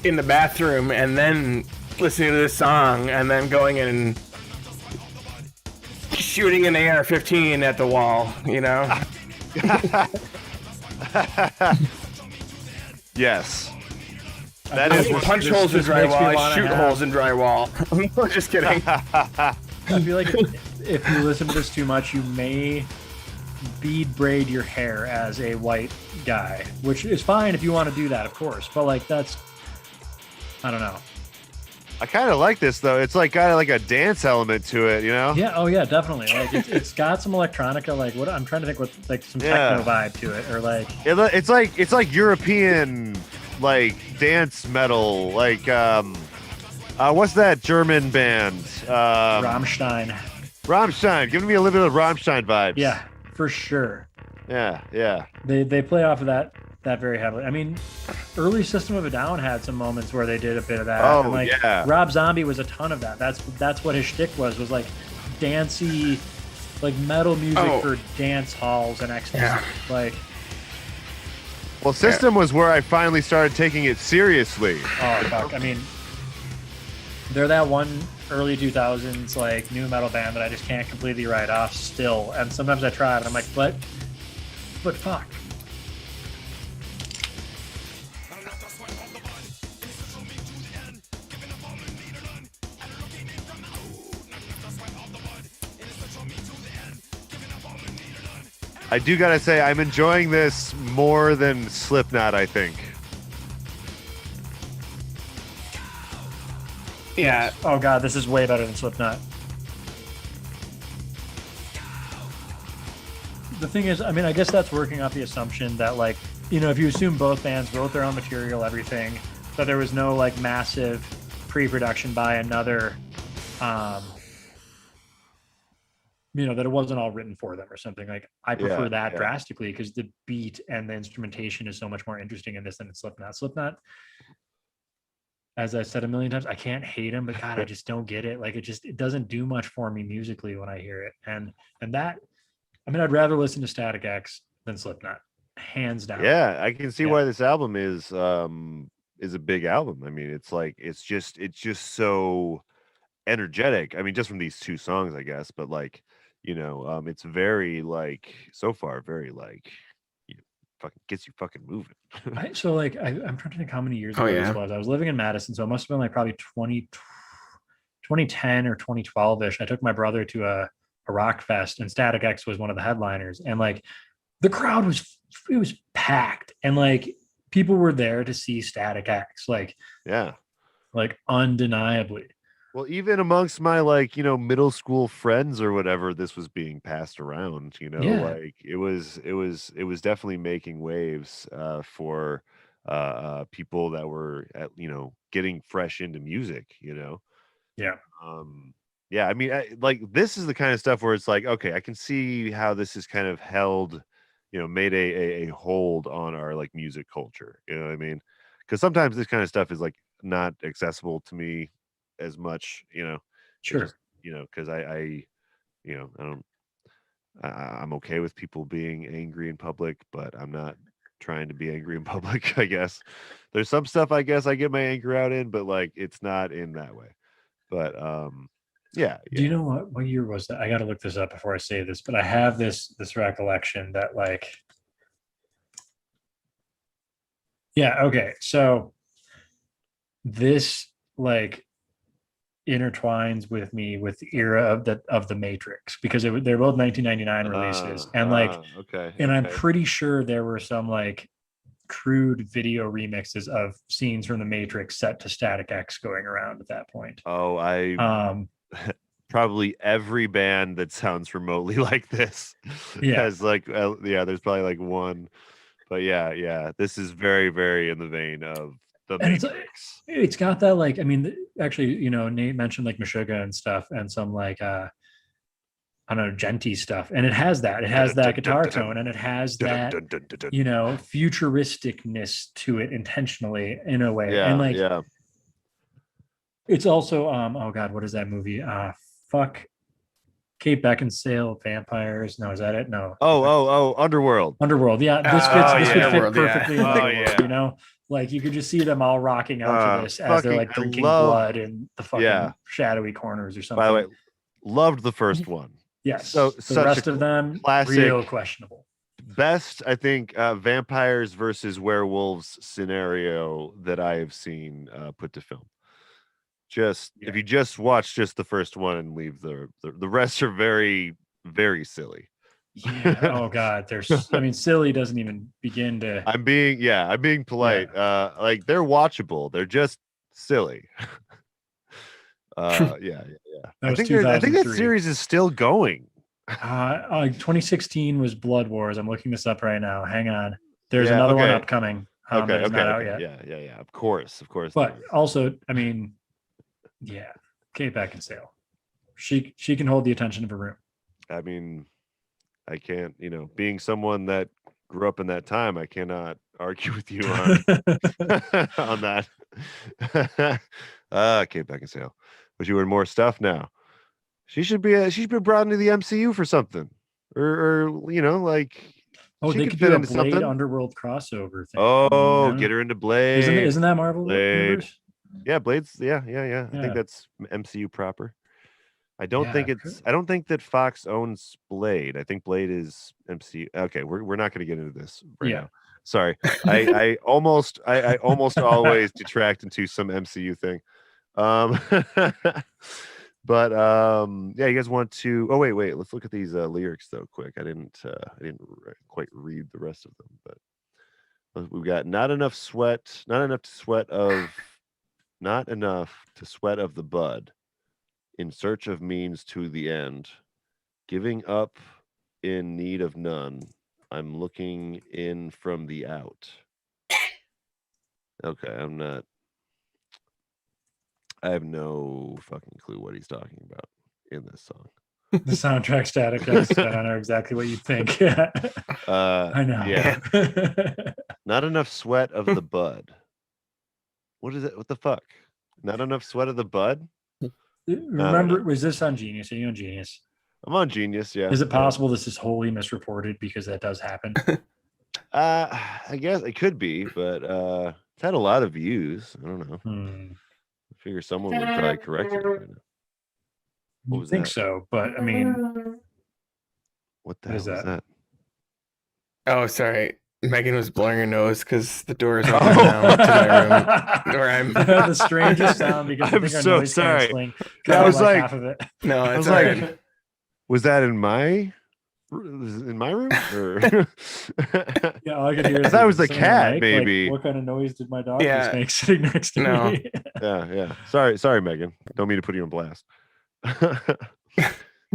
in the bathroom and then listening to this song and then going and shooting an AR-15 at the wall. You know. Yes. That is punch holes in drywall, shoot holes in drywall. I'm just kidding. I feel like if you listen to this too much, you may bead braid your hair as a white guy, which is fine if you want to do that, of course. But like that's, I don't know. I kind of like this though. It's like got like a dance element to it, you know? Yeah. Oh yeah, definitely. Like it's got some electronica. Like what I'm trying to think, what like some techno vibe to it, or like it's like European like dance metal. Like what's that German band? Rammstein. Rammstein, giving me a little bit of Rammstein vibes. Yeah, for sure. Yeah. They play off of that very heavily. I mean, early System of a Down had some moments where they did a bit of that. Oh, and like, yeah. Rob Zombie was a ton of that. That's what his shtick was like dancey, like metal music for dance halls and ecstasy. Yeah. Like, well, System was where I finally started taking it seriously. oh fuck. I mean, they're that one early 2000s like new metal band that I just can't completely write off still. And sometimes I try it and I'm like, but fuck. I do gotta say, I'm enjoying this more than Slipknot, I think. Yeah. Oh god, this is way better than Slipknot. The thing is, I mean, I guess that's working off the assumption that, like, you know, if you assume both bands wrote their own material, everything, that there was no like massive pre-production by another, you know, that it wasn't all written for them or something. Like, I prefer that drastically because the beat and the instrumentation is so much more interesting in this than in Slipknot. Slipknot, as I said a million times, I can't hate him, but God, I just don't get it. Like, it doesn't do much for me musically when I hear it. And that, I mean, I'd rather listen to Static X than Slipknot, hands down. Yeah, I can see why this album is a big album. I mean, it's like it's just so energetic. I mean, just from these two songs, I guess, but like, you know, it's very like so far very like fucking gets you fucking moving. So like I'm trying to think how many years ago this was. I was living in Madison, so it must have been like probably 2010 or 2012ish. I took my brother to a rock fest, and Static X was one of the headliners, and like the crowd was packed, and like people were there to see Static X, like yeah, like undeniably. Well, even amongst my like, middle school friends or whatever, this was being passed around, Yeah. like it was definitely making waves for people that were getting fresh into music. Yeah. Yeah, I mean, like this is the kind of stuff where it's like, okay, I can see how this is kind of held, made a hold on our like music culture. You know what I mean? Because sometimes this kind of stuff is like not accessible to me as much. It Sure. just because I don't. I'm okay with people being angry in public, but I'm not trying to be angry in public. I guess there's some stuff I guess I get my anger out in, but like it's not in that way. But yeah, Do you know what year was that? I got to look this up before I say this, but I have this recollection that like, yeah, okay, so this like intertwines with me with the era of the Matrix because they're both 1999 releases, and like, okay, and I'm okay. pretty sure there were some like crude video remixes of scenes from the Matrix set to Static X going around at that point. Oh, probably every band that sounds remotely like this Yeah. has like there's probably like one, but yeah, this is very, very in the vein of the And Matrix. it's got that like, I mean, actually, Nate mentioned like Meshuggah and stuff and some like I don't know, genty stuff, and it has that guitar tone, and it has that futuristicness to it intentionally in a way. And like, yeah. it's also oh god, what is that movie? Fuck, Kate Beckinsale, Vampires. No, is that it? No. Oh, Underworld. Underworld. Yeah, this would fit Underworld, yeah. perfectly in Oh, Underworld, yeah. Like you could just see them all rocking out to this as they're like fucking drinking love- blood in the fucking Yeah. shadowy corners or something. By the way, loved the first one. yes. so the such rest a of them classic- real questionable. Best, I think, vampires versus werewolves scenario that I have seen put to film. If you just watch just the first one and leave the rest are very, very silly. Yeah. Oh god, silly doesn't even begin to. I'm being polite. Like they're watchable. They're just silly. Yeah. That was I think that 2003. series is still going. 2016 was Blood Wars. I'm looking this up right now. Hang on. There's another one upcoming. That is not out yet. Yeah. Of course. But also, I mean, yeah, Kate Beckinsale. She can hold the attention of a room. I mean, I can't, being someone that grew up in that time, I cannot argue with you on on that. Kate Beckinsale. But you in more stuff now. She should be brought into the MCU for something. Or like she they could could fit do a into Blade something. Underworld crossover thing. Oh, get her into Blade. Isn't that Marvel Blade. universe? Yeah, Blade's I think that's MCU proper. I don't think that Fox owns Blade. I think Blade is MCU. Okay, we're not going to get into this right now. Sorry. I almost always detract into some MCU thing. But you guys want to wait, let's look at these lyrics though quick. I didn't quite read the rest of them, but we've got not enough to sweat of the bud, in search of means to the end, giving up in need of none, I'm looking in from the out. Okay, I have no fucking clue what he's talking about in this song. The soundtrack Static X. I don't know exactly what you think. I know. Yeah. Not enough sweat of the bud. What is it? What the fuck? Not enough sweat of the bud? Remember, was this on Genius? Are you on Genius? I'm on Genius, yeah. Is it possible this is wholly misreported because that does happen? I guess it could be, but it's had a lot of views. I don't know. I figure someone would probably correct it. What was I think that? so, but I mean, What the hell is that? Oh, sorry. Megan was blowing her nose because the door is open now to my room. Where I'm the strangest sound because I I'm think our so noise sorry. canceling I was like half of it. no, I it's was all like, right. was that in my in my room? Or Yeah, all I could hear I is thought it was the someone cat, like, maybe. what kind of noise did my dog Yeah. just make sitting next to No. me? Yeah. Sorry, Megan. Don't mean to put you on blast.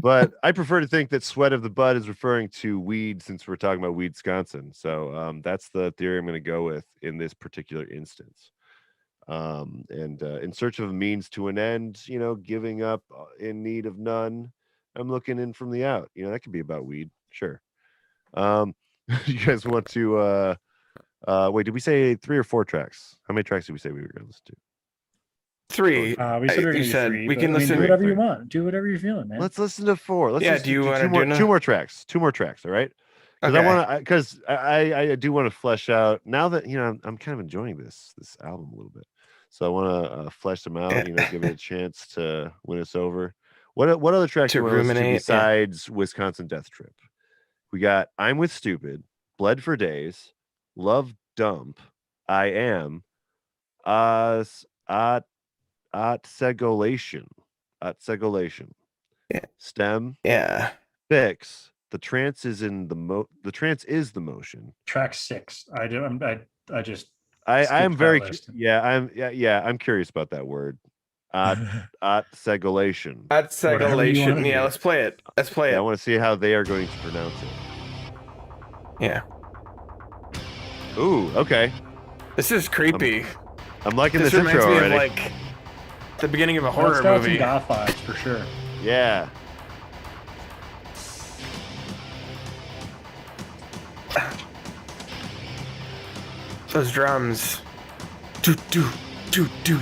But I prefer to think that sweat of the butt is referring to weed, since we're talking about Wisconsin. So that's the theory I'm going to go with in this particular instance. And in search of a means to an end, giving up in need of none, I'm looking in from the out. That could be about weed. Sure. You guys want to wait, did we say 3 or 4 tracks? How many tracks did we say we were going to listen to? 3. We said we were You gonna do said 3, we but, can I mean, listen. do whatever you three. want. Do whatever you're feeling, man. Let's listen to 4. Let's Yeah, listen do you to wanna two more, do no- 2 more tracks. 2 more tracks, all right? Because I do want to flesh out, now that I'm kind of enjoying this album a little bit. So I want to flesh them out, Yeah. give it a chance to win us over. What other tracks To do you want to listen to ruminate, yeah. besides Wisconsin Death Trip? We got I'm with Stupid, Bled for Days, Love Dump, I Am, Segolation, Yeah. Stem, Yeah. Fix. The trance is the motion. Track 6. I just I skipped am that very list. I'm curious about that word. Segolation. At Whatever you wanna segulation. do. Yeah, let's play it. Let's play Yeah, I it. want to see how they are going to pronounce it. Yeah. Ooh, okay. This is creepy. I'm liking This this reminds intro me already. of like the beginning of a It's horror got some movie. goth vibes for sure. Yeah. Those drums. Do do do do.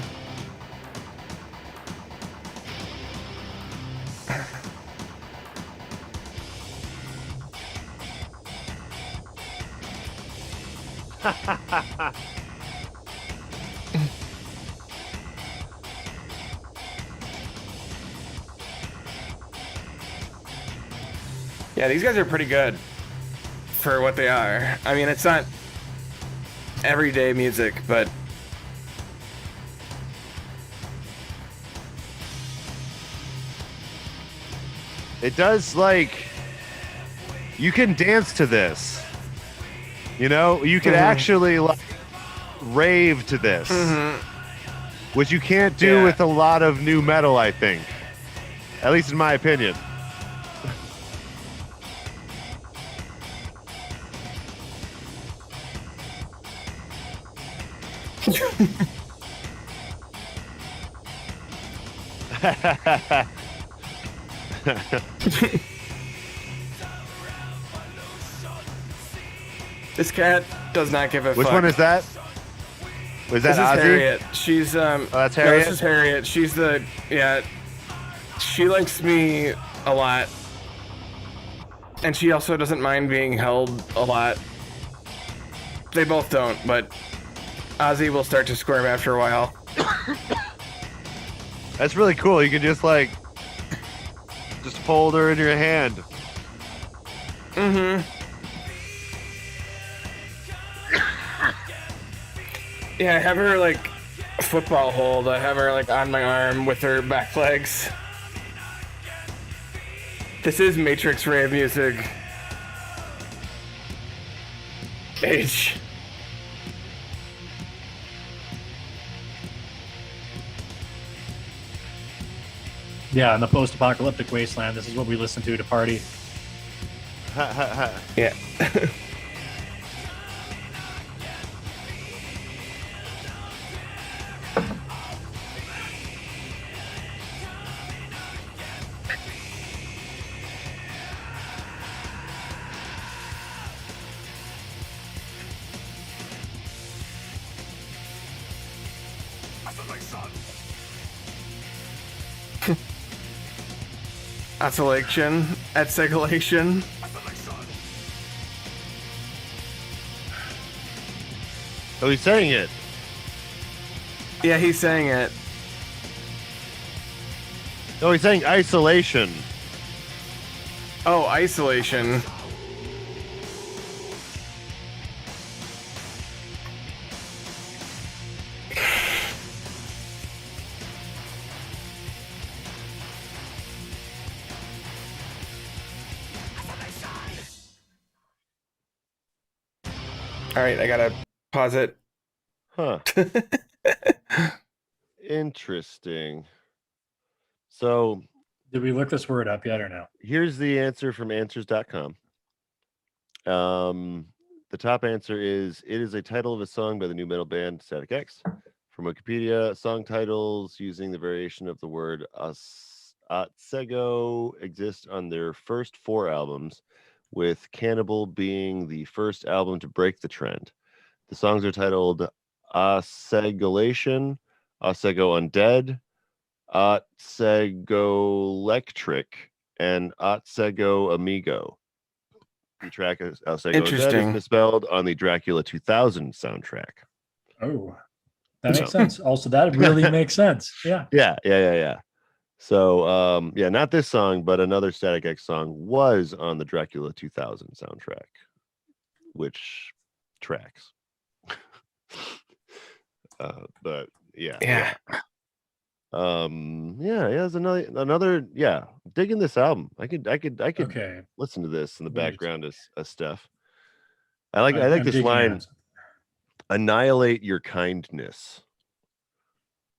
Yeah, these guys are pretty good for what they are. I mean, it's not everyday music, but It does, you can dance to this. You can actually rave to this. Which you can't do Yeah. with a lot of new metal, I think. At least in my opinion. this cat does not give a Which fuck. one is that? Was that This is Ozzy? Harriet. She's that's no, Harriet? this is Harriet. She's she likes me a lot. And she also doesn't mind being held a lot. They both don't, but Ozzy will start to squirm after a while. That's really cool. You can just hold her in your hand. Mm-hmm. Yeah, I have her football hold. I have her on my arm with her back legs. This is Matrix rave music. H. Yeah, in the post-apocalyptic wasteland, this is what we listen to party. Yeah. Oscillation, exhalation. Oh, he's saying it. Yeah, he's saying it. No, he's saying isolation. Oh, isolation. All right, I gotta pause it. Huh. Interesting. So Did we look this word up yet or no? here's the answer from answers.com. The top answer is it is a title of a song by the new metal band Static X. From Wikipedia, song titles using the variation of the word Otsego exist on their first 4 albums, with Cannibal being the first album to break the trend. The songs are titled Ossegolation, Ossego Undead, Otsego Electric, and Otsego Amigo. The track is Otsego Undead is Interesting. misspelled on the Dracula 2000 soundtrack. Oh, that makes sense. Also, that really makes sense. Yeah. Yeah. So, not this song, but another Static X song was on the Dracula 2000 soundtrack, which tracks. But yeah. There's another digging this album. I could Okay. listen to this in the Wait. background as stuff. I like I'm this digging line, that. annihilate your kindness.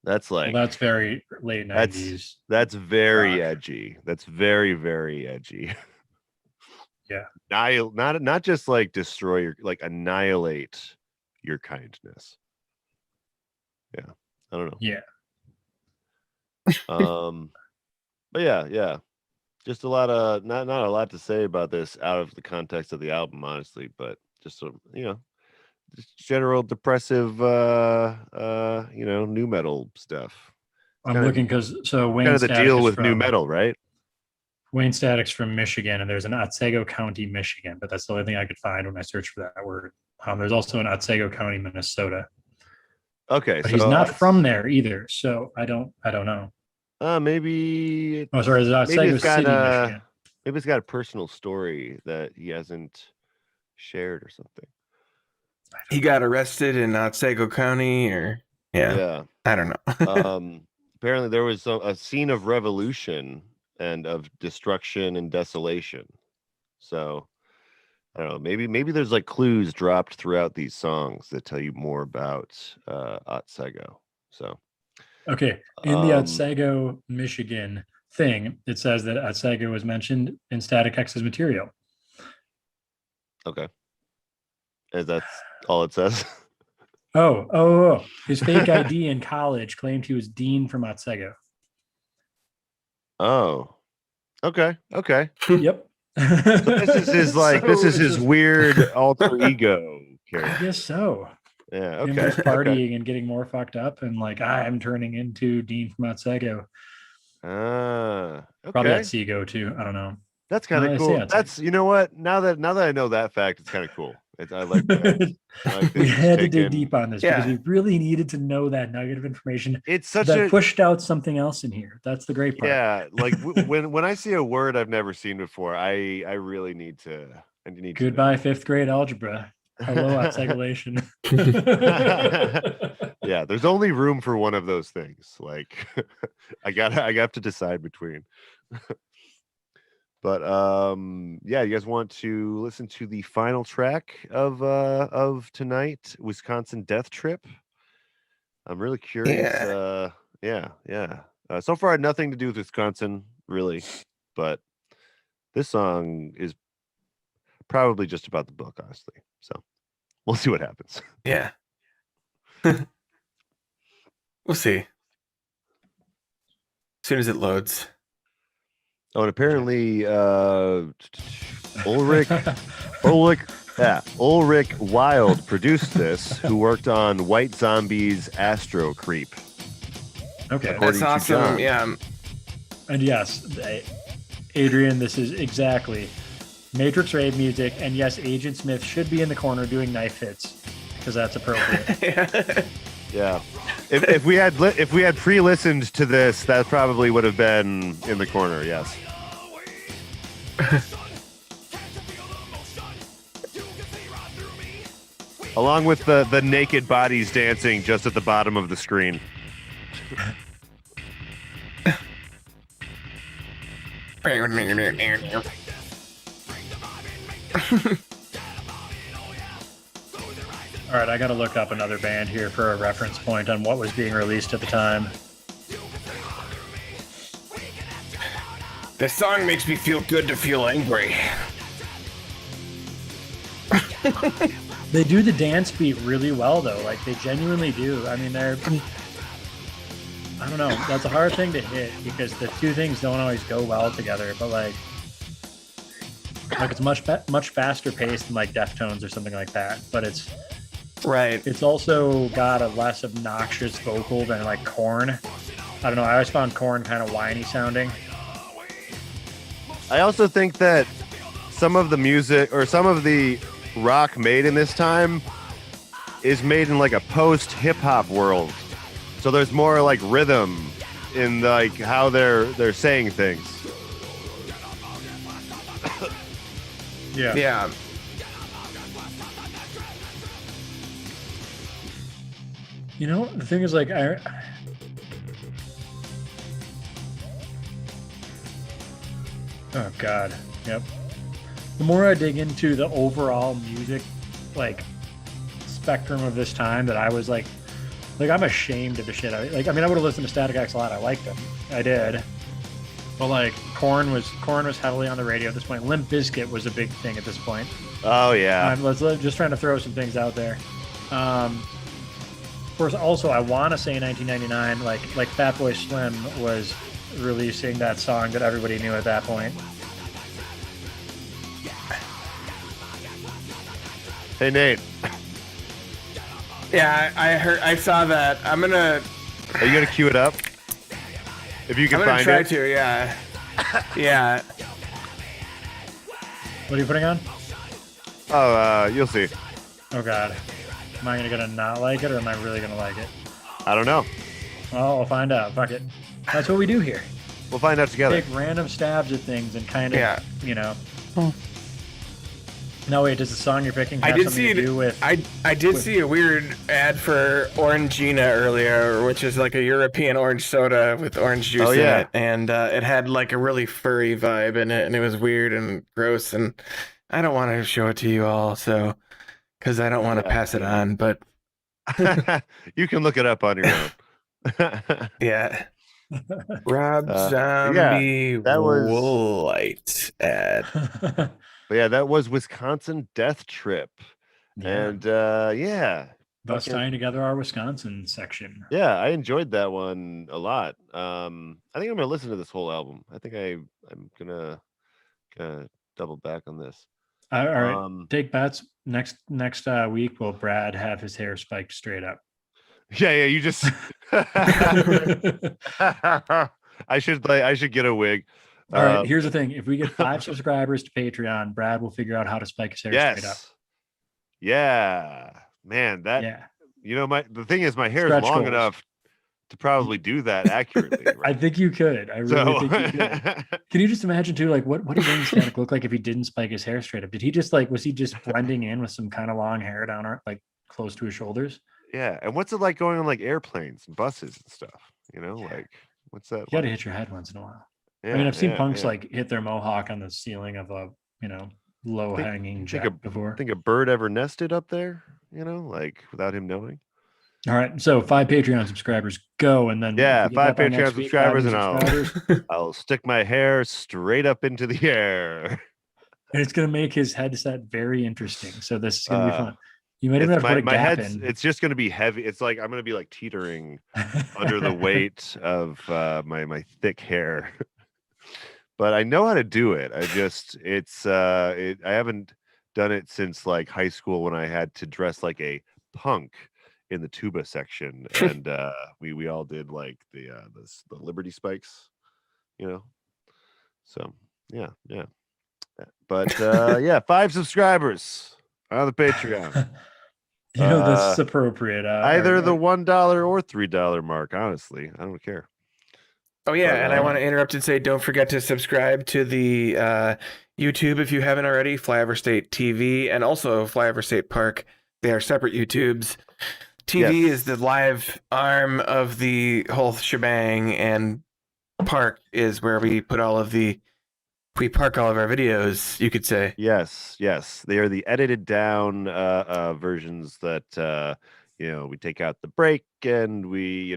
That's like, Well, that's very late 90s. that's very rock. edgy. That's very, very edgy. Yeah. Not just like destroy your, like annihilate your kindness. Yeah. I don't know. Yeah. But yeah. Just a lot of not a lot to say about this out of the context of the album, honestly, but just just general depressive new metal stuff. I'm looking because Wayne Kind of the Static deal is with from, new metal, right? Wayne Static's from Michigan, and there's an Otsego County, Michigan, but that's the only thing I could find when I searched for that word. There's also an Otsego County, Minnesota. Okay, But so he's not from there either, so I don't know. Maybe Sorry, it's Otsego City, Michigan. maybe it's got a personal story that he hasn't shared or something. He got arrested in Otsego County, or I don't know. Apparently there was a scene of revolution and of destruction and desolation. So I don't know, maybe there's like clues dropped throughout these songs that tell you more about Otsego. So okay, in the Otsego, Michigan thing, it says that Otsego was mentioned in Static X's material. Okay. And that's all it says. Oh. His fake ID in college claimed he was Dean from Otsego. Oh. Okay. Yep. So this is his weird alter ego character. I guess so. Yeah, Him okay. just partying and getting more fucked up and like, I'm turning into Dean from Otsego. Okay. Probably Otsego too. I don't know. That's kind of cool. That's, you know what? Now that I know that fact, it's kind of cool. I like that. We had to dig deep on this because we really needed to know that nugget of information. It's such that pushed out something else in here. That's the great part. Yeah, like when I see a word I've never seen before, I really need to. Goodbye, fifth grade algebra. Hello, Otsegolation. Yeah, there's only room for one of those things. Like I have to decide between. But you guys want to listen to the final track of tonight, Wisconsin Death Trip? I'm really curious. Yeah. So far, I had nothing to do with Wisconsin, really, but this song is probably just about the book, honestly. So we'll see what happens. Yeah. We'll see. As soon as it loads. Oh, and apparently Ulrich Wild produced this, who worked on White Zombie's Astro Creep. Okay. That's awesome. Yeah. And yes, Adrian, this is exactly Matrix Raid music. And yes, Agent Smith should be in the corner doing knife hits because that's appropriate. Yeah. If we had pre-listened to this, that probably would have been in the corner. Yes. Along with the naked bodies dancing just at the bottom of the screen. All right, I got to look up another band here for a reference point on what was being released at the time. This song makes me feel good to feel angry. They do the dance beat really well, though. Like, they genuinely do. I mean, I don't know. That's a hard thing to hit because the two things don't always go well together. But like it's much faster paced than like Deftones or something like that. But it's also got a less obnoxious vocal than like Korn. I don't know. I always found Korn kind of whiny sounding. I also think that some of the music or some of the rock made in this time is made in like a post hip hop world. So there's more like rhythm in like how they're saying things. Yeah. Yeah. You know, the thing is like oh God. Yep. The more I dig into the overall music like spectrum of this time, that I was like I'm ashamed of the shit. I would have listened to Static X a lot. I liked them. I did. But like Korn was heavily on the radio at this point. Limp Bizkit was a big thing at this point. Oh yeah. Let's just trying to throw some things out there. Of course, also I want to say 1999, like Fatboy Slim was releasing that song that everybody knew at that point. Hey Nate. Yeah, I saw that. Are you gonna cue it up? If you can I'm gonna find try it. to, yeah. Yeah. What are you putting on? Oh, you'll see. Oh God. Am I gonna not like it, or am I really gonna like it? I don't know. Well, we'll find out. Fuck it. That's what we do here. We'll find out together. Take random stabs at things and kind of, Yeah. you know. No, wait, does the song you're picking I have did something see to do with... I did see a weird ad for Orangina earlier, which is like a European orange soda with orange juice in it, and it had like a really furry vibe in it, and it was weird and gross, and I don't want to show it to you all, so because I don't want to pass it on, but you can look it up on your own. yeah. Rob Zombie that was Light ad. But yeah, that was Wisconsin Death Trip. Yeah. And yeah. Thus tying together our Wisconsin section. Yeah, I enjoyed that one a lot. I think I'm gonna listen to this whole album. I think I'm gonna double back on this. All right. Take bets. Next week will Brad have his hair spiked straight up? Yeah, you just I should get a wig. All right, here's the thing. If we get 5 subscribers to Patreon, Brad will figure out how to spike his hair straight up. Yeah. Man, the thing is my hair is long enough to probably do that accurately. Right? I think you could. I really think you could. Can you just imagine too, like what did Wayne Static look like if he didn't spike his hair straight up? Did he just was he just blending in with some kind of long hair down like close to his shoulders? Yeah. And what's it like going on like airplanes and buses and stuff? You know, like what's that? You got to hit your head once in a while. Yeah, I mean, I've seen punks like hit their mohawk on the ceiling of a, low hanging jet before. Think a bird ever nested up there, like without him knowing. All right. So 5 Patreon subscribers go. And then 5 Patreon subscribers and I'll stick my hair straight up into the air. And it's going to make his headset very interesting. So this is going to be fun. You might even have to put a gap in. It's just going to be heavy. It's like I'm going to be like teetering under the weight of my thick hair. But I know how to do it. I haven't done it since like high school when I had to dress like a punk in the tuba section, and we all did like the Liberty Spikes, So yeah. But 5 subscribers on the Patreon. This is appropriate. Either the $1 or $3 mark. Honestly, I don't care. Oh yeah, and I want to interrupt and say, don't forget to subscribe to the YouTube if you haven't already. Flyover State TV and also Flyover State Park. They are separate YouTubes. TV is the live arm of the whole shebang, and Park is where we put all of the We park all of our videos, you could say. Yes, yes. They are the edited down versions that we take out the break and we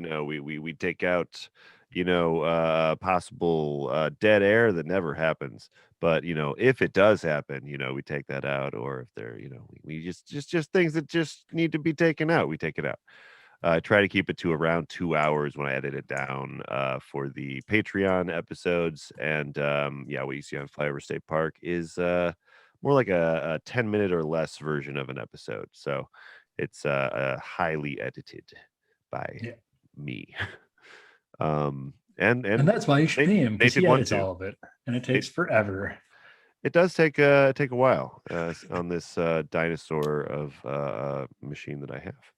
take out possible dead air that never happens. But if it does happen, we take that out, or if they're we just things that just need to be taken out, we take it out. I try to keep it to around 2 hours when I edit it down for the Patreon episodes. And what you see on Flyover State Park is more like a 10-minute or less version of an episode. So it's highly edited by me. And that's why you should pay him, because he edits all of it, and it takes forever. It does take a while on this dinosaur of machine that I have.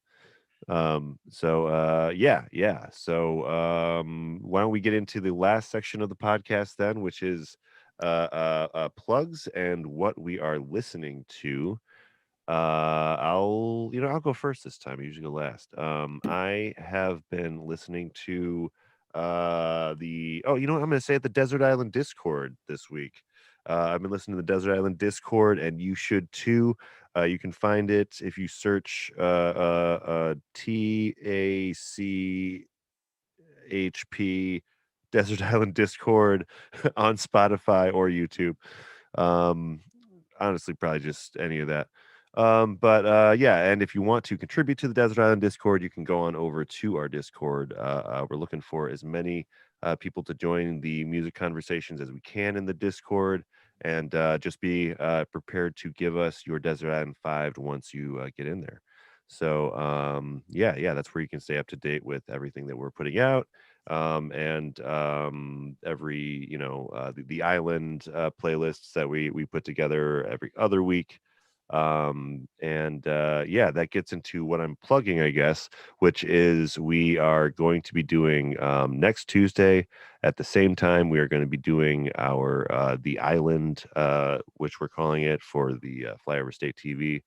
So why don't we get into the last section of the podcast then, which is plugs and what we are listening to. I'll go first this time. I usually go last. I have been listening to I'm gonna say the Desert Island Discord this week. I've been listening to the Desert Island Discord, and you should too. You can find it if you search TACHP Desert Island Discord on Spotify or YouTube. Honestly, probably just any of that. And if you want to contribute to the Desert Island Discord, you can go on over to our Discord. We're looking for as many people to join the music conversations as we can in the Discord, and just be prepared to give us your Desert Island 5 once you get in there. So that's where you can stay up to date with everything that we're putting out, and every the island playlists that we put together every other week. That gets into what I'm plugging, I guess, which is we are going to be doing next Tuesday at the same time. We are going to be doing our the island, which we're calling it, for the Flyover State TV,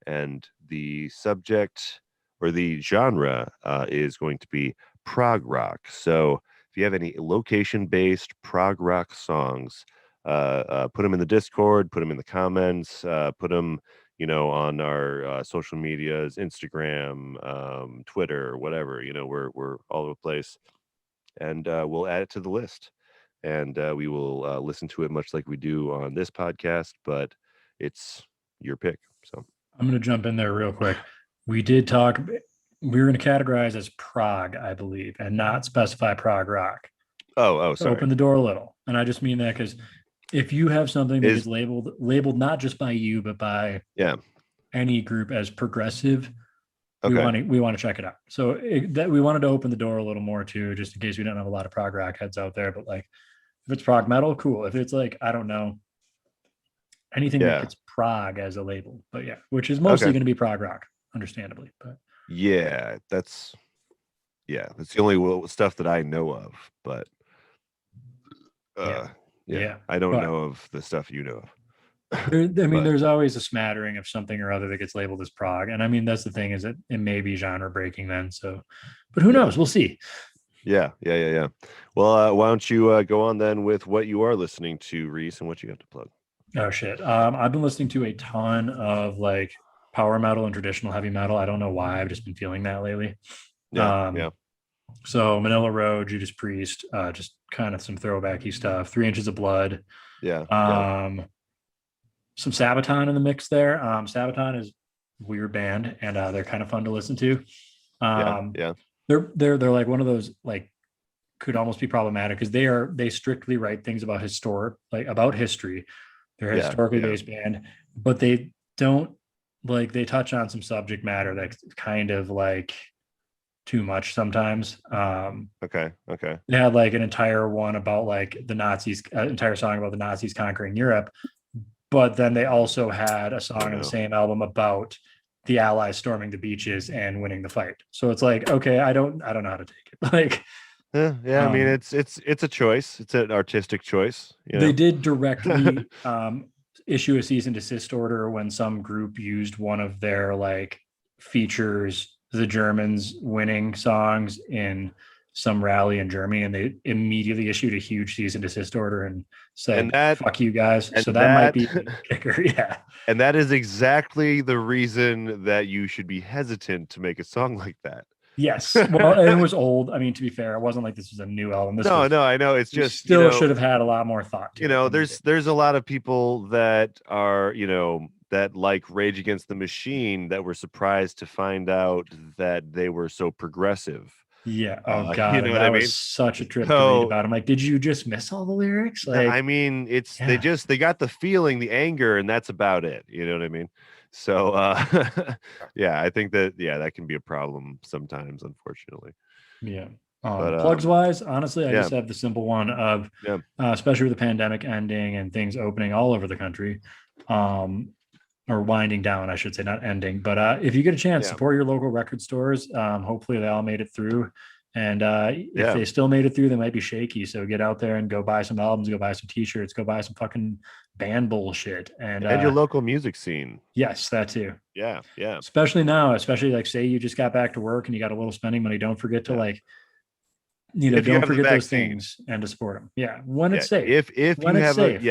and the subject or the genre is going to be prog rock. So if you have any location-based prog rock songs, put them in the Discord, put them in the comments, put them on our social medias, Instagram, Twitter, whatever. We're all over the place, and we'll add it to the list, and we will listen to it much like we do on this podcast, but it's your pick. So I'm going to jump in there real quick. We did talk, we were going to categorize as prog, I believe, and not specify prog rock. Oh, sorry. Open the door a little. And I just mean that because if you have something that is labeled not just by you, but by any group as progressive, we want to check it out. So that we wanted to open the door a little more too, just in case we don't have a lot of prog rock heads out there. But like, if it's prog metal, cool. If it's like, I don't know, anything that gets prog as a label, but which is mostly going to be prog rock, understandably. But that's the only stuff that I know of. But I don't know of the stuff you know of. There's always a smattering of something or other that gets labeled as prog, and I mean that's the thing, is that it may be genre breaking then. So, but who knows? We'll see. Yeah. Well, why don't you go on then with what you are listening to, Reese, and what you got to plug? Oh shit! I've been listening to a ton of like power metal and traditional heavy metal. I don't know why. I've just been feeling that lately. So Manila Road, Judas Priest, just kind of some throwbacky stuff. 3 Inches of Blood. Some Sabaton in the mix there. Sabaton is a weird band, and they're kind of fun to listen to. They're like one of those, like, could almost be problematic because they strictly write things about history. They're a historically based band, but they don't, like, they touch on some subject matter that's kind of like too much sometimes. Okay. They had like an entire one about like the Nazis, entire song about the Nazis conquering Europe, but then they also had a song on the same album about the Allies storming the beaches and winning the fight. So it's like, okay, I don't know how to take it. Like, I mean, it's a choice. It's an artistic choice. They did directly issue a cease and desist order when some group used one of their like features, the Germans winning songs, in some rally in Germany, and they immediately issued a huge cease and desist order and said, And that "Fuck you guys." and So that might that be the kicker. Yeah. and that is exactly the reason that you should be hesitant to make a song like that. Yes. Well, and it was old. I mean, to be fair, it wasn't like this was a new album. This was No, I know. It's we just, still should have had a lot more thought to you it know, than we did. there's a lot of people that are, that like Rage Against the Machine that were surprised to find out that they were so progressive. Yeah. Oh You god, know and what that I mean? was such a trip to So- read about. I'm like, did you just miss all the lyrics? No, Like, I mean, it's yeah. they got the feeling, the anger, and that's about it. You know what I mean? So yeah, I think that that can be a problem sometimes, unfortunately. Yeah. But, Plugs wise, honestly, I yeah. just have the simple one of, Yeah. especially with the pandemic ending and things opening all over the country, or winding down, I should say, not ending. But if you get a chance, Yeah. support your local record stores. Hopefully, they all made it through. And if Yeah. they still made it through, they might be shaky. So get out there and go buy some albums, go buy some T-shirts, go buy some fucking band bullshit. And your local music scene. yes, that too. Yeah, yeah. Especially now, especially like say you just got back to work and you got a little spending money. Don't forget to Yeah. if you have don't the forget those vaccine. things and to support them. Yeah, when Yeah, it's safe. If When you it's have safe.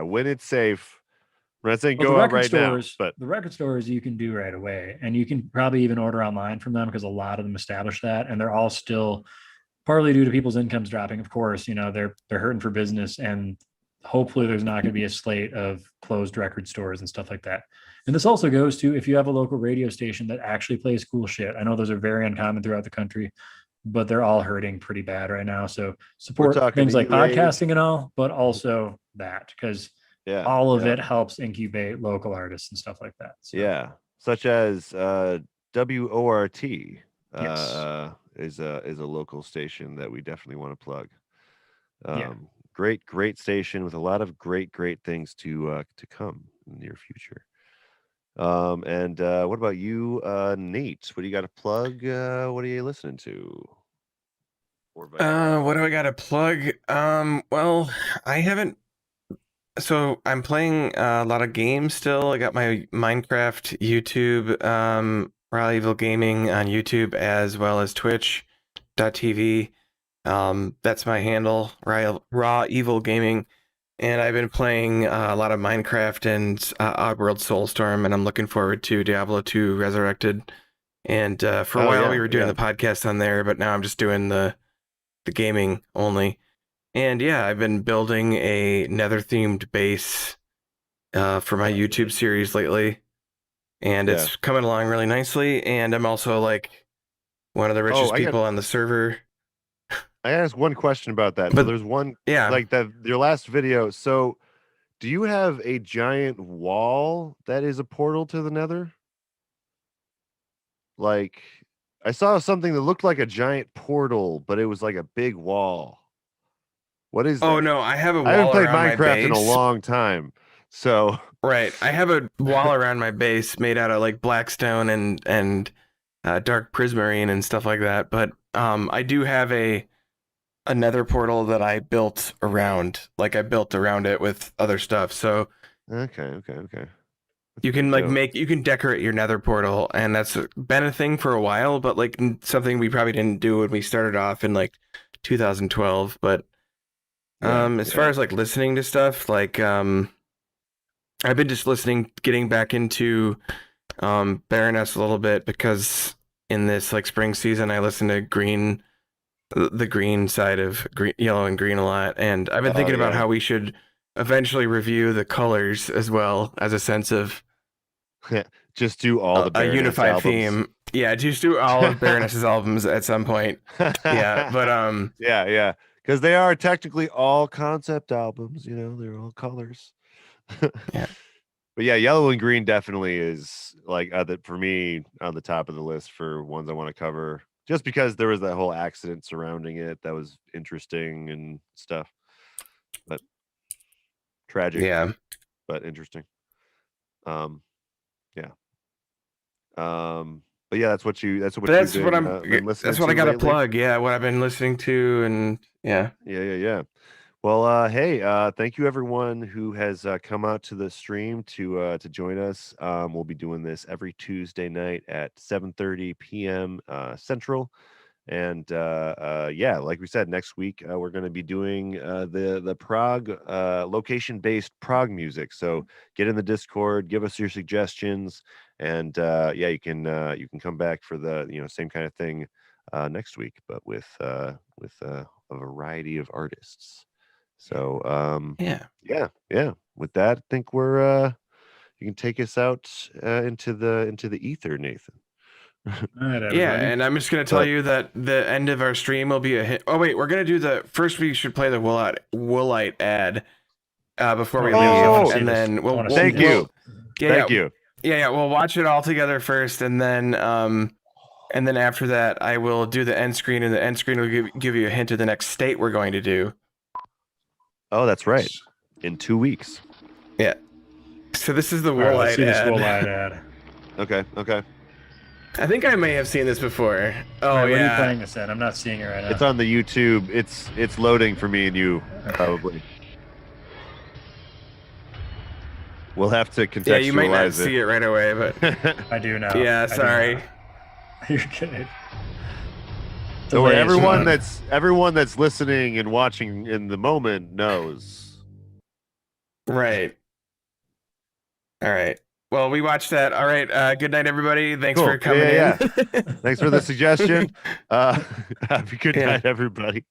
when it's safe. I'm not saying Well, go out right now, but the record stores you can do right away, and you can probably even order online from them because a lot of them establish that, and they're all still partly due to people's incomes dropping. Of course, they're hurting for business, and hopefully there's not going to be a slate of closed record stores and stuff like that. And this also goes to if you have a local radio station that actually plays cool shit. I know those are very uncommon throughout the country, but they're all hurting pretty bad right now. So support talking things like E-Rage. podcasting and all, but also that because yeah, all of yeah, it helps incubate local artists and stuff like that. So, yeah, such as WORT Yes. is a local station that we definitely want to plug. Yeah. Great station with a lot of great things to come in the near future. And what about you, Nate? What do you got to plug? What are you listening to? What do I got to plug? Well, I haven't. So I'm playing a lot of games still. I got my Minecraft YouTube, Raw Evil Gaming on YouTube as well as Twitch.tv. That's my handle, Raw Evil Gaming. And I've been playing a lot of Minecraft and Oddworld Soulstorm, and I'm looking forward to Diablo 2 Resurrected. And for a while we were doing the podcast on there, but now I'm just doing the gaming only. And yeah, I've been building a nether-themed base for my YouTube series lately. And it's coming along really nicely. And I'm also like one of the richest people on the server. I asked one question about that. So there's one, like your last video. So do you have a giant wall that is a portal to the nether? Like, I saw something that looked like a giant portal, but it was like a big wall. What is that? Oh no, I have a wall. I haven't played around Minecraft my base in a long time. So right, I have a wall around my base made out of like blackstone and dark prismarine and stuff like that. But I do have a nether portal that I built around. Like I built around it with other stuff. So okay. You can you can decorate your nether portal, and that's been a thing for a while, but like something we probably didn't do when we started off in like 2012. But as far as like listening to stuff, like I've been just getting back into Baroness a little bit because in this like spring season I listen to the green side of yellow and green a lot, and I've been thinking about how we should eventually review the colors as well as a sense of just do all the Baroness unified albums. theme. Yeah, just do all of Baroness's albums at some point. Yeah, but yeah, because they are technically all concept albums. They're all colors. Yeah. But yeah, yellow and green definitely is like for me on the top of the list for ones I want to cover, just because there was that whole accident surrounding it that was interesting and stuff. But tragic. Yeah. But interesting. But yeah, that's what I'm been listening that's what to I gotta lately. plug. Yeah, what I've been listening to, and yeah. Well, hey, thank you everyone who has come out to the stream to join us. We'll be doing this every Tuesday night at 7:30 p.m. Central. And yeah, like we said, next week we're going to be doing the prog location based prog music. So get in the Discord, give us your suggestions, and yeah, you can come back for the same kind of thing next week, but with a variety of artists. So yeah. With that, I think we're you can take us out into the ether, Nathan. All right, everybody. Yeah, and I'm just gonna tell you that the end of our stream will be a hit. Oh wait, we're gonna do the first. We should play the Woolite ad before we leave, and then we'll thank you. Thank you. Yeah, we'll watch it all together first, and then after that, I will do the end screen, and the end screen will give you a hint of the next state we're going to do. Oh, that's right. In 2 weeks. Yeah. So this is the All right, Woolite let's see this ad. Woolite ad. Okay. I think I may have seen this before. Oh, All right, yeah. where are you playing this in? I'm not seeing it right now. It's on the YouTube. It's loading for me and you, probably. We'll have to contextualize it. Yeah, you might not see it right away, but I do now. Yeah, sorry. You're good. So everyone that's listening and watching in the moment knows. Right. All right. Well, we watched that. All right. Good night, everybody. Thanks Cool. for coming Yeah. in. Thanks for the suggestion. Have a good night, everybody.